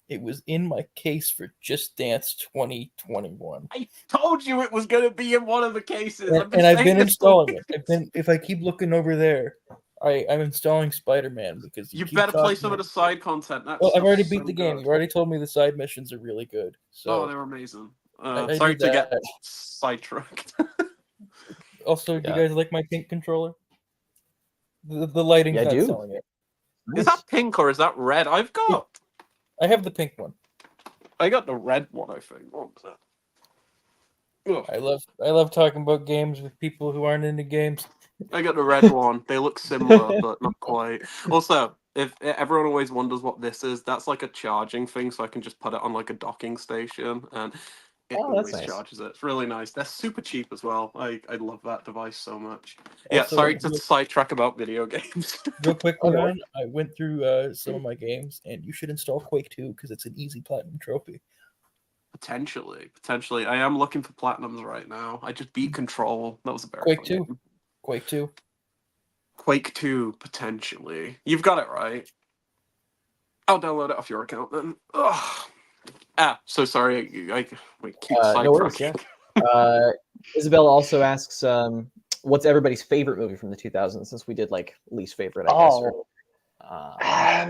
It was in my case for Just Dance 2021. I told you it was going to be in one of the cases. And I've been installing it. If I keep looking over there, I'm installing Spider-Man because you better play some of the side content. Well, I've already beat the game. You already told me the side missions are really good. So they're amazing. Sorry to get sidetracked. Also, do you guys like my pink controller? The lighting's not selling it. Is that pink or is that red? I have the pink one. I got the red one, I think. What was that? I love talking about games with people who aren't into games. I got the red one. They look similar, but not quite. Also, if everyone always wonders what this is, that's like a charging thing, so I can just put it on like a docking station. And it Oh, that's always nice. charges it. It's really nice. They're super cheap as well. I love that device so much. Yeah, Also, sorry to sidetrack about video games. Real quick, Oh, no Leon, I went through some of my games, and you should install Quake 2 because it's an easy platinum trophy. Potentially. I am looking for platinums right now. I just beat Control. That was a very Quake fun 2. game. Quake 2. Quake 2, potentially. You've got it right. I'll download it off your account then. Ugh. So sorry. I we keep No worries, sidetracking. yeah. Isabella also asks, what's everybody's favorite movie from the 2000s? Since we did like least favorite, I guess. I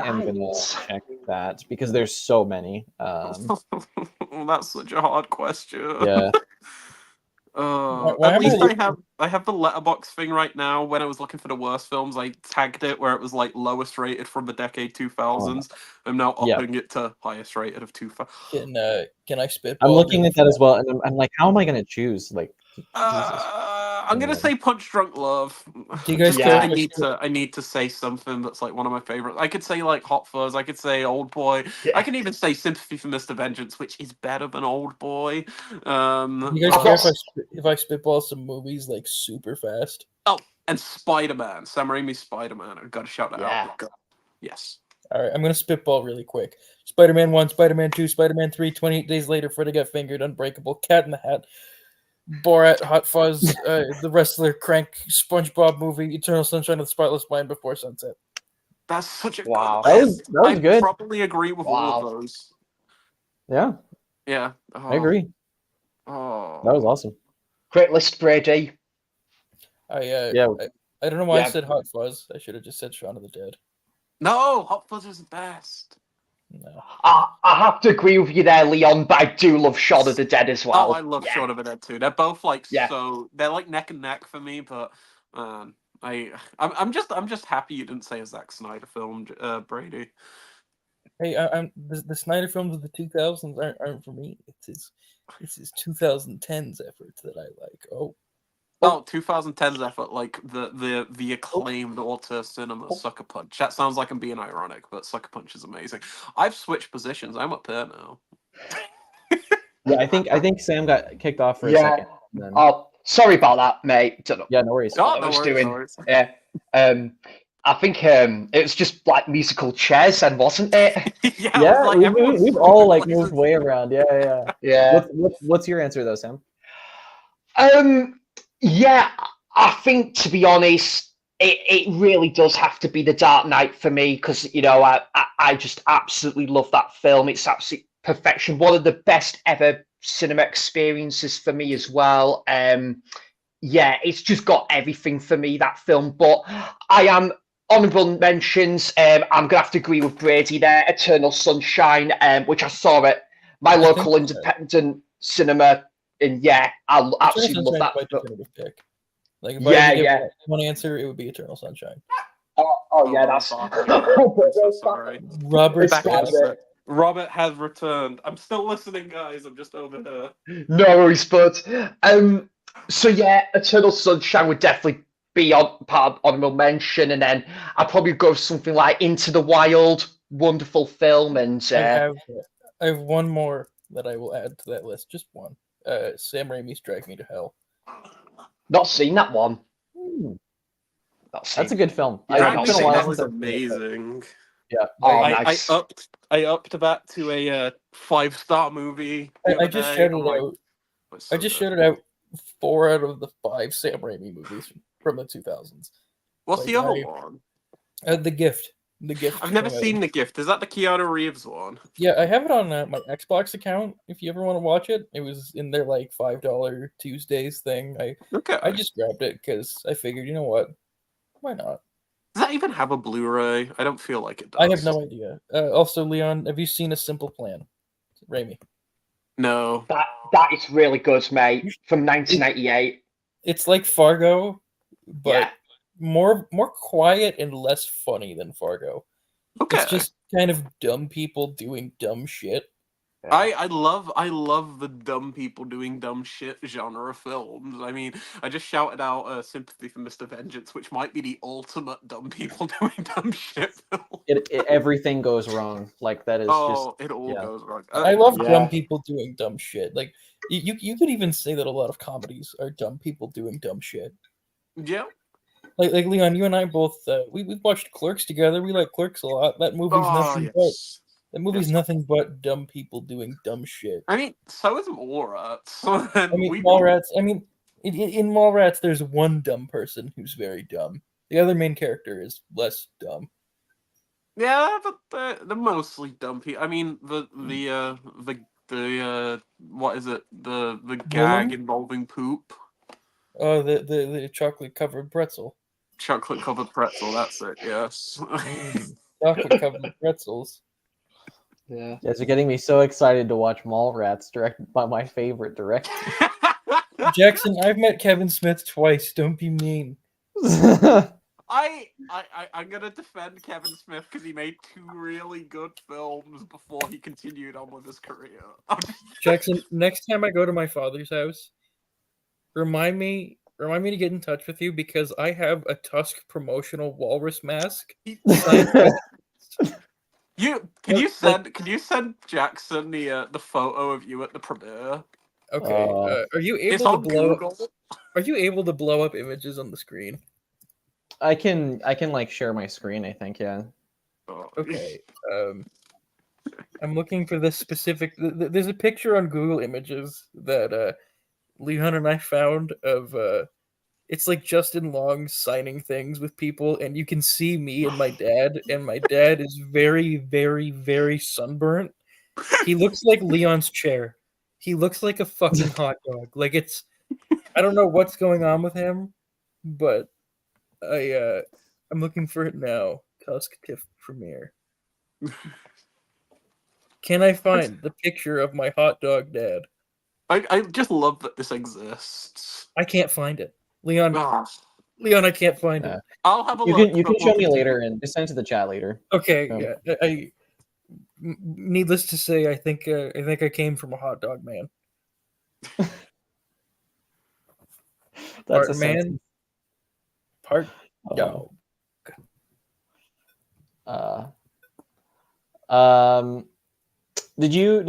am gonna check that because there's so many. That's such a hard question. Yeah. Why At am least I I have the letterbox thing right now. When I was looking for the worst films, I tagged it where it was like lowest rated from the decade 2000s. I'm now Yeah. upping it to highest rated of 2000. can I spitball? I'm looking really at that as well, and I'm like, how am I gonna choose? Like, Jesus. I'm gonna say Punch Drunk Love. Do you guys Just 'cause care I if I need to. I need to say something that's like one of my favorites. I could say like Hot Fuzz. I could say Old Boy. I can even say Sympathy for Mr. Vengeance, which is better than Old Boy. Do you guys care if I spitball some movies like super fast? Oh, and Spider-Man. Sam Raimi's Spider-Man. I've got to shout that out. Yes. All right, I'm going to spitball really quick. Spider-Man 1, Spider-Man 2, Spider-Man 3, 28 Days Later, Freddy Got Fingered, Unbreakable, Cat in the Hat, Borat, Hot Fuzz, The Wrestler, Crank, SpongeBob Movie, Eternal Sunshine of the Spotless Mind, Before Sunset. That's such a Wow. good That was good. I probably agree with all of those. Yeah, Yeah. I agree. Oh. That was awesome. Great list, Brady. I Yeah. don't know why I Yeah. said Hot Fuzz. I should have just said Shaun of the Dead. No, Hot Fuzz is the best. No. I have to agree with you there, Leon, but I do love Shaun of the Dead as well. Oh, I love Shaun of the Dead too. They're both like Yeah. so. They're like neck and neck for me. But I'm just happy you didn't say a Zack Snyder film, Brady. Hey, the Snyder films of the 2000s aren't for me. It's his 2010s efforts that I like. Oh, 2010's effort, like the acclaimed auteur cinema Sucker Punch. That sounds like I'm being ironic, but Sucker Punch is amazing. I've switched positions. I'm up there now. Yeah, I think Sam got kicked off for a second. Then... Oh, sorry about that, mate. Don't know. Yeah, no worries. Oh, I no was worries, doing. no worries. Yeah. I think it was just like musical chairs, then, wasn't it? Yeah, it was like everyone's we've all like places. moved way around. Yeah. Yeah. What's your answer though, Sam? Yeah, I think to be honest, it really does have to be The Dark Knight for me because I just absolutely love that film. It's absolute perfection. One of the best ever cinema experiences for me as well. Yeah, it's just got everything for me, that film. But I am honourable mentions. I'm gonna have to agree with Brady there. Eternal Sunshine, which I saw at my local independent cinema. And yeah, I absolutely love that. Pick. Like if I had to give one answer, it would be Eternal Sunshine. Oh yeah, that's. I'm so sorry. Robert has returned. I'm still listening, guys. I'm just over here. No worries, bud. So yeah, Eternal Sunshine would definitely be on part of honorable mention, and then I'd probably go with something like Into the Wild, wonderful film, and I have one more that I will add to that list. Just one. Sam Raimi's Drag Me to Hell. Not seen that one. That's a good film. Drag Me to Hell is amazing. Yeah. Nice. I upped that to a 5-star movie. I just shouted out 4 out of the 5 Sam Raimi movies from the 2000s. What's the other one? The Gift. The Gift. I've never seen The Gift. Is that the Keanu Reeves one? Yeah, I have it on my Xbox account. If you ever want to watch it, it was in their like $5 Tuesdays thing. I just grabbed it because I figured, you know what, why not? Does that even have a Blu-ray? I don't feel like it does. I have no idea. Also, Leon, have you seen A Simple Plan? Raimi. No. That is really good, mate. From 1998. It's like Fargo, but more quiet and less funny than Fargo. Okay. It's just kind of dumb people doing dumb shit. I love the dumb people doing dumb shit genre of films. I mean, I just shouted out Sympathy for Mr. Vengeance, which might be the ultimate dumb people doing dumb shit film. Everything goes wrong. Like that is just It all yeah. goes wrong. I love Yeah. dumb people doing dumb shit. Like you could even say that a lot of comedies are dumb people doing dumb shit. Yeah. Like Leon, you and I both we've watched Clerks together. We like Clerks a lot. That movie's nothing but Yes. that movie's Yes. nothing but dumb people doing dumb shit. I mean, so is Mallrats. I mean, Mallrats. I mean, in Mallrats, there's one dumb person who's very dumb. The other main character is less dumb. Yeah, but they're mostly dumb people. I mean, the what is it? The gag involving poop. Oh, the chocolate covered pretzel. Chocolate covered pretzel. That's it. Yes. Chocolate covered pretzels. Yeah. You guys are getting me so excited to watch Mallrats, directed by my favorite director. Jackson, I've met Kevin Smith twice. Don't be mean. I'm gonna defend Kevin Smith because he made 2 really good films before he continued on with his career. Jackson, next time I go to my father's house, remind me to get in touch with you because I have a Tusk promotional walrus mask. Can you send Jackson the photo of you at the premiere? Okay. Are you It's able on to blow Google. up? Are you able to blow up images on the screen? I can like share my screen, I think, yeah. Oh. Okay. I'm looking for this specific. There's a picture on Google Images that Leon and I found of. It's like Justin Long signing things with people, and you can see me and my dad is very, very, very sunburnt. He looks like Leon's chair. He looks like a fucking hot dog. Like I don't know what's going on with him, but I'm looking for it now. Tusk TIFF premiere. Can I find the picture of my hot dog dad? I just love that this exists. I can't find it. Leon, Ah. I can't find it. I'll have a You look. can but show we'll me continue. later and just send it to the chat later. Okay, Oh. Needless to say, I think I came from a hot dog man. That's Part a man, sentence. part Oh. dog. Did you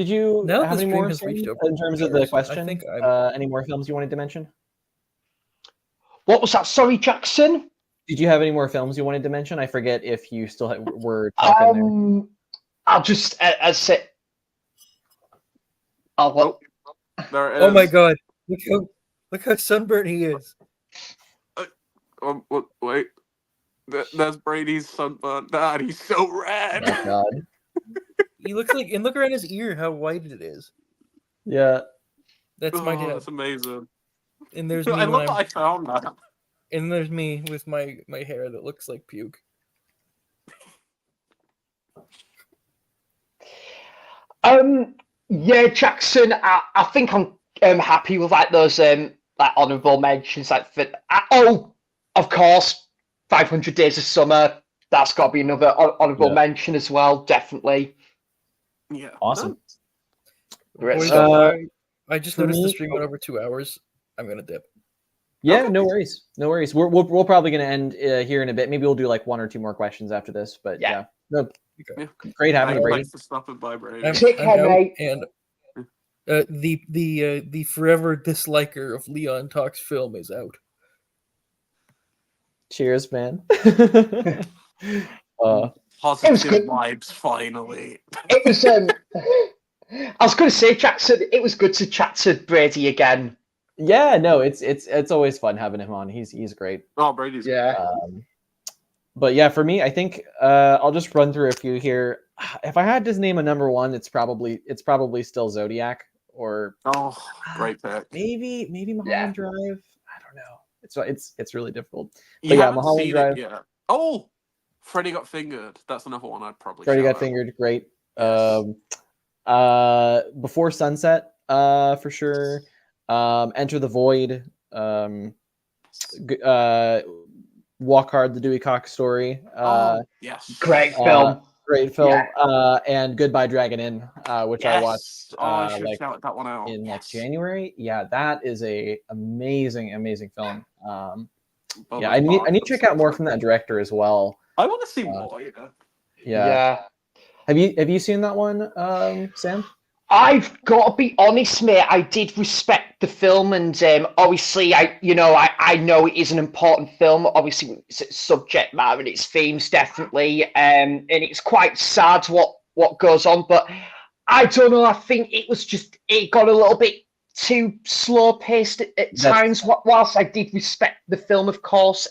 Now that have the any stream more has reached Sam, over in terms 2 of the hours, I question? think Any more films you wanted to mention? What was that? Sorry, Jackson. Did you have any more films you wanted to mention? I forget if you still were talking there. I'll just as say. I'll There it is. Oh my god! Look how sunburnt he is. Wait. That's Brady's sunburnt dad. He's so red. Oh my god. He looks like, and look around his ear, how white it is. Yeah. That's my dad. That's amazing. And there's me I when love I'm, that I found that. and there's me with my hair that looks like puke. Yeah, Jackson. I think I'm happy with like those like honourable mentions. Like of course, 500 Days of Summer. That's got to be another honourable mention as well. Definitely. Yeah. Awesome. Great Boys, stuff. I just For noticed the me- stream went over 2 hours. I'm gonna dip. Yeah, Okay. no worries. No worries. We're probably going to end here in a bit. Maybe we'll do like 1 or 2 more questions after this. But Yeah. yeah. No, Yeah. great having you, Brady. Thanks for stopping by, Brady. Take care, out, mate. and the forever disliker of Leon Talks Film is out. Cheers, man. Positive good. vibes, finally. It was. I was going to say, Jackson. It was good to chat to Brady again. yeah, no, it's always fun having him on. He's great. Oh, Brady's. Yeah. But yeah, for me, I think I'll just run through a few here. If I had to name a number one, it's probably still Zodiac, or Oh, great pick. maybe Mulholland Yeah. Drive. I don't know. It's really difficult. You But yeah, haven't Mulholland seen Drive. it yet. Oh, Freddy Got Fingered. That's another one I'd probably. Freddy shout Got out. Fingered, great. Yes. Before Sunset, for sure. Enter the Void. Walk Hard, the Dewey Cox story. Yes. Great film. great film. Yeah. And Goodbye Dragon Inn, which I watched I should like shout that one out. in like Yes. January. Yeah, that is a amazing film. Yeah, Boba's I need Bark. to check out more from that director as well. I want to see more. Yeah. Have you seen that one, Sam? I've got to be honest, mate. I did respect the film, and obviously, I know it is an important film. Obviously, it's subject matter and its themes definitely, and it's quite sad what goes on. But I don't know. I think it got a little bit too slow paced at times. Whilst I did respect the film, of course,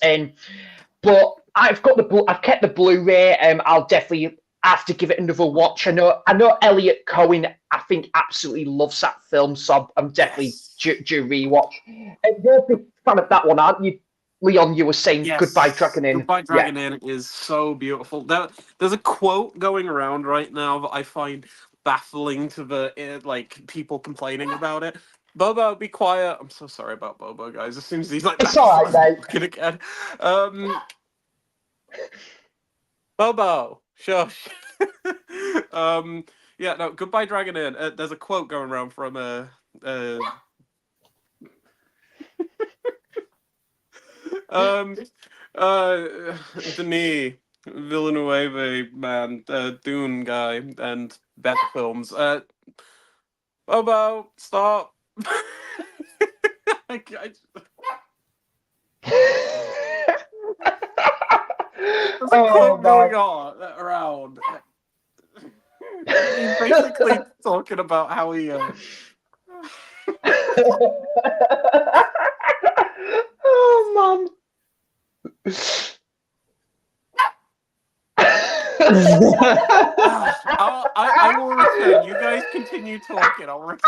but I've kept the Blu-ray. I'll definitely have to give it another watch. I know Elliot Cohen, I think, absolutely loves that film, so I'm definitely due rewatch. And you're a big fan of that one, aren't you, Leon? You were saying Goodbye Dragon Inn. Goodbye Dragon Inn is so beautiful. There's a quote going around right now that I find baffling to the like people complaining about it. Bobo, be quiet. I'm so sorry about Bobo, guys. As soon as he's like, it's all right, mate. Again. Bobo, shush. Yeah, no, Goodbye Dragon Inn. There's a quote going around from Denis Villeneuve, man, Dune guy, and better films. Bobo, stop. There's a quote going on around. He's basically talking about how he. Oh man. I will return. You guys continue talking. I'll return.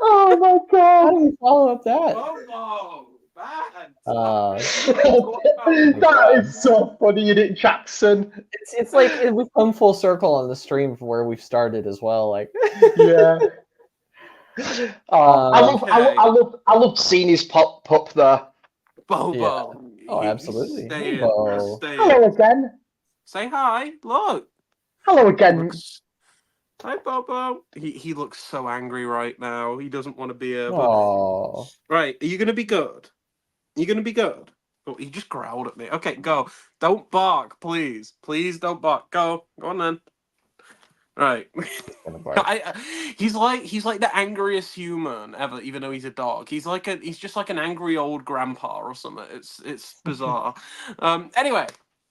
Oh my god! How do we follow up that? Bobo, bad. That is so funny, isn't it, Jackson? It's like we've come full circle on the stream from where we've started as well. Like, yeah. I love seeing his pup there. Bobo. Yeah. Oh, absolutely. Stay Bobo. in. Hello again. Say hi. Look. Hello again. Hi, Bobo. He looks so angry right now. He doesn't want to be here. Oh. Right. Are you going to be good? Are you going to be good? Oh, he just growled at me. Okay, go. Don't bark, please. Please don't bark. Go. Go on then. Right. He's like the angriest human ever, even though he's a dog. He's just like an angry old grandpa or something. It's bizarre. Anyway,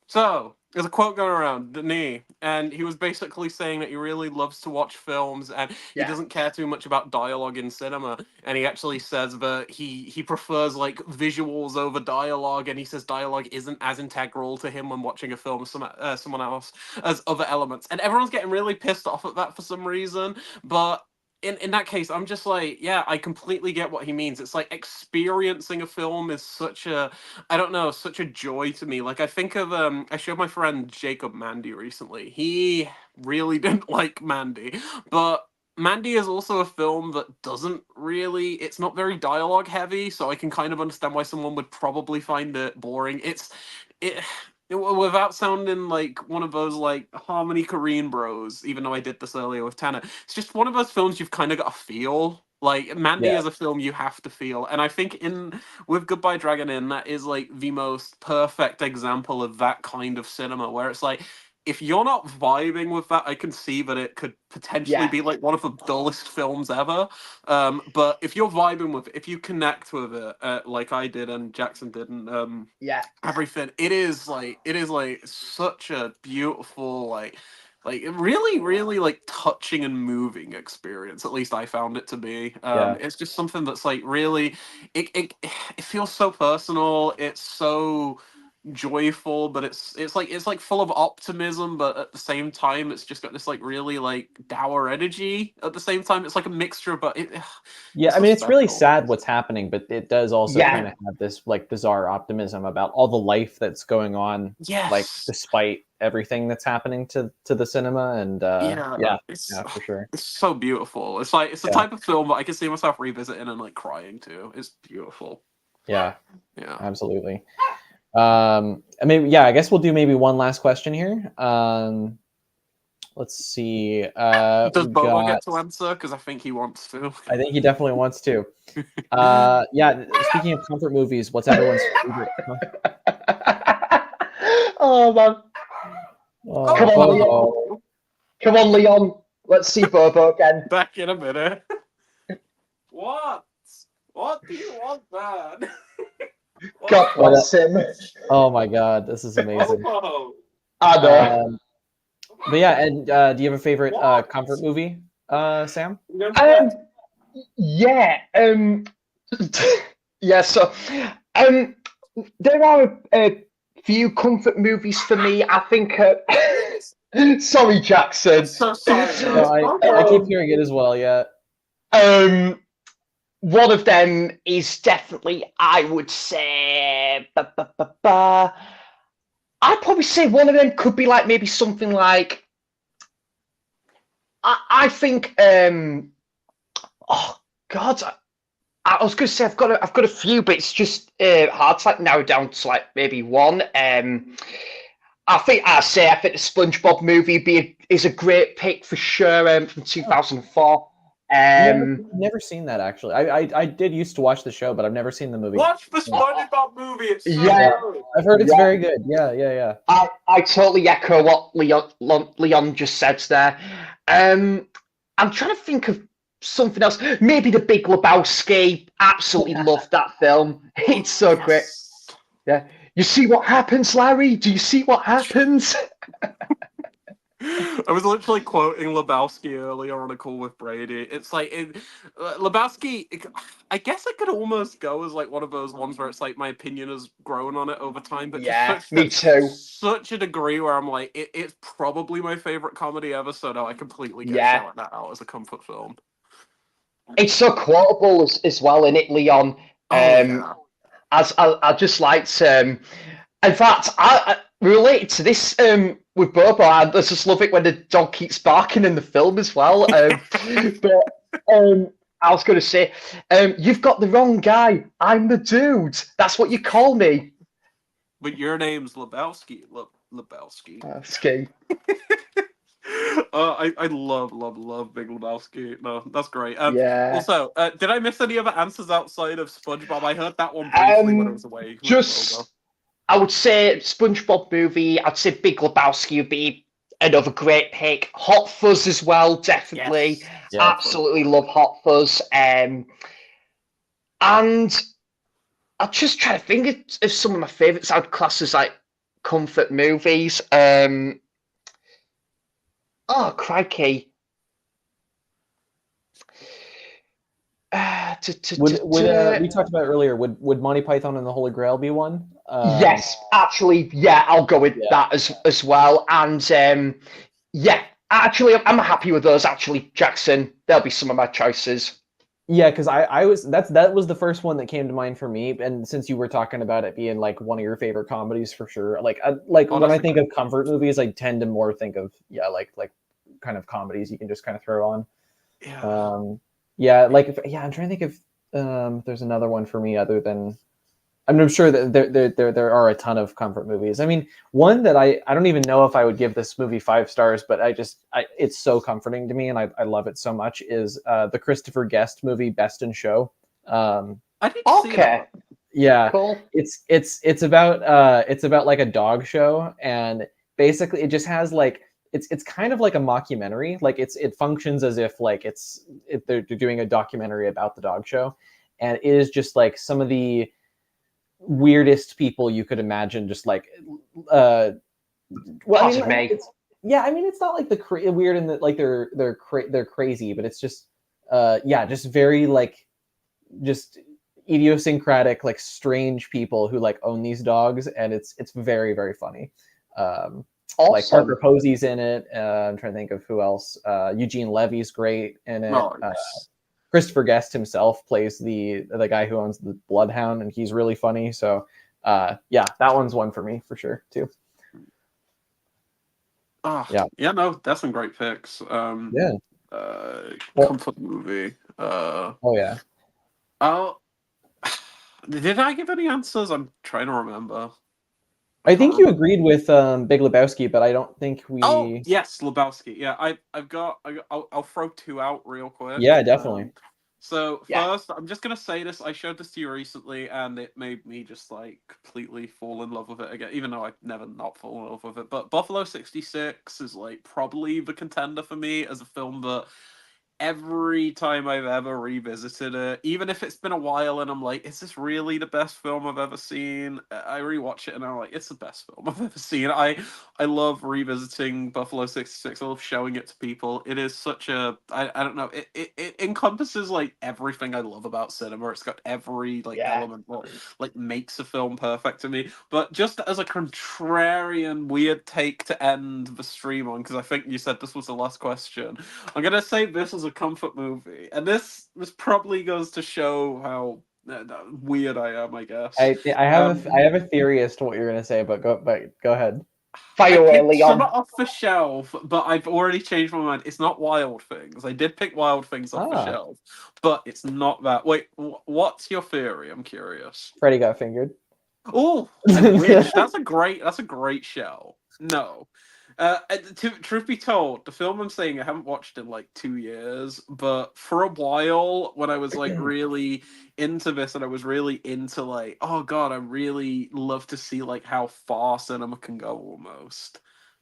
so there's a quote going around, Denis, and he was basically saying that he really loves to watch films and he doesn't care too much about dialogue in cinema. And he actually says that he prefers like visuals over dialogue, and he says dialogue isn't as integral to him when watching a film as someone else as other elements. And everyone's getting really pissed off at that for some reason, but in that case, I'm just like, yeah, I completely get what he means. It's like experiencing a film is such a, I don't know, such a joy to me. Like I think of, I showed my friend Jacob Mandy recently. He really didn't like Mandy, but Mandy is also a film that doesn't really, it's not very dialogue heavy, so I can kind of understand why someone would probably find it boring. Without sounding like one of those like Harmony Korean bros, even though I did this earlier with Tanner, it's just one of those films you've kind of got to feel. Like Mandy is a film you have to feel, and I think with Goodbye Dragon Inn, that is like the most perfect example of that kind of cinema, where it's like, if you're not vibing with that, I can see that it could potentially be like one of the dullest films ever. But if you're vibing with it, if you connect with it, like I did and Jackson did, and everything, it is like such a beautiful, like really like touching and moving experience. At least I found it to be. It's just something that's like really, it feels so personal. It's so joyful, but it's like full of optimism, but at the same time it's just got this like really like dour energy. At the same time it's like a mixture, but I mean, it's really sad what's happening, but it does also kind of have this like bizarre optimism about all the life that's going on, like despite everything that's happening to the cinema. And for sure, it's so beautiful. It's like, it's the type of film that I can see myself revisiting and like crying to. It's beautiful. Yeah Absolutely. I mean, I guess we'll do maybe one last question here. Let's see. Does We Bobo got. get to answer? Because I think he wants to. I think he definitely wants to. Yeah. Speaking of comfort movies, what's everyone's favorite? Oh man, Oh, Come on, Bobo. come on, Leon. Let's see Bobo again. Back in a minute. What? What do you want, man? God bless him. Oh my God, this is amazing. Bobo. I know. But yeah, and do you have a favorite comfort movie, Sam? Yeah. Yeah. So, there are a few comfort movies for me. I think. Sorry, Jackson. So sorry. No, I keep hearing it as well. Yeah. One of them is definitely, I would say, I'd probably say one of them could be like maybe something like, I think, oh God, I was going to say I've got a few, but it's just hard to like narrow down to like maybe one. I think the SpongeBob movie is a great pick for sure from 2004. I've never seen that actually. I did used to watch the show, but I've never seen the movie. Watch the SpongeBob movie. It's so Yeah. good. I've heard it's very good. Yeah. I totally echo what Leon just said there. I'm trying to think of something else. Maybe The Big Lebowski. Absolutely love that film. It's so great. Yeah. You see what happens, Larry? Do you see what happens? I was literally quoting Lebowski earlier on a call with Brady. It's like Lebowski. I guess it could almost go as like one of those ones where it's like my opinion has grown on it over time, but Yeah, to me too. such a degree where I'm like, it's probably my favorite comedy ever. So no, I completely get Yeah. shouting that out as a comfort film. It's so quotable as well, in it, Leon. Yeah. As I just liked. In fact, I related to this with Bobo. I just love it when the dog keeps barking in the film as well. But I was going to say, you've got the wrong guy. I'm the dude. That's what you call me. But your name's Lebowski. Lebowski. Ski. I love Big Lebowski. No, that's great. Yeah. Also, did I miss any other answers outside of SpongeBob? I heard that one briefly when I was away. I would say SpongeBob movie. I'd say Big Lebowski would be another great pick. Hot Fuzz as well, definitely. Yes. Yeah, Absolutely love Hot Fuzz. And I'm just trying to think of some of my favourites. I'd class as like comfort movies. Oh, crikey. We talked about earlier. Would Monty Python and the Holy Grail be one? Yes, actually, yeah, I'll go with that as well. And yeah, actually, I'm happy with those. Actually, Jackson, they'll be some of my choices. Yeah, because that was the first one that came to mind for me. And since you were talking about it being like one of your favorite comedies for sure, like when I think of comfort movies, I tend to more think of like kind of comedies you can just kind of throw on. Yeah. I'm trying to think if there's another one for me other than. I'm sure that there are a ton of comfort movies. I mean, one that I don't even know if I would give this movie 5 stars, but it's so comforting to me and I love it so much is the Christopher Guest movie Best in Show. I didn't see that. Yeah, cool. It's about like a dog show, and basically it just has like it's kind of like a mockumentary. Like it functions as if like they're doing a documentary about the dog show, and it is just like some of the weirdest people you could imagine. Just like I mean, it's not like the weird and like they're crazy, but it's just just very like just idiosyncratic, like strange people who like own these dogs, and it's very, very funny. Awesome. Like Parker Posey's in it. I'm trying to think of who else. Eugene Levy's great in it. Nice. Christopher Guest himself plays the guy who owns the Bloodhound, and he's really funny. So that one's one for me for sure too. No, that's some great picks. Comfort movie. Did I give any answers? I'm trying to remember. I think you agreed with Big Lebowski, but I don't think we. Oh yes, Lebowski. Yeah, I'll throw two out real quick. Yeah, definitely. So Yeah. first, I'm just gonna say this. I showed this to you recently, and it made me just like completely fall in love with it again. Even though I've never not fallen in love with it, but Buffalo '66 is like probably the contender for me as a film that every time I've ever revisited it, even if it's been a while and I'm like, is this really the best film I've ever seen? I rewatch it and I'm like, it's the best film I've ever seen. I love revisiting Buffalo 66. I love showing it to people. It is such a I don't know, it encompasses like everything I love about cinema. It's got every like element that like makes a film perfect to me. But just as a contrarian weird take to end the stream on, because I think you said this was the last question, I'm gonna say this is a comfort movie, and this probably goes to show how weird I am, I guess. I have a theory as to what you're gonna say, but go ahead. I Fire away, picked some Leon. off the shelf, but I've already changed my mind. It's not Wild Things. I did pick Wild Things off the shelf, but it's not that. Wait, what's your theory? I'm curious. Freddy Got Fingered. Oh, I wish. That's a great show. No. Truth be told, the film I'm saying I haven't watched in like 2 years, but for a while when I was like really into this and I was really into like, oh god, I really love to see like how far cinema can go almost.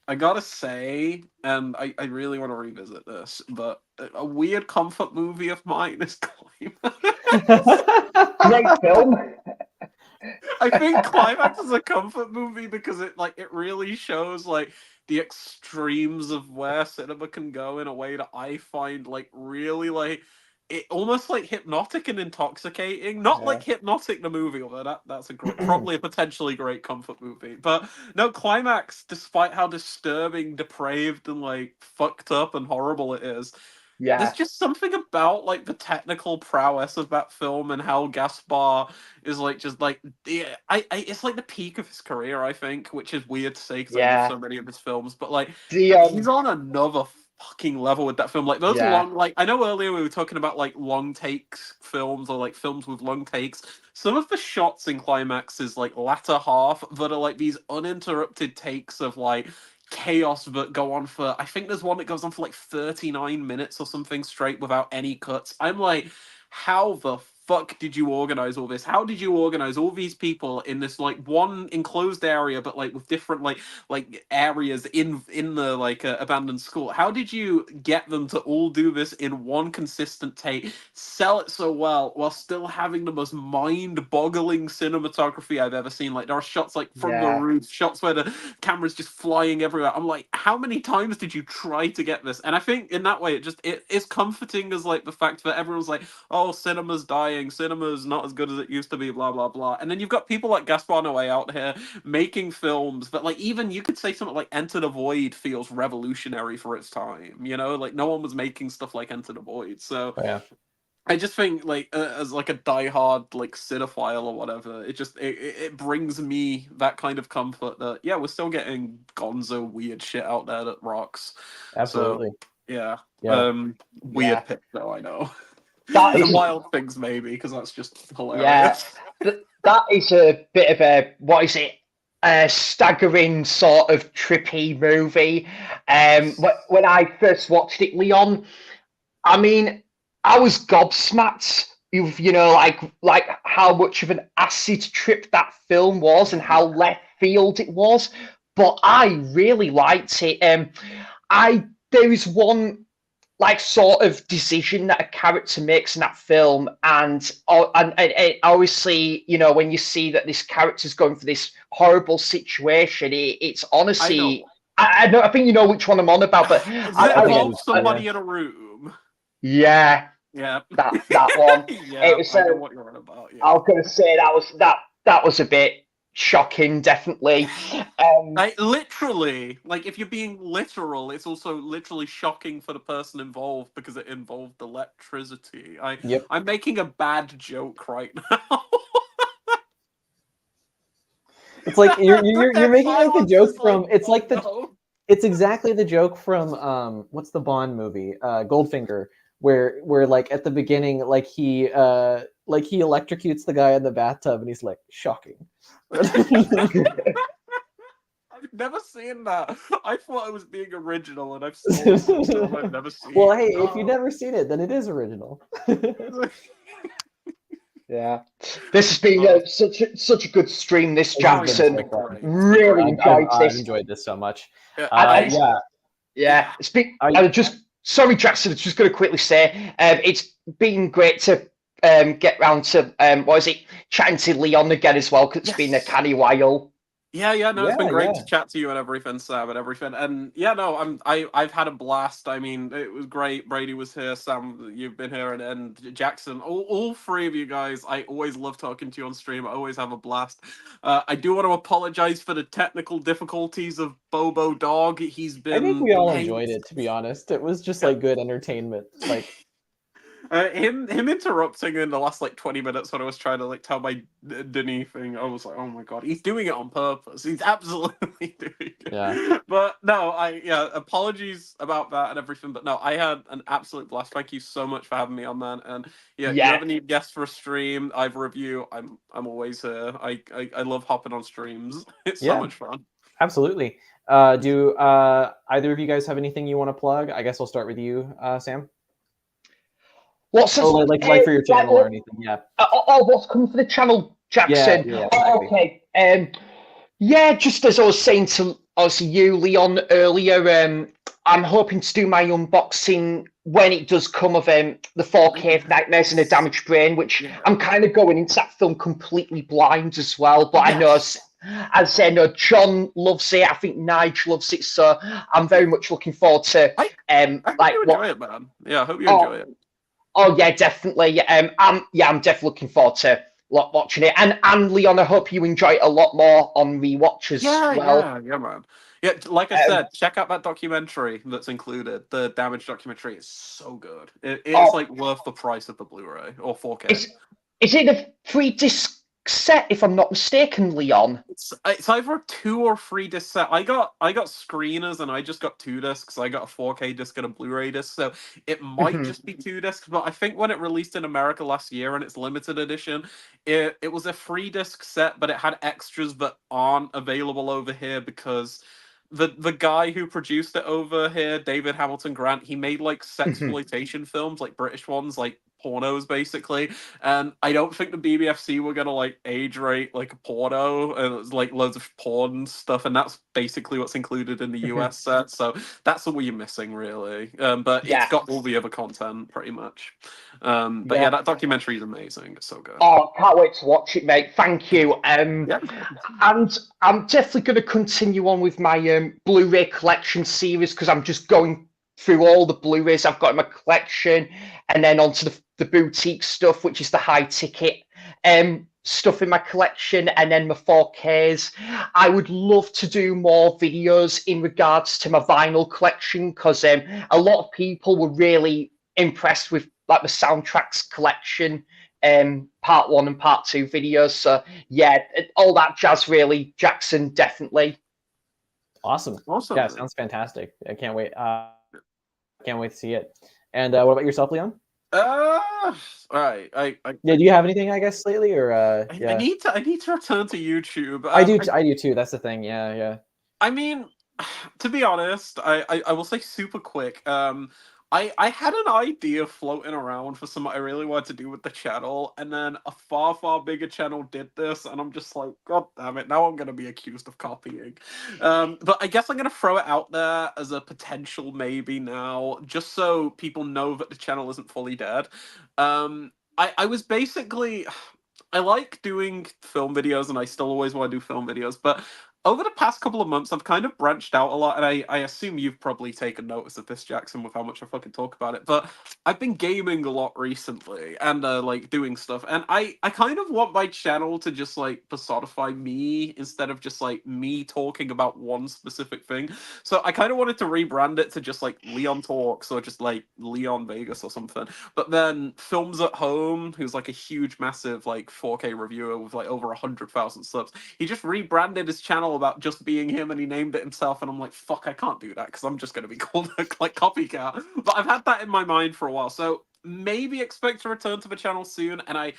I gotta say, and I really want to revisit this, but a weird comfort movie of mine is Climax. Great film. I think Climax is a comfort movie because it really shows like the extremes of where cinema can go in a way that I find like really like it almost like hypnotic and intoxicating. Not like Hypnotic the movie, although that's probably a potentially great comfort movie. But no, Climax, despite how disturbing, depraved, and like fucked up and horrible it is, there's just something about like the technical prowess of that film and how Gaspar is like just like it's like the peak of his career, I think, which is weird to say because I love so many of his films, but like he's on another fucking level with that film. Like those long, like I know earlier we were talking about like long takes films or like films with long takes. Some of the shots in Climax's like latter half that are like these uninterrupted takes of like chaos that go on for, I think there's one that goes on for like 39 minutes or something straight without any cuts. I'm like, how the fuck did you organize all this? How did you organize all these people in this like one enclosed area but like with different like areas in the like abandoned school? How did you get them to all do this in one consistent take, sell it so well while still having the most mind-boggling cinematography I've ever seen? Like there are shots like from the roof, shots where the camera's just flying everywhere. I'm like, how many times did you try to get this? And I think in that way it is comforting as like the fact that everyone's like, oh, cinema's dying, cinema's not as good as it used to be, blah blah blah. And then you've got people like Gaspar Noé out here making films that like even you could say something like Enter the Void feels revolutionary for its time, you know, like no one was making stuff like Enter the Void. So I just think like as like a diehard like cinephile or whatever, it brings me that kind of comfort that we're still getting gonzo weird shit out there that rocks. Absolutely. So, weird pick though, I know. That is Wild Things maybe because that's just hilarious. That is a bit of a a staggering sort of trippy movie. When I first watched it, Leon, I mean, I was gobsmacked. You know, like how much of an acid trip that film was and how left field it was. But I really liked it. There is one like sort of decision that a character makes in that film, and obviously, you know, when you see that this character's going for this horrible situation, it's honestly, I think you know which one I'm on about, but I involves somebody in a room. Yeah, that one. It was, I know what you're on about. I was gonna say that was a bit shocking, definitely. Like, literally, like if you're being literal, it's also literally shocking for the person involved because it involved electricity. I'm making a bad joke right now. It's like you're making like the joke from it's exactly the joke from what's the Bond movie, Goldfinger, where like at the beginning like he electrocutes the guy in the bathtub and he's like, shocking. never seen that. I thought I was being original, and I've stolen some film I've never seen. Well, hey, if you've never seen it, then it is original. Yeah, this has been such a good stream. This, This has been Jackson, so fun. really enjoyed I've this. enjoyed this so much. Yeah, Yeah, it's been. Sorry, Jackson. I was just going to quickly say, it's been great to get round to chatting to Leon again as well, because it's been a canny while. Yeah, no, it's been Yeah, great yeah. to chat to you and everything, Sam, and everything. And yeah, no, I've had a blast. I mean, it was great. Brady was here, Sam, you've been here, and Jackson. All three of you guys. I always love talking to you on stream. I always have a blast. I do want to apologize for the technical difficulties of Bobo Dog. He's been. I think we all enjoyed it, to be honest. It was just like good entertainment. Like him interrupting in the last like 20 minutes when I was trying to like tell my Denis thing. I was like, oh my god, he's doing it on purpose. He's absolutely doing it. Yeah. But no, apologies about that and everything. But no, I had an absolute blast. Thank you so much for having me on, man. And yeah, you ever need guests for a stream, either of you, I'm always here. I love hopping on streams. It's so much fun. Absolutely. Do either of you guys have anything you want to plug? I guess I'll start with you, Sam. What's like for your channel or anything? Yeah. What's coming for the channel, Jackson? Yeah, exactly. Okay. Just as I was saying to obviously you, Leon, earlier, I'm hoping to do my unboxing when it does come of the 4K of Nightmares and a Damaged Brain, which I'm kind of going into that film completely blind as well. But I know, as I know, John loves it. I think Nigel loves it. So I'm very much looking forward to. I hope you enjoy it, man. Yeah, I hope you enjoy it. Oh yeah, definitely. I'm definitely looking forward to watching it. And Leon, I hope you enjoy it a lot more on rewatch as well. Yeah, man. Yeah, like I said, check out that documentary that's included. The Damage documentary is so good. It's like worth the price of the Blu-ray or 4K. Is it a 3-disc set, if I'm not mistaken, Leon? It's either a 2 or 3 disc set. I got screeners and I just got 2 discs. I got a 4K disc and a Blu-ray disc, so it might just be 2 discs. But I think when it released in America last year in its limited edition, it was a 3-disc set, but it had extras that aren't available over here because the guy who produced it over here, David Hamilton Grant, he made like sexploitation films, like British ones, like pornos basically, and I don't think the BBFC were gonna like age rate like a porno, and it's like loads of porn stuff, and that's basically what's included in the US set. So that's what you're missing, really. But it's got all the other content pretty much. But that documentary is amazing. It's so good. Oh, can't wait to watch it, mate. Thank you. And I'm definitely going to continue on with my Blu-ray collection series because I'm just going through all the Blu-rays I've got in my collection, and then onto the boutique stuff, which is the high ticket stuff in my collection, and then my 4Ks. I would love to do more videos in regards to my vinyl collection because a lot of people were really impressed with like the soundtracks collection, part 1 and part 2 videos. So yeah, all that jazz really, Jackson, definitely. Awesome. Yeah, sounds fantastic. I can't wait. Can't wait to see it. And what about yourself, Leon? All right. Do you have anything, I guess, lately, or I need to return to YouTube. I do too. That's the thing. Yeah. I mean, to be honest, I will say super quick. I had an idea floating around for something I really wanted to do with the channel, and then a far, far bigger channel did this, and I'm just like, God damn it, now I'm going to be accused of copying. But I guess I'm going to throw it out there as a potential maybe now, just so people know that the channel isn't fully dead. I was basically... I like doing film videos, and I still always want to do film videos, but over the past couple of months, I've kind of branched out a lot, and I assume you've probably taken notice of this, Jackson, with how much I fucking talk about it, but I've been gaming a lot recently, and, like, doing stuff, and I kind of want my channel to just, like, personify me, instead of just, like, me talking about one specific thing, so I kind of wanted to rebrand it to just, like, Leon Talks, or just, like, Leon Vegas or something, but then Films at Home, who's, like, a huge, massive, like, 4K reviewer with, like, over 100,000 subs, he just rebranded his channel about just being him, and he named it himself, and I'm like, fuck, I can't do that because I'm just going to be called like copycat. But I've had that in my mind for a while, so maybe expect to return to the channel soon, and I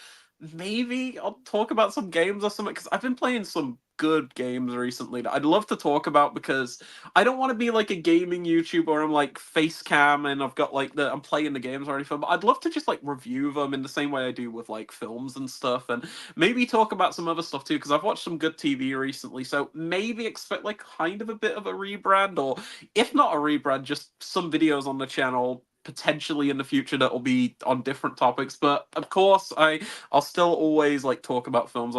maybe I'll talk about some games or something, because I've been playing some good games recently that I'd love to talk about, because I don't want to be like a gaming YouTuber where I'm like face cam and I've got like I'm playing the games or anything, but I'd love to just like review them in the same way I do with like films and stuff, and maybe talk about some other stuff too, because I've watched some good TV recently, so maybe expect like kind of a bit of a rebrand, or if not a rebrand, just some videos on the channel potentially in the future that will be on different topics. But of course, I'll still always like talk about films.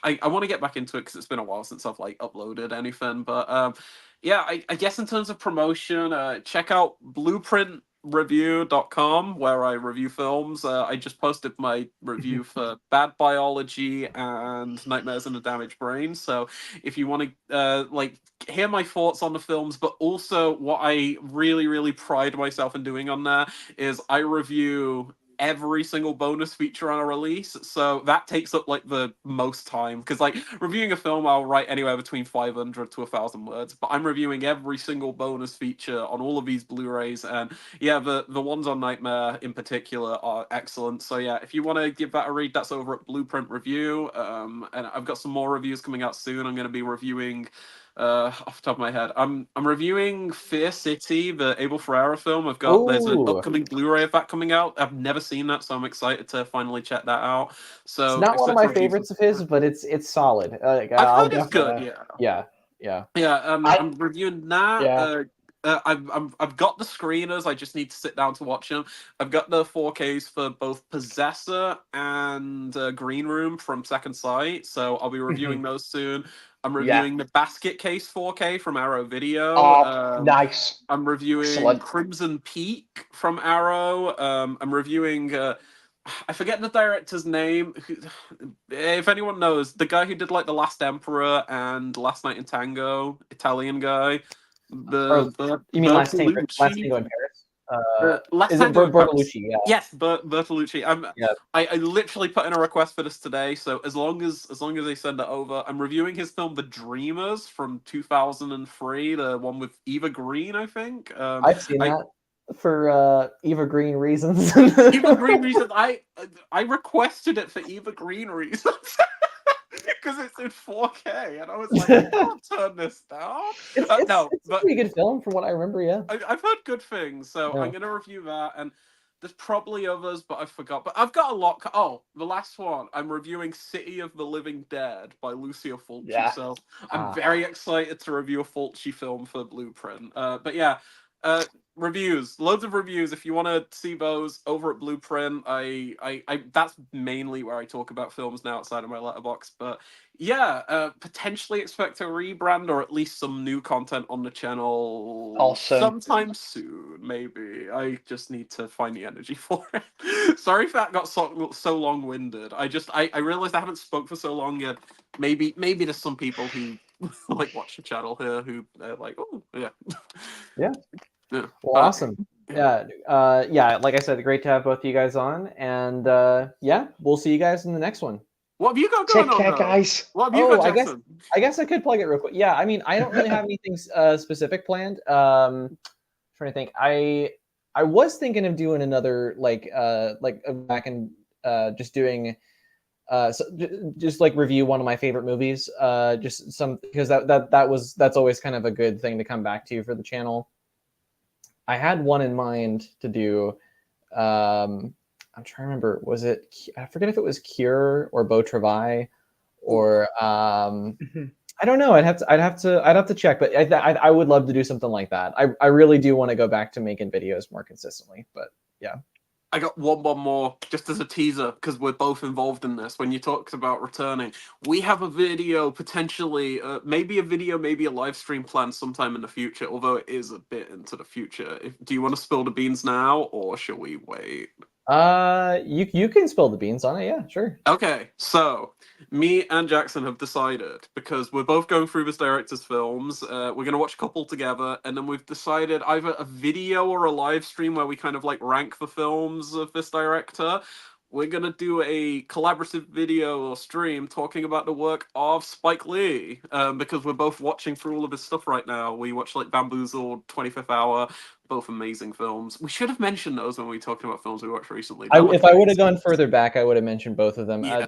I want to get back into it because it's been a while since I've like uploaded anything. But yeah, I guess in terms of promotion, check out blueprintreview.com where I review films. I just posted my review for Bad Biology and Nightmares in a Damaged Brain. So if you want to like hear my thoughts on the films, but also what I really, really pride myself in doing on there is I review every single bonus feature on a release, so that takes up like the most time, because like reviewing a film I'll write anywhere between 500 to 1,000 words, but I'm reviewing every single bonus feature on all of these Blu-rays, and yeah, the ones on Nightmare in particular are excellent. So yeah, if you want to give that a read, that's over at Blueprint Review. And I've got some more reviews coming out soon. I'm going to be reviewing off the top of my head, I'm reviewing Fear City, the Abel Ferrara film. There's an Ooh. upcoming Blu-ray of that coming out. I've never seen that, so I'm excited to finally check that out. It's So not one of expect my reviews. favorites of his, but it's solid. Like, I've I'll heard it's good. definitely, Yeah. yeah. I I'm reviewing that. Yeah. I've got the screeners. I just need to sit down to watch them. I've got the 4Ks for both Possessor and Green Room from Second Sight, so I'll be reviewing those soon. I'm yeah. reviewing the Basket Case 4K from Arrow Video. Oh, nice. I'm reviewing Excellent. Crimson Peak from Arrow. I'm reviewing. I forget the director's name. If anyone knows, the guy who did like The Last Emperor and Last Night in Tango, Italian guy. Or you mean Last Tango Bertolucci. in Paris? Last Is it Tango in Paris. Bertolucci? Yeah. Yes, Bertolucci. Yeah. I literally put in a request for this today, so as long as they send it over, I'm reviewing his film The Dreamers from 2003, the one with Eva Green, I think. I've seen that for Eva Green reasons. Eva Green reasons. I requested it for Eva Green reasons. Because it's in 4K, and I was like, I can't turn this down. It's a pretty good film from what I remember. Yeah, I've heard good things, so Yeah. I'm gonna review that, and there's probably others, but I forgot. But I've got a lot. Oh, the last one, I'm reviewing City of the Living Dead by Lucio Fulci. Yeah. So I'm very excited to review a Fulci film for Blueprint. But yeah, reviews, loads of reviews. If you want to see those over at Blueprint, I that's mainly where I talk about films now outside of my letterbox. But yeah, potentially expect a rebrand or at least some new content on the channel Awesome. sometime soon. Maybe I just need to find the energy for it. Sorry if that got so long-winded. I realized I haven't spoke for so long yet. Maybe there's some people who like watch the channel here who are like, oh yeah. Yeah. Yeah. Well, awesome. Yeah. Yeah. Like I said, great to have both of you guys on, and yeah, we'll see you guys in the next one. What have you got going Take care, on, though? guys. What have you got, I Jackson? guess I could plug it real quick. Yeah, I mean, I don't really have anything specific planned. Trying to think. I was thinking of doing another like back and just doing just like review one of my favorite movies. Just some, because that's always kind of a good thing to come back to for the channel. I had one in mind to do. I'm trying to remember. Was it? I forget if it was Cure or Beau Travail, or I don't know. I'd have to check. But I would love to do something like that. I really do want to go back to making videos more consistently. But yeah. I got one more just as a teaser, because we're both involved in this. When you talked about returning, we have a video potentially, maybe a video, maybe a live stream planned sometime in the future. Although it is a bit into the future. Do you want to spill the beans now, or shall we wait? You can spill the beans on it. Yeah, sure. Okay, so me and Jackson have decided, because we're both going through this director's films, we're going to watch a couple together, and then we've decided either a video or a live stream where we kind of like rank the films of this director, we're gonna do a collaborative video or stream talking about the work of Spike Lee, because we're both watching through all of his stuff right now. We watched like Bamboozled, 25th Hour, both amazing films. We should have mentioned those when we were talking about films we watched recently. If I would have gone further back, I would have mentioned both of them. Yeah. I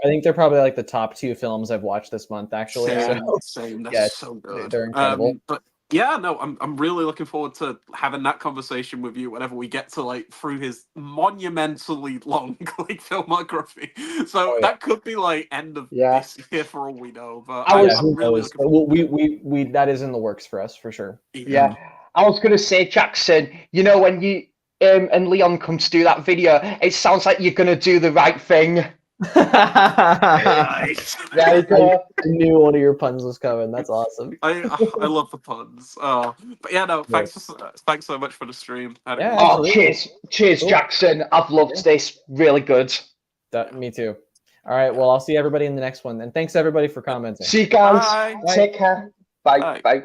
think they're probably like the top 2 films I've watched this month, actually. Same. They're yeah, so good. they're incredible. But yeah, no, I'm really looking forward to having that conversation with you whenever we get to like through his monumentally long like filmography. So that could be like end of this year for all we know. But I'm really looking forward. We that is in the works for us for sure. Yeah. I was gonna say, Jackson, you know, when you and Leon come to do that video, it sounds like you're gonna do the right thing. Nice. There you go. I knew one of your puns was coming. That's awesome. I love the puns. But yeah, no, thanks so much for the stream. Cheers, Jackson. I've loved this. Really good. Me too. All right, well, I'll see everybody in the next one. And thanks everybody for commenting. See you guys. Bye. Take care. Bye. Bye.